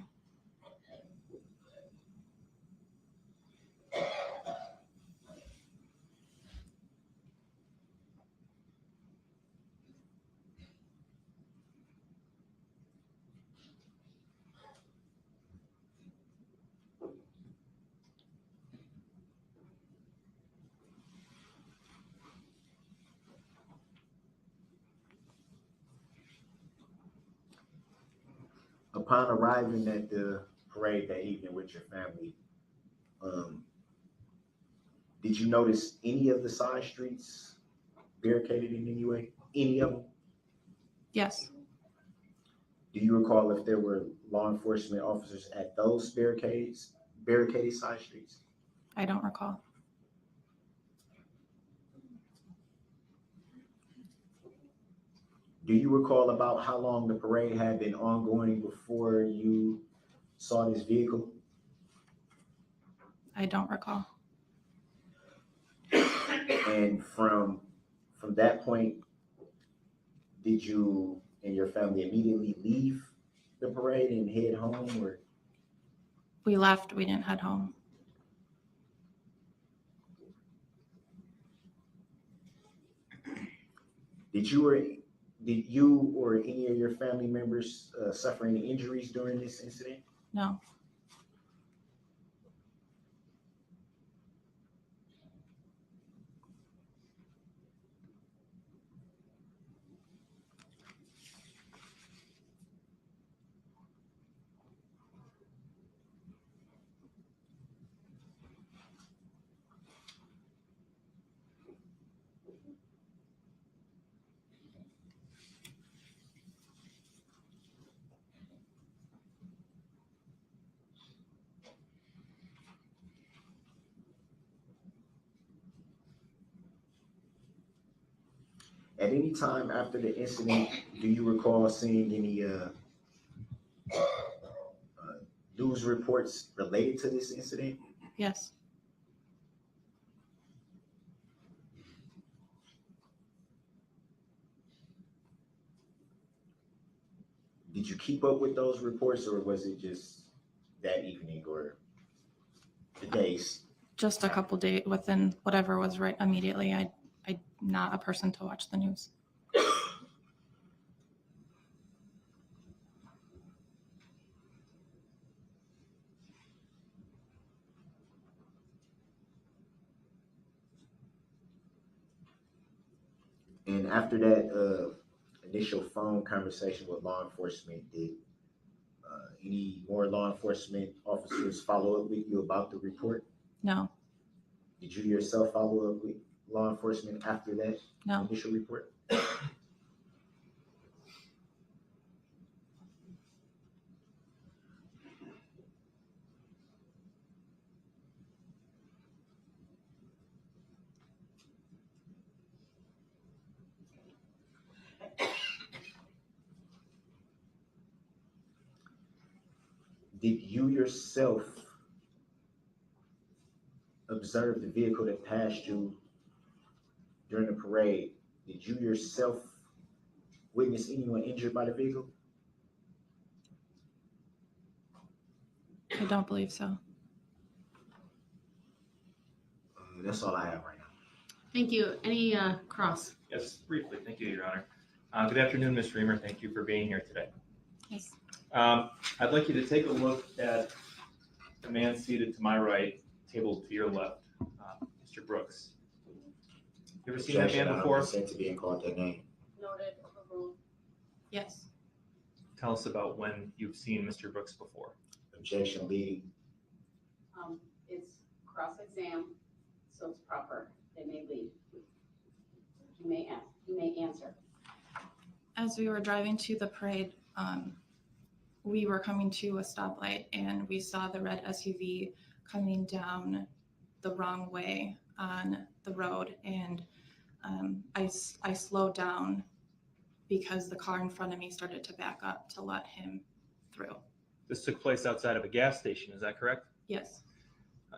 Upon arriving at the parade that evening with your family, did you notice any of the side streets barricaded in any way? Any of them? Yes. Do you recall if there were law enforcement officers at those barricaded side streets? I don't recall. Do you recall about how long the parade had been ongoing before you saw this vehicle? I don't recall. And from that point, did you and your family immediately leave the parade and head home, or? We left. We didn't head home. Did you or any of your family members suffer any injuries during this incident? No. At any time after the incident, do you recall seeing any news reports related to this incident? Yes. Did you keep up with those reports, or was it just that evening or the days? Just a couple days within whatever was right immediately. I'm not a person to watch the news. And after that initial phone conversation with law enforcement, did any more law enforcement officers follow up with you about the report? No, Did you yourself follow up with law enforcement after that no. initial report? Did you yourself observe the vehicle that passed you during the parade? Did you yourself witness anyone injured by the vehicle? I don't believe so. That's all I have right now. Thank you. Any cross? Yes, briefly. Thank you, Your Honor. Good afternoon, Ms. Reamer. Thank you for being here today. Yes. I'd like you to take a look at the man seated to my right, table to your left, Mr. Brooks. You ever seen that Objection, man I don't before? consent to being called that name. Noted, overruled. Yes. Tell us about when you've seen Mr. Brooks before. Objection, leading. It's cross-exam, so it's proper. They may lead. You may answer. As we were driving to the parade, we were coming to a stoplight and we saw the red SUV coming down the wrong way on the road. And I slowed down because the car in front of me started to back up to let him through. This took place outside of a gas station, is that correct? Yes.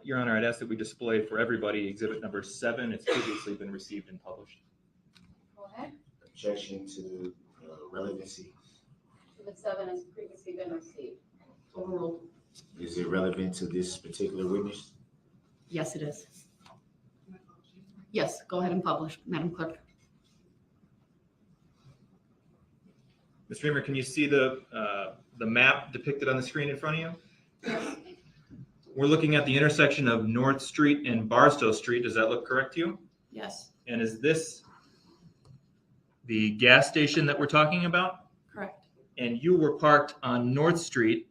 Your Honor, I'd ask that we display for everybody exhibit number 7. It's previously been received and published. Go ahead. Objection to relevancy. Exhibit 7 has previously been received. Overruled. Is it relevant to this particular witness? Yes, it is. Yes, go ahead and publish, Madam Clerk. Ms. Reamer, can you see the map depicted on the screen in front of you? Yes. We're looking at the intersection of North Street and Barstow Street. Does that look correct to you? Yes. And is this the gas station that we're talking about? Correct. And you were parked on North Street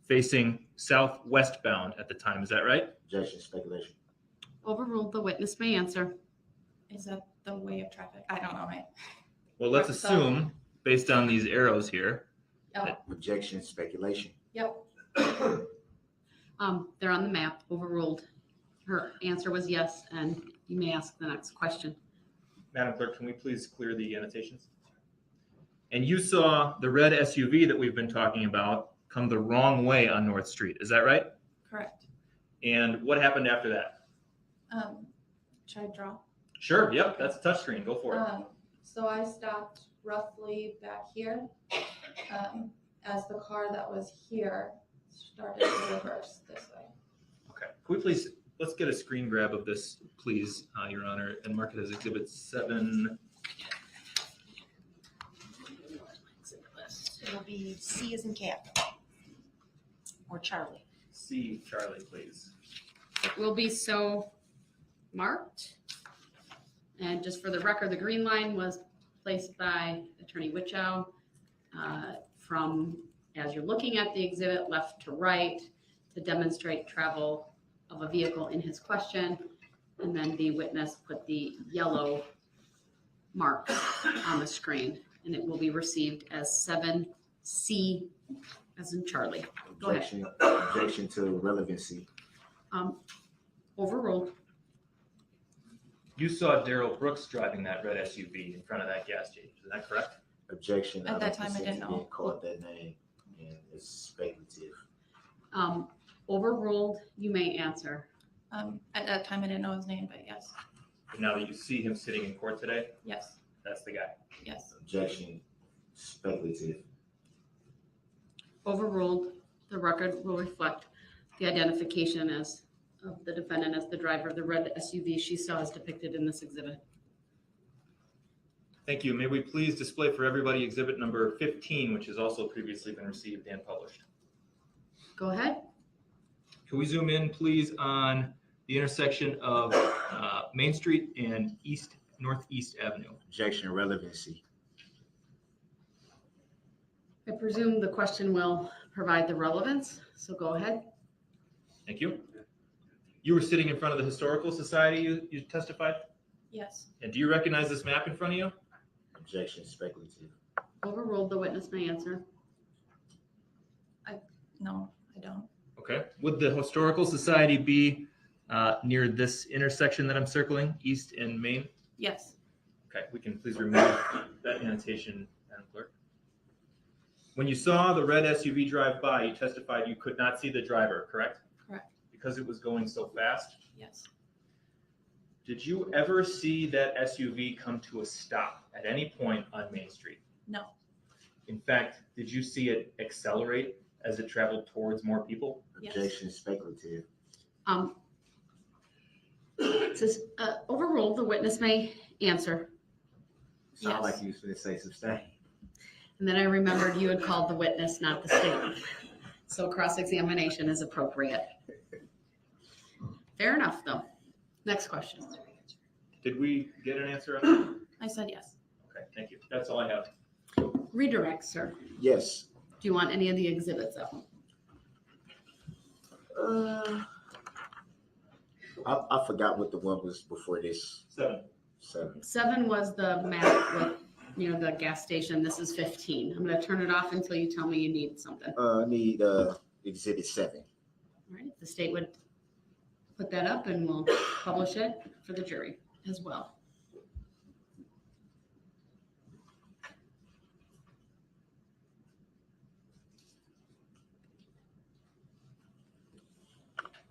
facing southwestbound at the time, is that right? Objection, speculation. Overruled. The witness may answer. Is that the way of traffic? I don't know. Well, let's So- assume, based on these arrows here, Objection, speculation. Yep. They're on the map. Overruled. Her answer was yes, and you may ask the next question. Madam Clerk, can we please clear the annotations? And you saw the red SUV that we've been talking about come the wrong way on North Street, is that right? Correct. And what happened after that? Should I draw? Sure, yep, that's a touchscreen, go for it. So I stopped roughly back here as the car that was here started to reverse this way. Okay, can we please, let's get a screen grab of this, please, Your Honor, and mark it as Exhibit 7. It'll be C as in cat. Or Charlie. C, Charlie, please. It will be so marked. And just for the record, the green line was placed by Attorney Wichow from, as you're looking at the exhibit, left to right to demonstrate travel of a vehicle in his question. And then the witness put the yellow mark on the screen, and it will be received as 7C as in Charlie. Go ahead. Objection to relevancy. Overruled. You saw Darrell Brooks driving that red SUV in front of that gas station. Is that correct? Objection. At that time, I consent didn't to know. being called that name, and it's speculative. Overruled, you may answer. At that time, I didn't know his name, but yes, But now that you see him sitting in court today, yes, that's the guy. yes. Objection. Speculative. Overruled, the record will reflect the identification of the defendant as the driver of the red SUV she saw as depicted in this exhibit. Thank you. May we please display for everybody exhibit number 15, which has also previously been received and published. Go ahead. Can we zoom in, please, on the intersection of Main Street and Northeast Avenue? Objection. Relevancy. I presume the question will provide the relevance, so go ahead. Thank you. You were sitting in front of the Historical Society, you testified? Yes. And do you recognize this map in front of you? Objection. Speculative. Overruled, the witness may answer. No, I don't. Okay. Would the Historical Society be near this intersection that I'm circling, East and Main? Yes, Okay, we can please remove that annotation, Madam Clerk. When you saw the red SUV drive by, you testified you could not see the driver, correct? Correct. Because it was going so fast? yes. Did you ever see that SUV come to a stop at any point on Main Street? No, In fact, did you see it accelerate as it traveled towards more people? Yes. Objection. Speculative. It says, overruled, the witness may answer. Sound Yes. like you was going to say sustain. And then I remembered you had called the witness, not the state. So cross-examination is appropriate. Fair enough, though. Next question. Did we get an answer on that? I said yes. Okay, thank you. That's all I have. Redirect, sir. Yes. Do you want any of the exhibits up? I forgot what the one was before this. 7. 7. 7 was the map with, the gas station. This is 15. I'm gonna turn it off until you tell me you need something. All I need exhibit 7. right, the state would put that up and we'll publish it for the jury as well.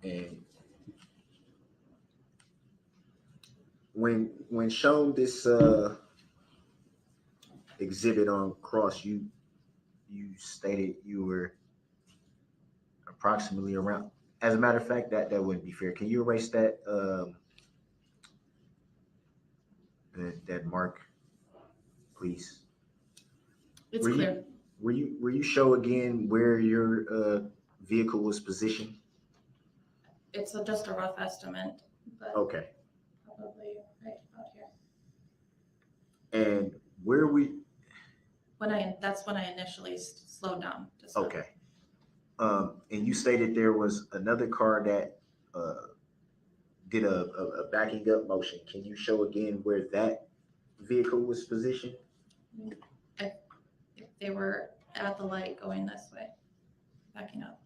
And when shown this exhibit on cross, you stated you were approximately around. As a matter of fact, that wouldn't be fair. Can you erase that that mark, please? It's Were you- clear. Will you show again where your vehicle was positioned? It's just a rough estimate, but Okay. probably right out here. And where That's when I initially slowed down. to stop. okay. And you stated there was another car that did a backing up motion. Can you show again where that vehicle was positioned? They were at the light going this way, backing up.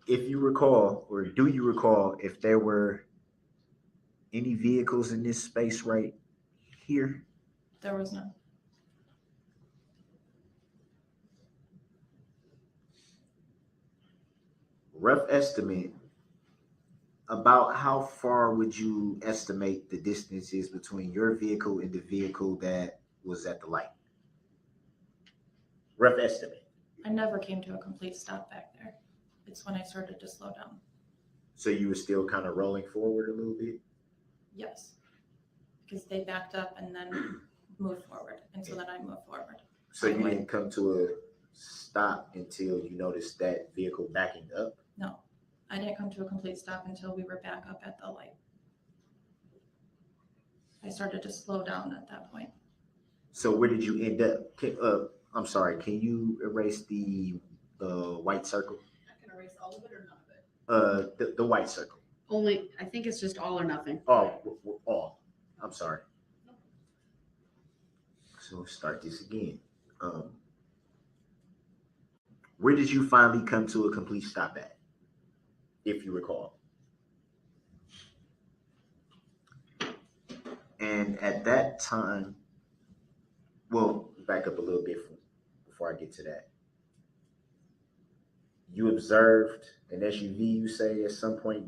If you recall, or do you recall, if there were any vehicles in this space right here? There was none. Rough estimate, about how far would you estimate the distance is between your vehicle and the vehicle that was at the light? Rough estimate. I never came to a complete stop back there. It's when I started to slow down. So you were still kind of rolling forward a little bit? Yes. Because they backed up and then moved forward. And so then I moved forward. So you didn't come to a stop until you noticed that vehicle backing up? No, I didn't come to a complete stop until we were back up at the light. I started to slow down at that point. So where did you end up? I'm sorry, can you erase the white circle? I can erase all of it or none of it? The white circle. Only, I think it's just all or nothing. Oh, all. I'm sorry. So let's start this again. Where did you finally come to a complete stop at, if you recall? And at that time, well, back up a little bit before I get to that. You observed an SUV, you say, at some point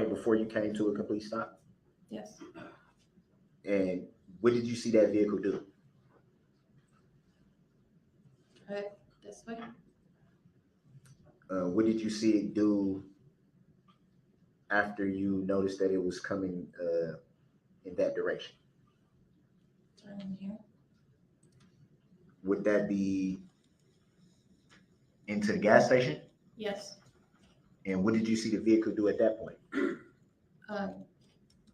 before you came to a complete stop? Yes. And what did you see that vehicle do? Right this way. What did you see it do after you noticed that it was coming in that direction? Turn in here. Would that be into the gas station? Yes. And what did you see the vehicle do at that point?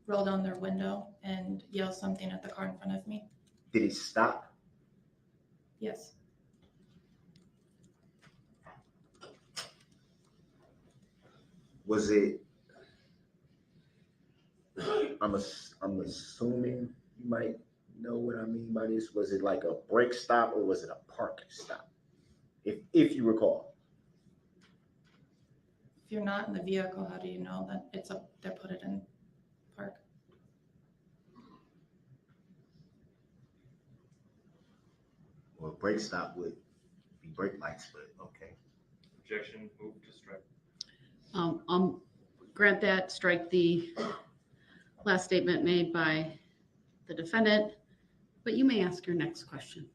Roll down their window and yell something at the car in front of me. Did it stop? Yes. Was it? I'm assuming you might know what I mean by this. Was it like a brake stop or was it a parking stop? If you recall. If you're not in the vehicle, how do you know that they put it in park? Well, brake stop would be brake lights, but okay. Objection, move to strike. Grant that, strike the last statement made by the defendant, but you may ask your next question.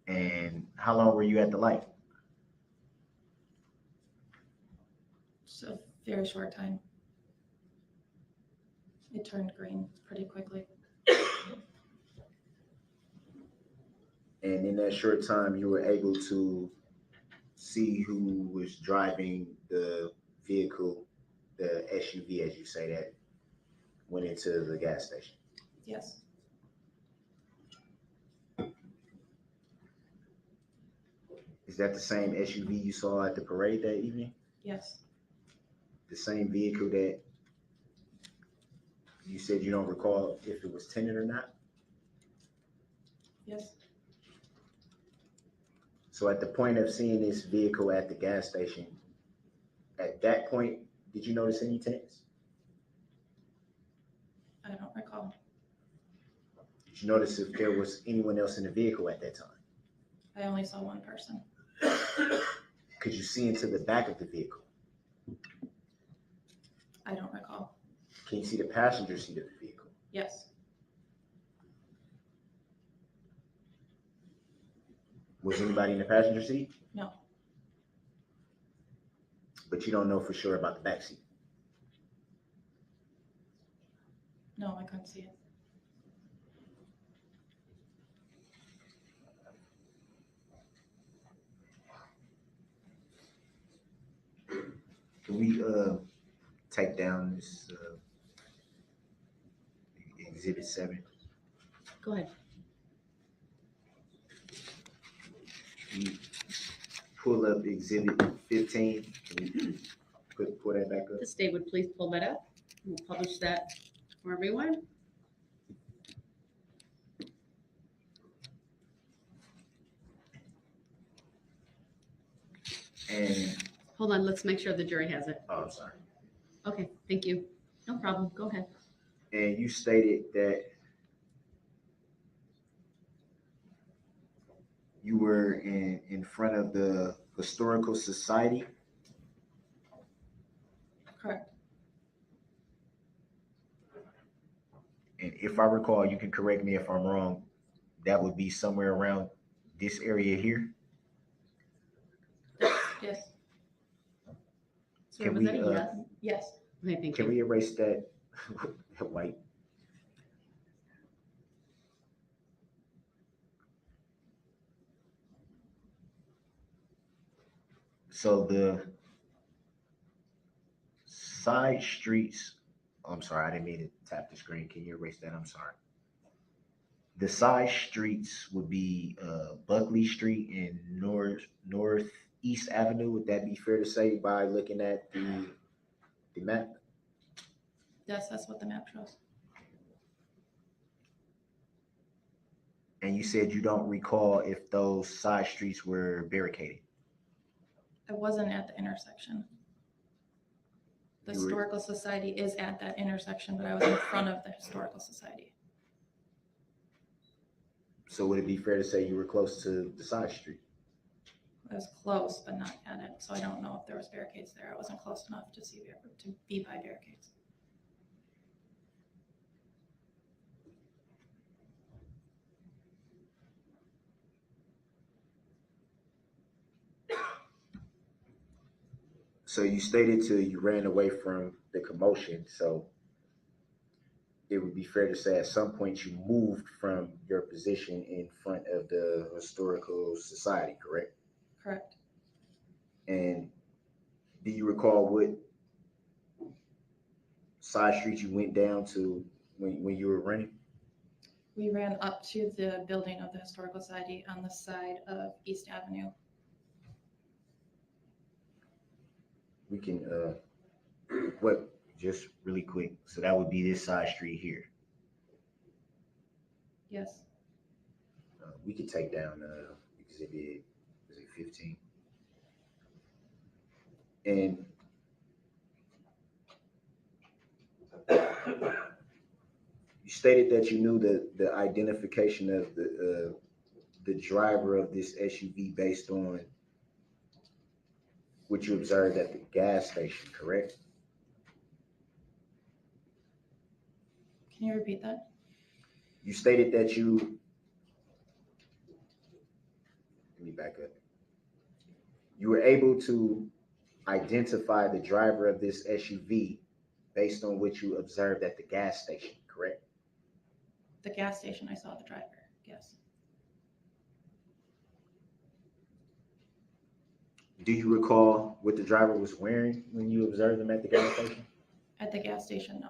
And how long were you at the light? Just a very short time. It turned green pretty quickly. And in that short time, you were able to see who was driving the vehicle, the SUV, as you say, that went into the gas station. Yes. Is that the same SUV you saw at the parade that evening? Yes. The same vehicle that you said you don't recall if it was tinted or not? Yes. So at the point of seeing this vehicle at the gas station, at that point, did you notice any tints? I don't recall. Did you notice if there was anyone else in the vehicle at that time? I only saw one person. Could you see into the back of the vehicle? I don't recall. Can you see the passenger seat of the vehicle? Yes. Was anybody in the passenger seat? No. But you don't know for sure about the back seat. No, I couldn't see it. Can we take down this exhibit 7? Go ahead. Can you pull up exhibit 15? Can we pull that back up? The state would please pull that up. We'll publish that for everyone. And Hold on, let's make sure the jury has it. oh, I'm sorry. Okay, thank you. No problem. Go ahead. And you stated that you were in front of the Historical Society. Correct. And if I recall, you can correct me if I'm wrong, that would be somewhere around this area here. Yes. Sir, Can was we, that a yes? Yes. Okay, thank Can you. we erase that white? So the side streets, I'm sorry, I didn't mean to tap the screen. Can you erase that? I'm sorry. The side streets would be Buckley Street and Northeast Avenue. Would that be fair to say by looking at the map? Yes, that's what the map shows. And you said you don't recall if those side streets were barricaded. I wasn't at the intersection. The You were- Historical Society is at that intersection, but I was in front of the Historical Society. So would it be fair to say you were close to the side street? I was close, but not at it, so I don't know if there was barricades there. I wasn't close enough to be by barricades. So you stated you ran away from the commotion. So it would be fair to say at some point you moved from your position in front of the Historical Society, correct? Correct. And do you recall what side street you went down to when you were running? We ran up to the building of the Historical Society on the side of East Avenue. We can, just really quick. So that would be this side street here. Yes. We could take down exhibit, is it 15? And you stated that you knew the identification of the driver of this SUV based on what you observed at the gas station, correct? Can you repeat that? You stated that let me back up. You were able to identify the driver of this SUV based on what you observed at the gas station, correct? The gas station, I saw the driver, yes. Do you recall what the driver was wearing when you observed him at the gas station? At the gas station, no.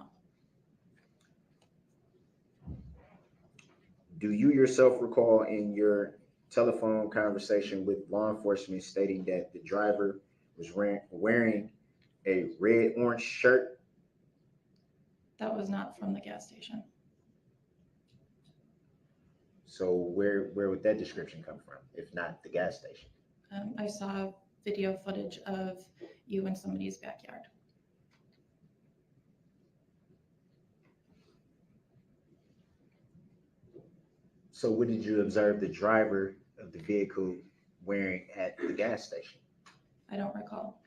Do you yourself recall in your telephone conversation with law enforcement stating that the driver was wearing a red-orange shirt? That was not from the gas station. So where would that description come from, if not the gas station? I saw video footage of you in somebody's backyard. So what did you observe the driver of the vehicle wearing at the gas station? I don't recall.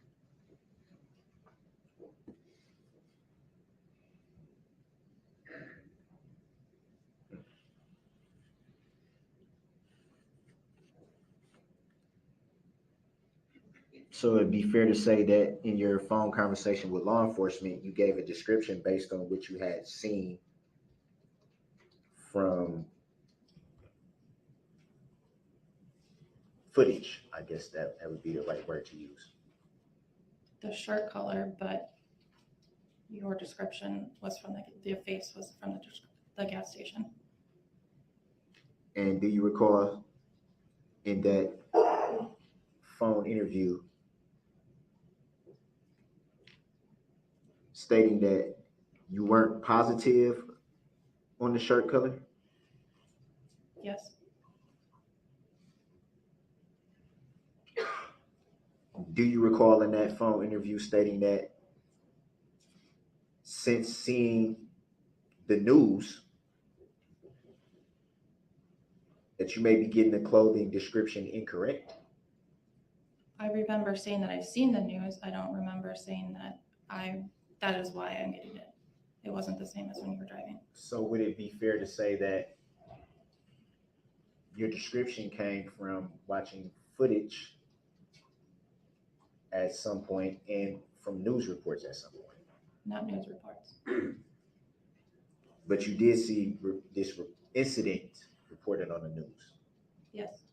So it'd be fair to say that in your phone conversation with law enforcement, you gave a description based on what you had seen from footage. I guess that would be the right word to use. The shirt color, but your description was from the face was from the gas station. And do you recall in that phone interview stating that you weren't positive on the shirt color? Yes. Do you recall in that phone interview stating that since seeing the news that you may be getting the clothing description incorrect? I remember saying that I've seen the news. I don't remember saying that that is why I'm getting it. It wasn't the same as when you were driving. So would it be fair to say that your description came from watching footage at some point and from news reports at some point? Not news reports. But you did see this incident reported on the news? Yes.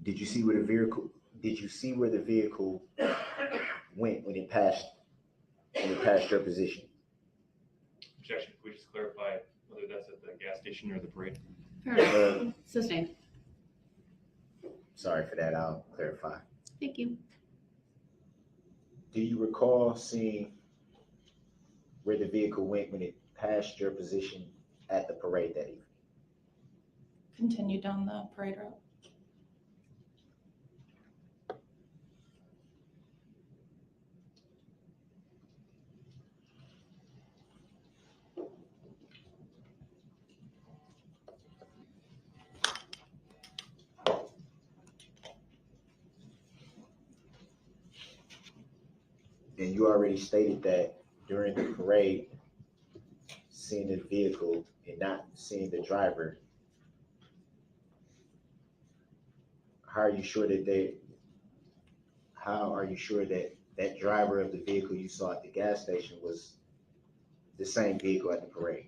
Did you see where the vehicle? Did you see where the vehicle went when it passed your position? Objection, can we just clarify whether that's at the gas station or the parade? Fair enough. Sustained. Sorry for that. I'll clarify. Thank you. Do you recall seeing where the vehicle went when it passed your position at the parade that evening? Continue down the parade route. And you already stated that during the parade, seeing the vehicle and not seeing the driver, how are you sure that that driver of the vehicle you saw at the gas station was the same vehicle at the parade?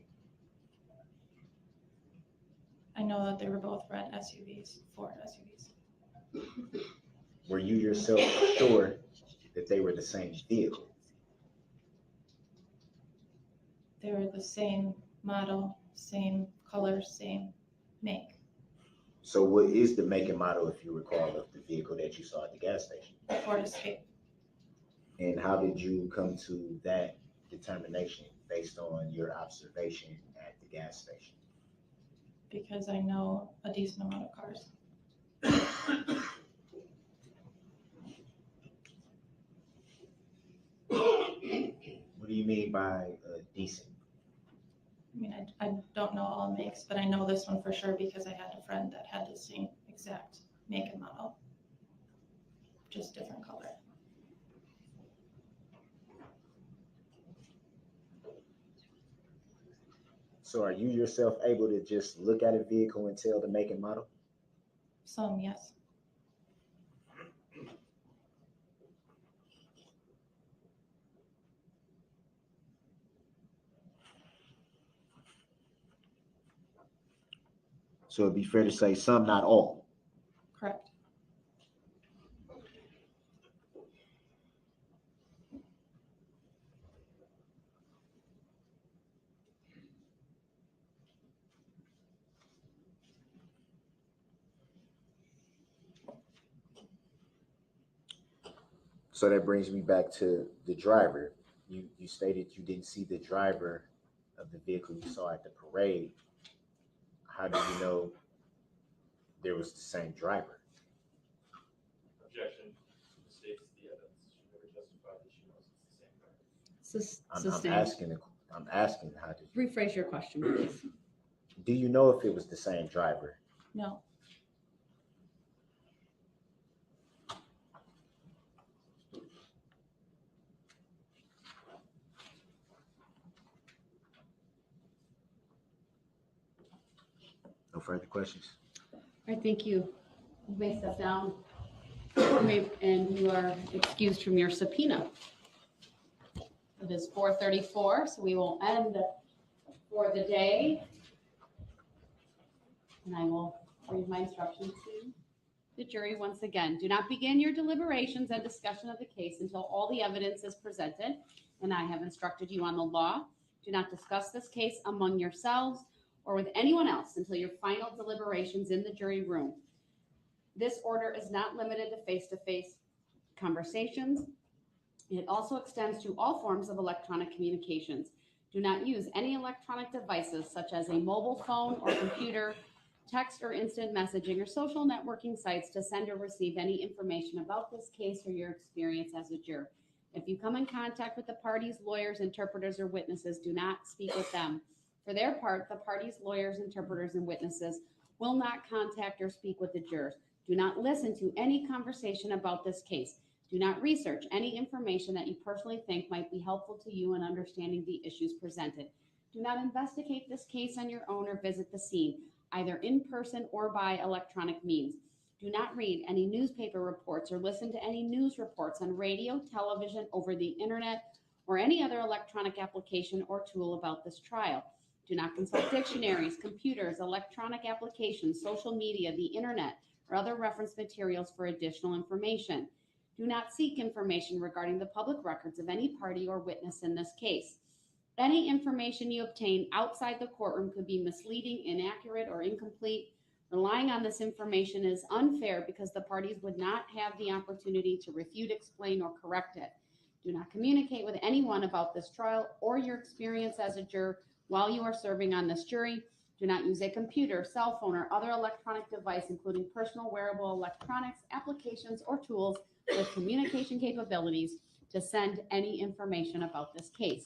I know that they were both red SUVs, Ford SUVs. Were you yourself sure that they were the same vehicle? They were the same model, same color, same make. So what is the make and model, if you recall, of the vehicle that you saw at the gas station? Ford Escape. And how did you come to that determination based on your observation at the gas station? Because I know a decent amount of cars. What do you mean by decent? I mean, I don't know all makes, but I know this one for sure because I had a friend that had the same exact make and model, just different color. So are you yourself able to just look at a vehicle and tell the make and model? Some, yes. So it'd be fair to say some, not all. Correct. So that brings me back to the driver. You stated you didn't see the driver of the vehicle you saw at the parade. How do you know there was the same driver? Objection, states the evidence. She never justified that she knows it's the same driver. Sustained. I'm asking how did you, Rephrase your question, please. do you know if it was the same driver? No. No further questions? All right, thank you. You may step down. And you are excused from your subpoena. It is 4:34, so we will end for the day. And I will read my instructions to the jury once again. Do not begin your deliberations and discussion of the case until all the evidence is presented and I have instructed you on the law. Do not discuss this case among yourselves or with anyone else until your final deliberations in the jury room. This order is not limited to face-to-face conversations. It also extends to all forms of electronic communications. Do not use any electronic devices such as a mobile phone or computer, text or instant messaging or social networking sites to send or receive any information about this case or your experience as a juror. If you come in contact with the parties, lawyers, interpreters, or witnesses, do not speak with them. For their part, the parties, lawyers, interpreters, and witnesses will not contact or speak with the jurors. Do not listen to any conversation about this case. Do not research any information that you personally think might be helpful to you in understanding the issues presented. Do not investigate this case on your own or visit the scene, either in person or by electronic means. Do not read any newspaper reports or listen to any news reports on radio, television, over the internet, or any other electronic application or tool about this trial. Do not consult dictionaries, computers, electronic applications, social media, the internet, or other reference materials for additional information. Do not seek information regarding the public records of any party or witness in this case. Any information you obtain outside the courtroom could be misleading, inaccurate, or incomplete. Relying on this information is unfair because the parties would not have the opportunity to refute, explain, or correct it. Do not communicate with anyone about this trial or your experience as a juror while you are serving on this jury. Do not use a computer, cell phone, or other electronic device, including personal wearable electronics, applications, or tools with communication capabilities to send any information about this case.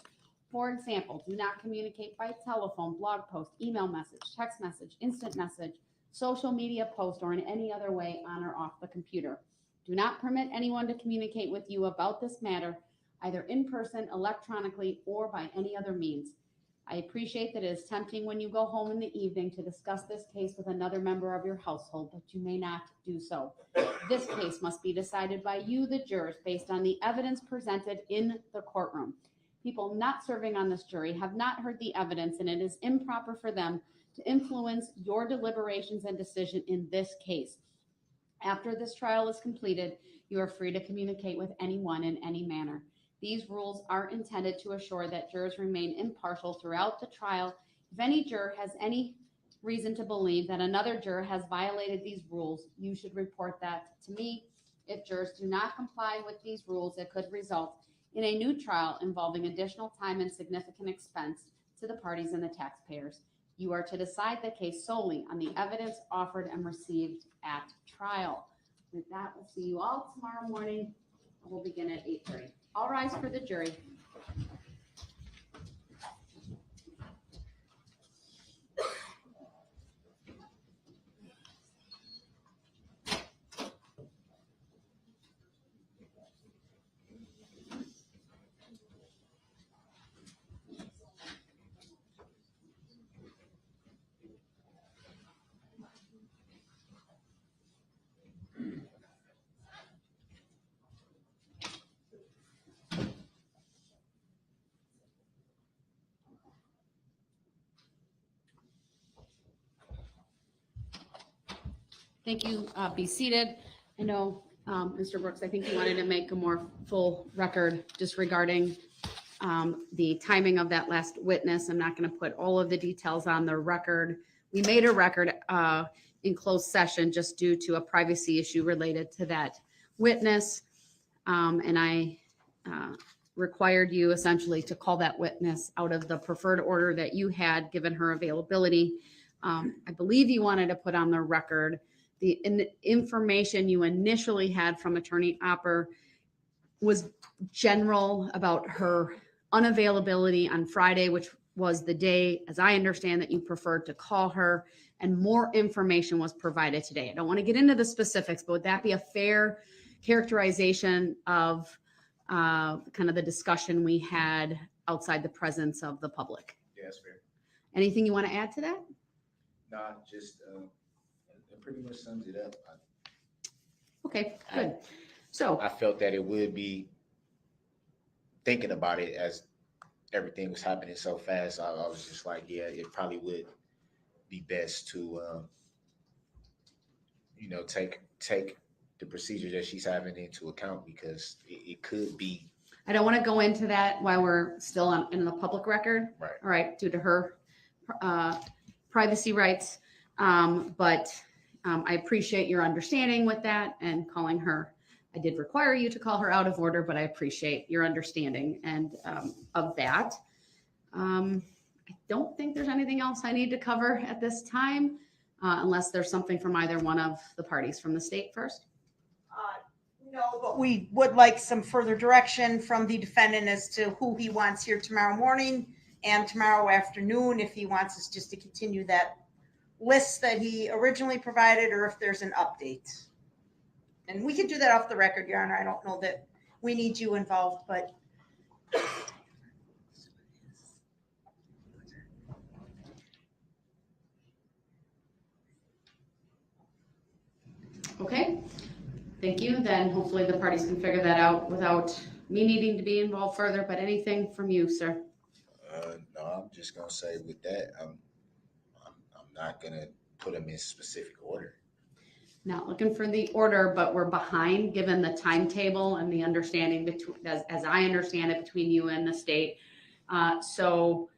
For example, do not communicate by telephone, blog post, email message, text message, instant message, social media post, or in any other way on or off the computer. Do not permit anyone to communicate with you about this matter, either in person, electronically, or by any other means. I appreciate that it is tempting when you go home in the evening to discuss this case with another member of your household, but you may not do so. This case must be decided by you, the jurors, based on the evidence presented in the courtroom. People not serving on this jury have not heard the evidence, and it is improper for them to influence your deliberations and decision in this case. After this trial is completed, you are free to communicate with anyone in any manner. These rules are intended to assure that jurors remain impartial throughout the trial. If any juror has any reason to believe that another juror has violated these rules, you should report that to me. If jurors do not comply with these rules, it could result in a new trial involving additional time and significant expense to the parties and the taxpayers. You are to decide the case solely on the evidence offered and received at trial. With that, we'll see you all tomorrow morning. We'll begin at 8:30. All rise for the jury. Thank you. Be seated. I know, Mr. Brooks, I think you wanted to make a more full record just regarding the timing of that last witness. I'm not going to put all of the details on the record. We made a record in closed session just due to a privacy issue related to that witness. And I required you essentially to call that witness out of the preferred order that you had given her availability. I believe you wanted to put on the record the information you initially had from Attorney Opper was general about her unavailability on Friday, which was the day, as I understand, that you preferred to call her, and more information was provided today. I don't want to get into the specifics, but would that be a fair characterization of kind of the discussion we had outside the presence of the public? Yeah, that's fair. Anything you want to add to that? Nah, just, it pretty much sums it up. Okay, good. So, I felt that it would be, thinking about it as everything was happening so fast, I was just like, yeah, it probably would be best to, take the procedure that she's having into account, because it could be. I don't want to go into that while we're still in the public record. Right. All right, due to her privacy rights. But I appreciate your understanding with that and calling her. I did require you to call her out of order, but I appreciate your understanding and of that. I don't think there's anything else I need to cover at this time, unless there's something from either one of the parties. From the state first. No, but we would like some further direction from the defendant as to who he wants here tomorrow morning and tomorrow afternoon, if he wants us just to continue that list that he originally provided, or if there's an update. And we can do that off the record, Your Honor. I don't know that we need you involved, but. Okay, thank you. Then hopefully the parties can figure that out without me needing to be involved further, but anything from you, sir? No, I'm just gonna say with that, I'm not gonna put them in specific order. Not looking for the order, but we're behind, given the timetable and the understanding between, as I understand it, between you and the state. So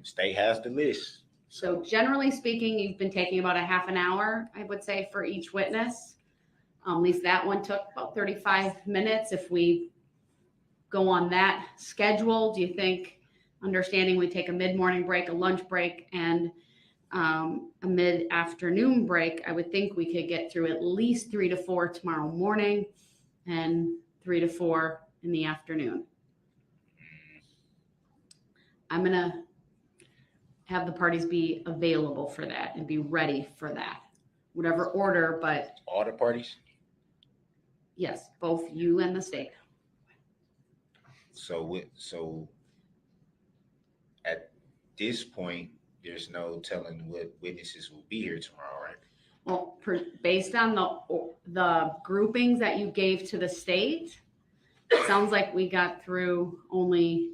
State has the list. So generally speaking, you've been taking about a half an hour, I would say, for each witness. At least that one took about 35 minutes. If we go on that schedule, do you think, understanding we take a mid-morning break, a lunch break, and a mid-afternoon break, I would think we could get through at least 3 to 4 tomorrow morning and 3 to 4 in the afternoon. I'm going to have the parties be available for that and be ready for that, whatever order, but All the parties? yes, both you and the state. So at this point, there's no telling what witnesses will be here tomorrow, right? Well, based on the groupings that you gave to the state, it sounds like we got through only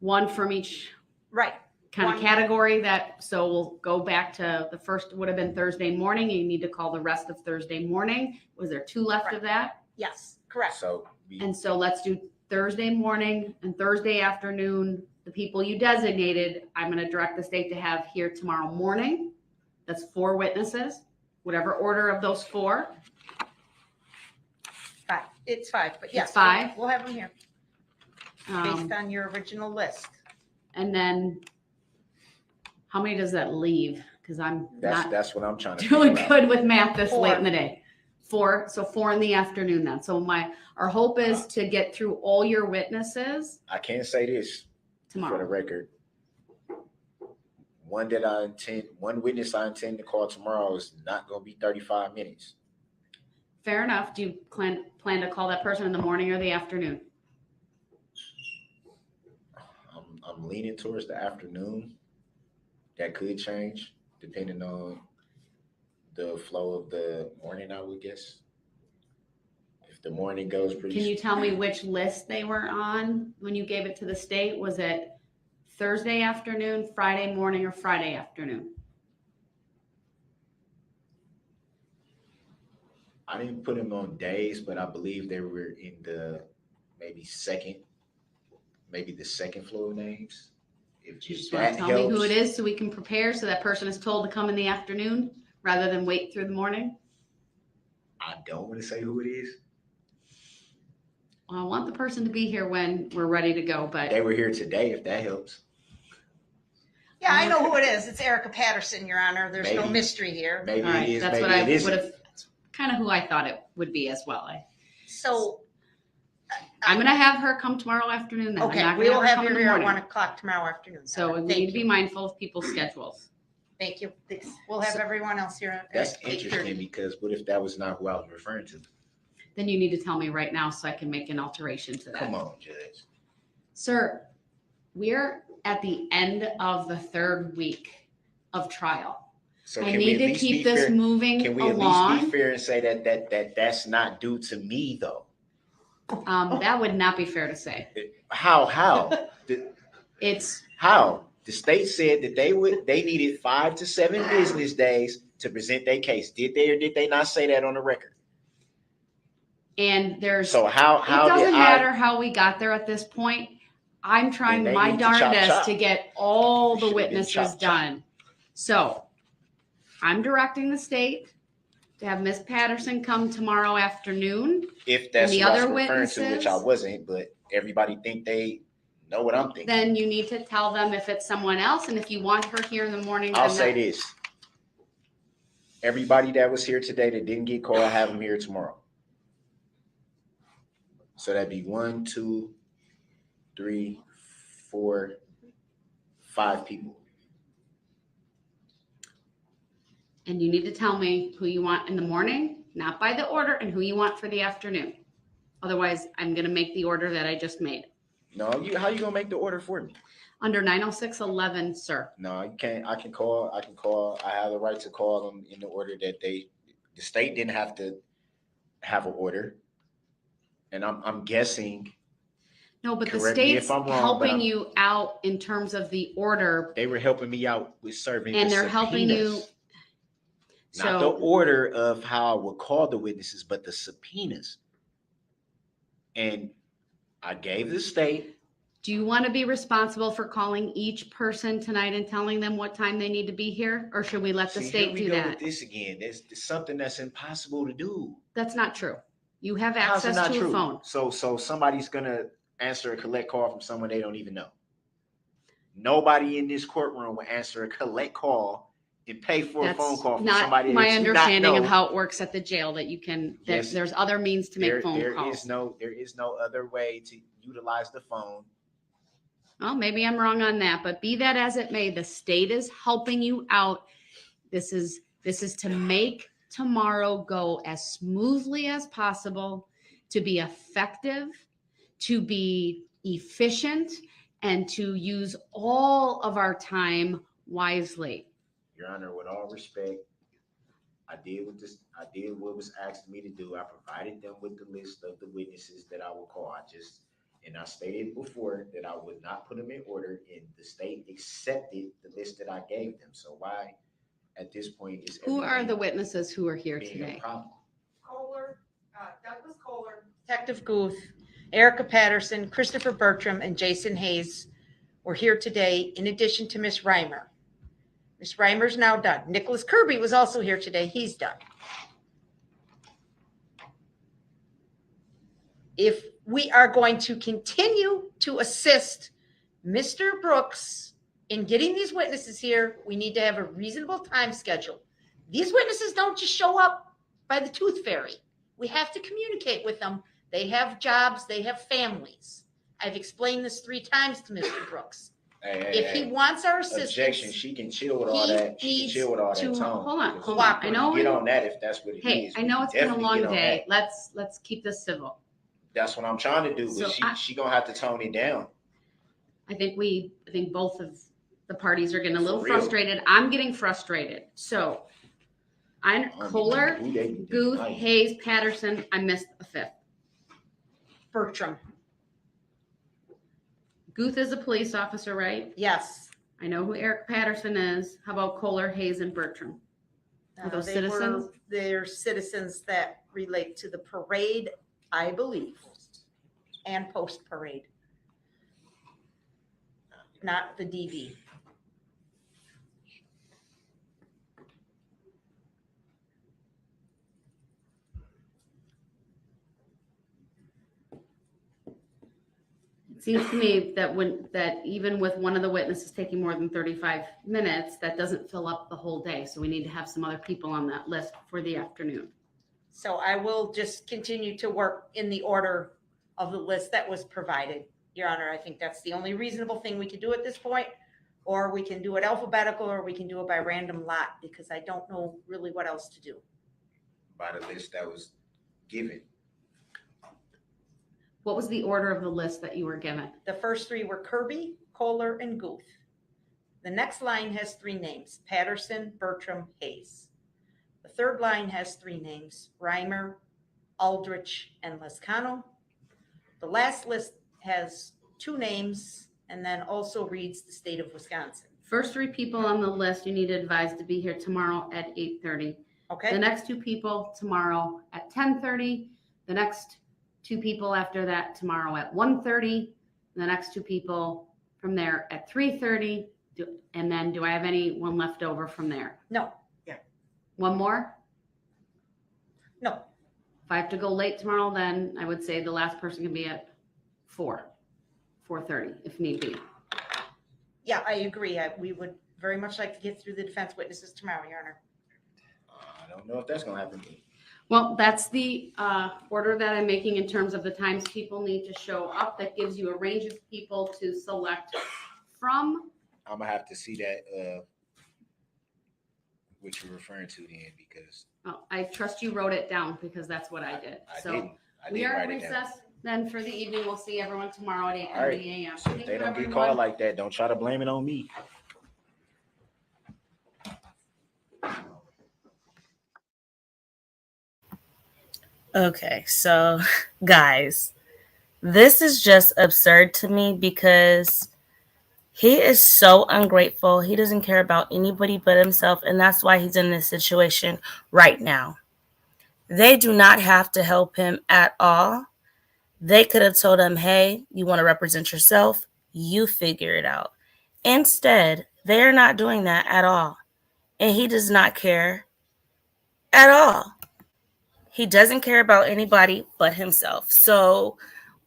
one from each Right. kind of One. category. So we'll go back to the first would have been Thursday morning. You need to call the rest of Thursday morning. Was there 2 left of that? Yes, correct. So And so let's do Thursday morning and Thursday afternoon. The people you designated, I'm going to direct the state to have here tomorrow morning. That's 4 witnesses, whatever order of those 4. 5. It's 5, but yes. 5? We'll have them here Um, based on your original list. and then how many does that leave? Because I'm not that's what I'm trying to doing figure out. good with math this 4. late in the day. 4, so 4 in the afternoon then. So our hope is to get through all your witnesses I can say this for the tomorrow. record. One witness I intend to call tomorrow is not going to be 35 minutes. Fair enough. Do you plan to call that person in the morning or the afternoon? I'm leaning towards the afternoon. That could change depending on the flow of the morning, I would guess. If the morning goes pretty. Can you tell me which list they were on when you gave it to the state? Was it Thursday afternoon, Friday morning, or Friday afternoon? I didn't put them on days, but I believe they were in the maybe the second flow of names. If Just want to that tell me who helps. it is so we can prepare, so that person is told to come in the afternoon rather than wait through the morning? I don't want to say who it is. Well, I want the person to be here when we're ready to go, but They were here today, if that helps. Yeah, I know who it is. It's Erica Patterson, Your Honor. There's no Maybe. mystery here. Maybe all right, it is, that's maybe what I it would isn't. have, kind of who I thought it would be as well. So, I'm going to have her come tomorrow afternoon. Then. I'm okay, not we gonna will have have her you come in here the at morning. 1:00 tomorrow afternoon. So we Thank need to be you. mindful of people's schedules. Thank you. We'll have everyone else here. at That's 8:30. interesting because what if that was not who I was referring to? Then you need to tell me right now so I can make an alteration to that. Come on, Judge. Sir, we're at the end of the 3rd week of trial. So I can we need at to least keep be this fair? moving Can we at least along. be fair and say that's not due to me though? That would not be fair to say. How? It's How? The state said that they needed 5 to 7 business days to present their case. Did they or did they not say that on the record? and there's So how it did doesn't I? matter how we got there at this point. I'm trying Then they my need to chop, darndest chop. to get all the Should've been witnesses chop, chop. done. So I'm directing the state to have Miss Patterson come tomorrow afternoon. If that's the what I was other referring to, which I witnesses? wasn't, but everybody think they know what I'm thinking. Then you need to tell them if it's someone else, and if you want her here in the morning. I'll then say that- this. Everybody that was here today that didn't get called, have them here tomorrow. So that'd be 1, 2, 3, 4, 5 people. And you need to tell me who you want in the morning, not by the order, and who you want for the afternoon. Otherwise, I'm going to make the order that I just made. No, how you gonna make the order for me? Under 90611, sir. No, you can't. I can call. I have the right to call them in the order that the state didn't have to have an order. And I'm guessing No, but the Correct me if state's I'm wrong, but helping I'm- you out in terms of the order, they were helping me out with serving and the they're helping you. subpoenas. Not the order of how I would call the witnesses, but the subpoenas. And I gave the state. Do you want to be responsible for calling each person tonight and telling them what time they need to be here? Or should we let the See, state here we do go that? with this again. It's something that's impossible to do. That's not true. You have How's it access not to true? a phone. So somebody's gonna answer a collect call from someone they don't even know. Nobody in this courtroom will answer a collect call and pay for a phone call from Not somebody my that you not understanding of know. how it works at the jail, that you can, that Yes. there's other means to make phone There calls. is no other way to utilize the phone. Well, maybe I'm wrong on that, but be that as it may, the state is helping you out. This is to make tomorrow go as smoothly as possible, to be effective, to be efficient, and to use all of our time wisely. Your Honor, with all respect, I did what was asked of me to do. I provided them with the list of the witnesses that I will call. And I stated before that I would not put them in order, and the state accepted the list that I gave them. So why, at this point, is Who are everything the witnesses who are here being a today? problem? Kohler, Douglas Kohler, Detective Guth, Erica Patterson, Christopher Bertram, and Jason Hayes were here today, in addition to Miss Reimer. Miss Reimer's now done. Nicholas Kirby was also here today. He's done. If we are going to continue to assist Mr. Brooks in getting these witnesses here, we need to have a reasonable time schedule. These witnesses don't just show up by the tooth fairy. We have to communicate with them. They have jobs, they have families. I've explained this 3 times to Mr. Brooks. If he wants our assistance. Objection, she can chill with all He that. She can needs chill with all that to- tone. hold on, because hold we on. can I know Get we- on that if that's what it is. Hey, I We know can it's been a definitely long get on day. that. Let's keep this civil. That's what I'm trying to do, So but she gonna have to tone it down. I think both of the parties are getting a little For real. frustrated. I'm getting frustrated. So I'm I don't even Kohler, know who they be Guth, thinking. Hayes, Patterson. I missed a 5th. Bertram. Guth is a police officer, right? Yes. I know who Eric Patterson is. How about Kohler, Hayes, and Bertram? Are those citizens? They're citizens that relate to the parade, I believe, and post-parade. Not the DV. It seems to me that even with one of the witnesses taking more than 35 minutes, that doesn't fill up the whole day. So we need to have some other people on that list for the afternoon. So I will just continue to work in the order of the list that was provided. Your Honor, I think that's the only reasonable thing we can do at this point. Or we can do it alphabetical, or we can do it by random lot, because I don't know really what else to do. By the list that was given. What was the order of the list that you were given? The first 3 were Kirby, Kohler, and Guth. The next line has 3 names: Patterson, Bertram, Hayes. The third line has 3 names: Reimer, Aldrich, and Lescano. The last list has 2 names and then also reads the state of Wisconsin. First 3 people on the list, you need to advise to be here tomorrow at 8:30. Okay? The next 2 people tomorrow at 10:30. The next 2 people after that tomorrow at 1:30. The next 2 people from there at 3:30. And then do I have anyone left over from there? No. One more? No. If I have to go late tomorrow, then I would say the last person can be at 4:30 if need be. Yeah, I agree. We would very much like to get through the defense witnesses tomorrow, Your Honor. I don't know if that's gonna happen. Well, that's the order that I'm making in terms of the times people need to show up. That gives you a range of people to select from. I'm gonna have to see that, what you're referring to then, because Well, I trust you wrote it down because that's what I did. I So didn't. I we didn't are at write it down. recess then for the evening. We'll see everyone tomorrow at All right. 8:30 a.m. So if Thank they you, don't get everyone. called like that, don't try to blame it on me. Okay, so guys, this is just absurd to me because He is so ungrateful. He doesn't care about anybody but himself, and that's why he's in this situation right now. They do not have to help him at all. They could have told him, hey, you want to represent yourself? You figure it out. Instead, they are not doing that at all. And he does not care at all. He doesn't care about anybody but himself. So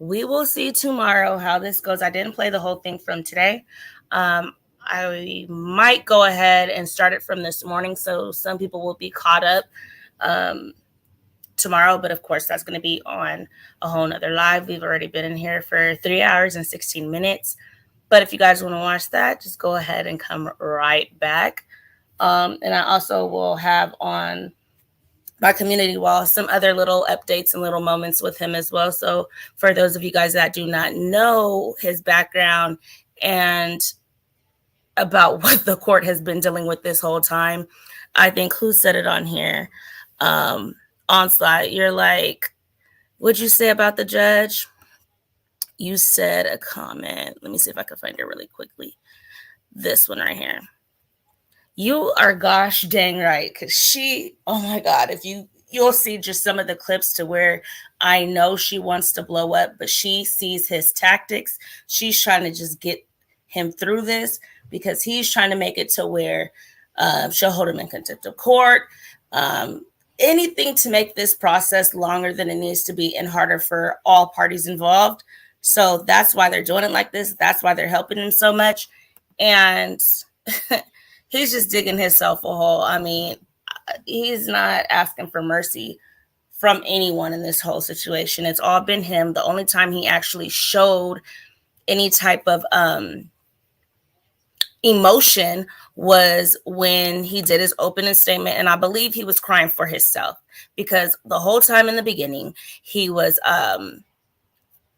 we will see tomorrow how this goes. I didn't play the whole thing from today. I might go ahead and start it from this morning, so some people will be caught up tomorrow. But of course, that's going to be on a whole nother live. We've already been in here for 3 hours and 16 minutes. But if you guys want to watch that, just go ahead and come right back. And I also will have on my community wall some other little updates and little moments with him as well. So for those of you guys that do not know his background and about what the court has been dealing with this whole time, I think who said it on here? Onslaught, you're like, what'd you say about the judge? You said a comment. Let me see if I can find it really quickly. This one right here. You are gosh dang right. Because she, oh my God, if you'll see just some of the clips to where I know she wants to blow up, but she sees his tactics. She's trying to just get him through this because he's trying to make it to where she'll hold him in contempt of court. Anything to make this process longer than it needs to be and harder for all parties involved. So that's why they're doing it like this. That's why they're helping him so much. And he's just digging himself a hole. I mean, he's not asking for mercy from anyone in this whole situation. It's all been him. The only time he actually showed any type of emotion was when he did his opening statement. And I believe he was crying for himself because the whole time in the beginning, he was,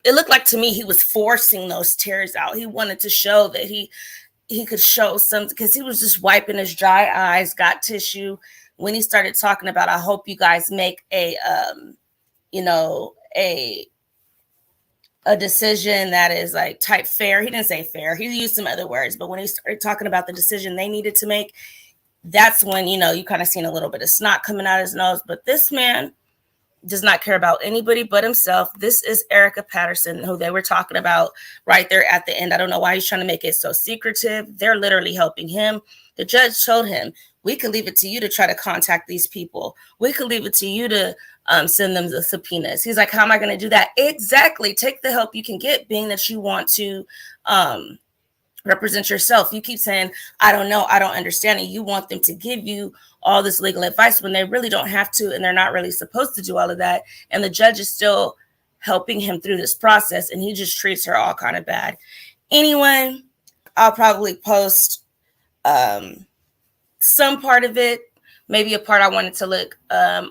it looked like to me, he was forcing those tears out. He wanted to show that he could show some, because he was just wiping his dry eyes, got tissue. When he started talking about, I hope you guys make a decision that is like type fair. He didn't say fair. He used some other words, but when he started talking about the decision they needed to make, that's when, you kind of seen a little bit of snot coming out of his nose. But this man does not care about anybody but himself. This is Erica Patterson, who they were talking about right there at the end. I don't know why he's trying to make it so secretive. They're literally helping him. The judge told him, we could leave it to you to try to contact these people. We could leave it to you to send them the subpoenas. He's like, how am I going to do that? Exactly. Take the help you can get, being that you want to represent yourself. You keep saying, I don't know, I don't understand it. You want them to give you all this legal advice when they really don't have to, and they're not really supposed to do all of that. And the judge is still helping him through this process, and he just treats her all kind of bad. Anyway, I'll probably post some part of it, maybe a part I wanted to look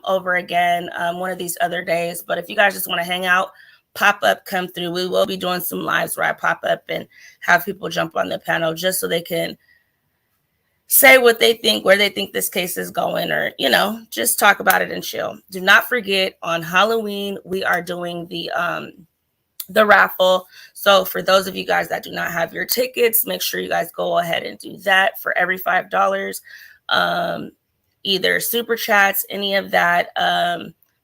over again one of these other days. But if you guys just want to hang out, pop up, come through. We will be doing some lives where I pop up and have people jump on the panel just so they can say what they think, where they think this case is going, or, just talk about it and chill. Do not forget, on Halloween, we are doing the raffle. So for those of you guys that do not have your tickets, make sure you guys go ahead and do that. For every $5. Either super chats, any of that.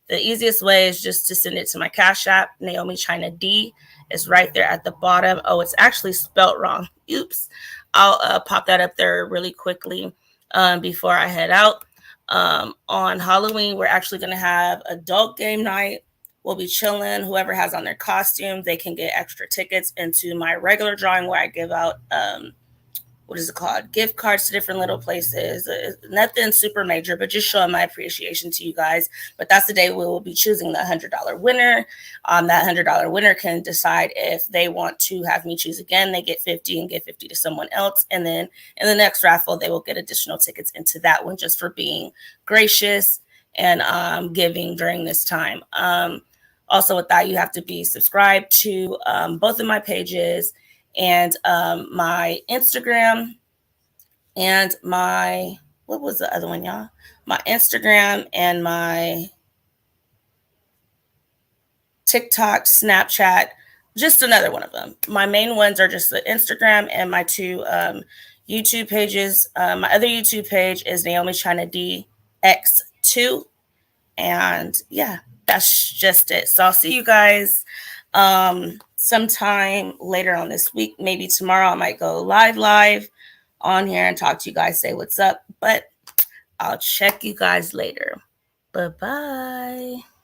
The easiest way is just to send it to my Cash App, Naomi China D. It's right there at the bottom. Oh, it's actually spelt wrong. Oops. I'll pop that up there really quickly before I head out. On Halloween, we're actually going to have adult game night. We'll be chilling. Whoever has on their costume, they can get extra tickets into my regular drawing where I give out gift cards to different little places. Nothing super major, but just showing my appreciation to you guys. But that's the day we will be choosing the $100 winner. That $100 winner can decide if they want to have me choose again. They get 50 and give 50 to someone else. And then in the next raffle, they will get additional tickets into that one just for being gracious and giving during this time. Also with that, you have to be subscribed to both of my pages, and my Instagram and what was the other one, y'all? My Instagram and my TikTok, Snapchat. just another one of them. My main ones are just the Instagram and my two YouTube pages. My other YouTube page is Naomi China DX2. And yeah, that's just it. So I'll see you guys sometime later on this week. Maybe tomorrow I might go live on here and talk to you guys, say what's up. But I'll check you guys later. Bye-bye.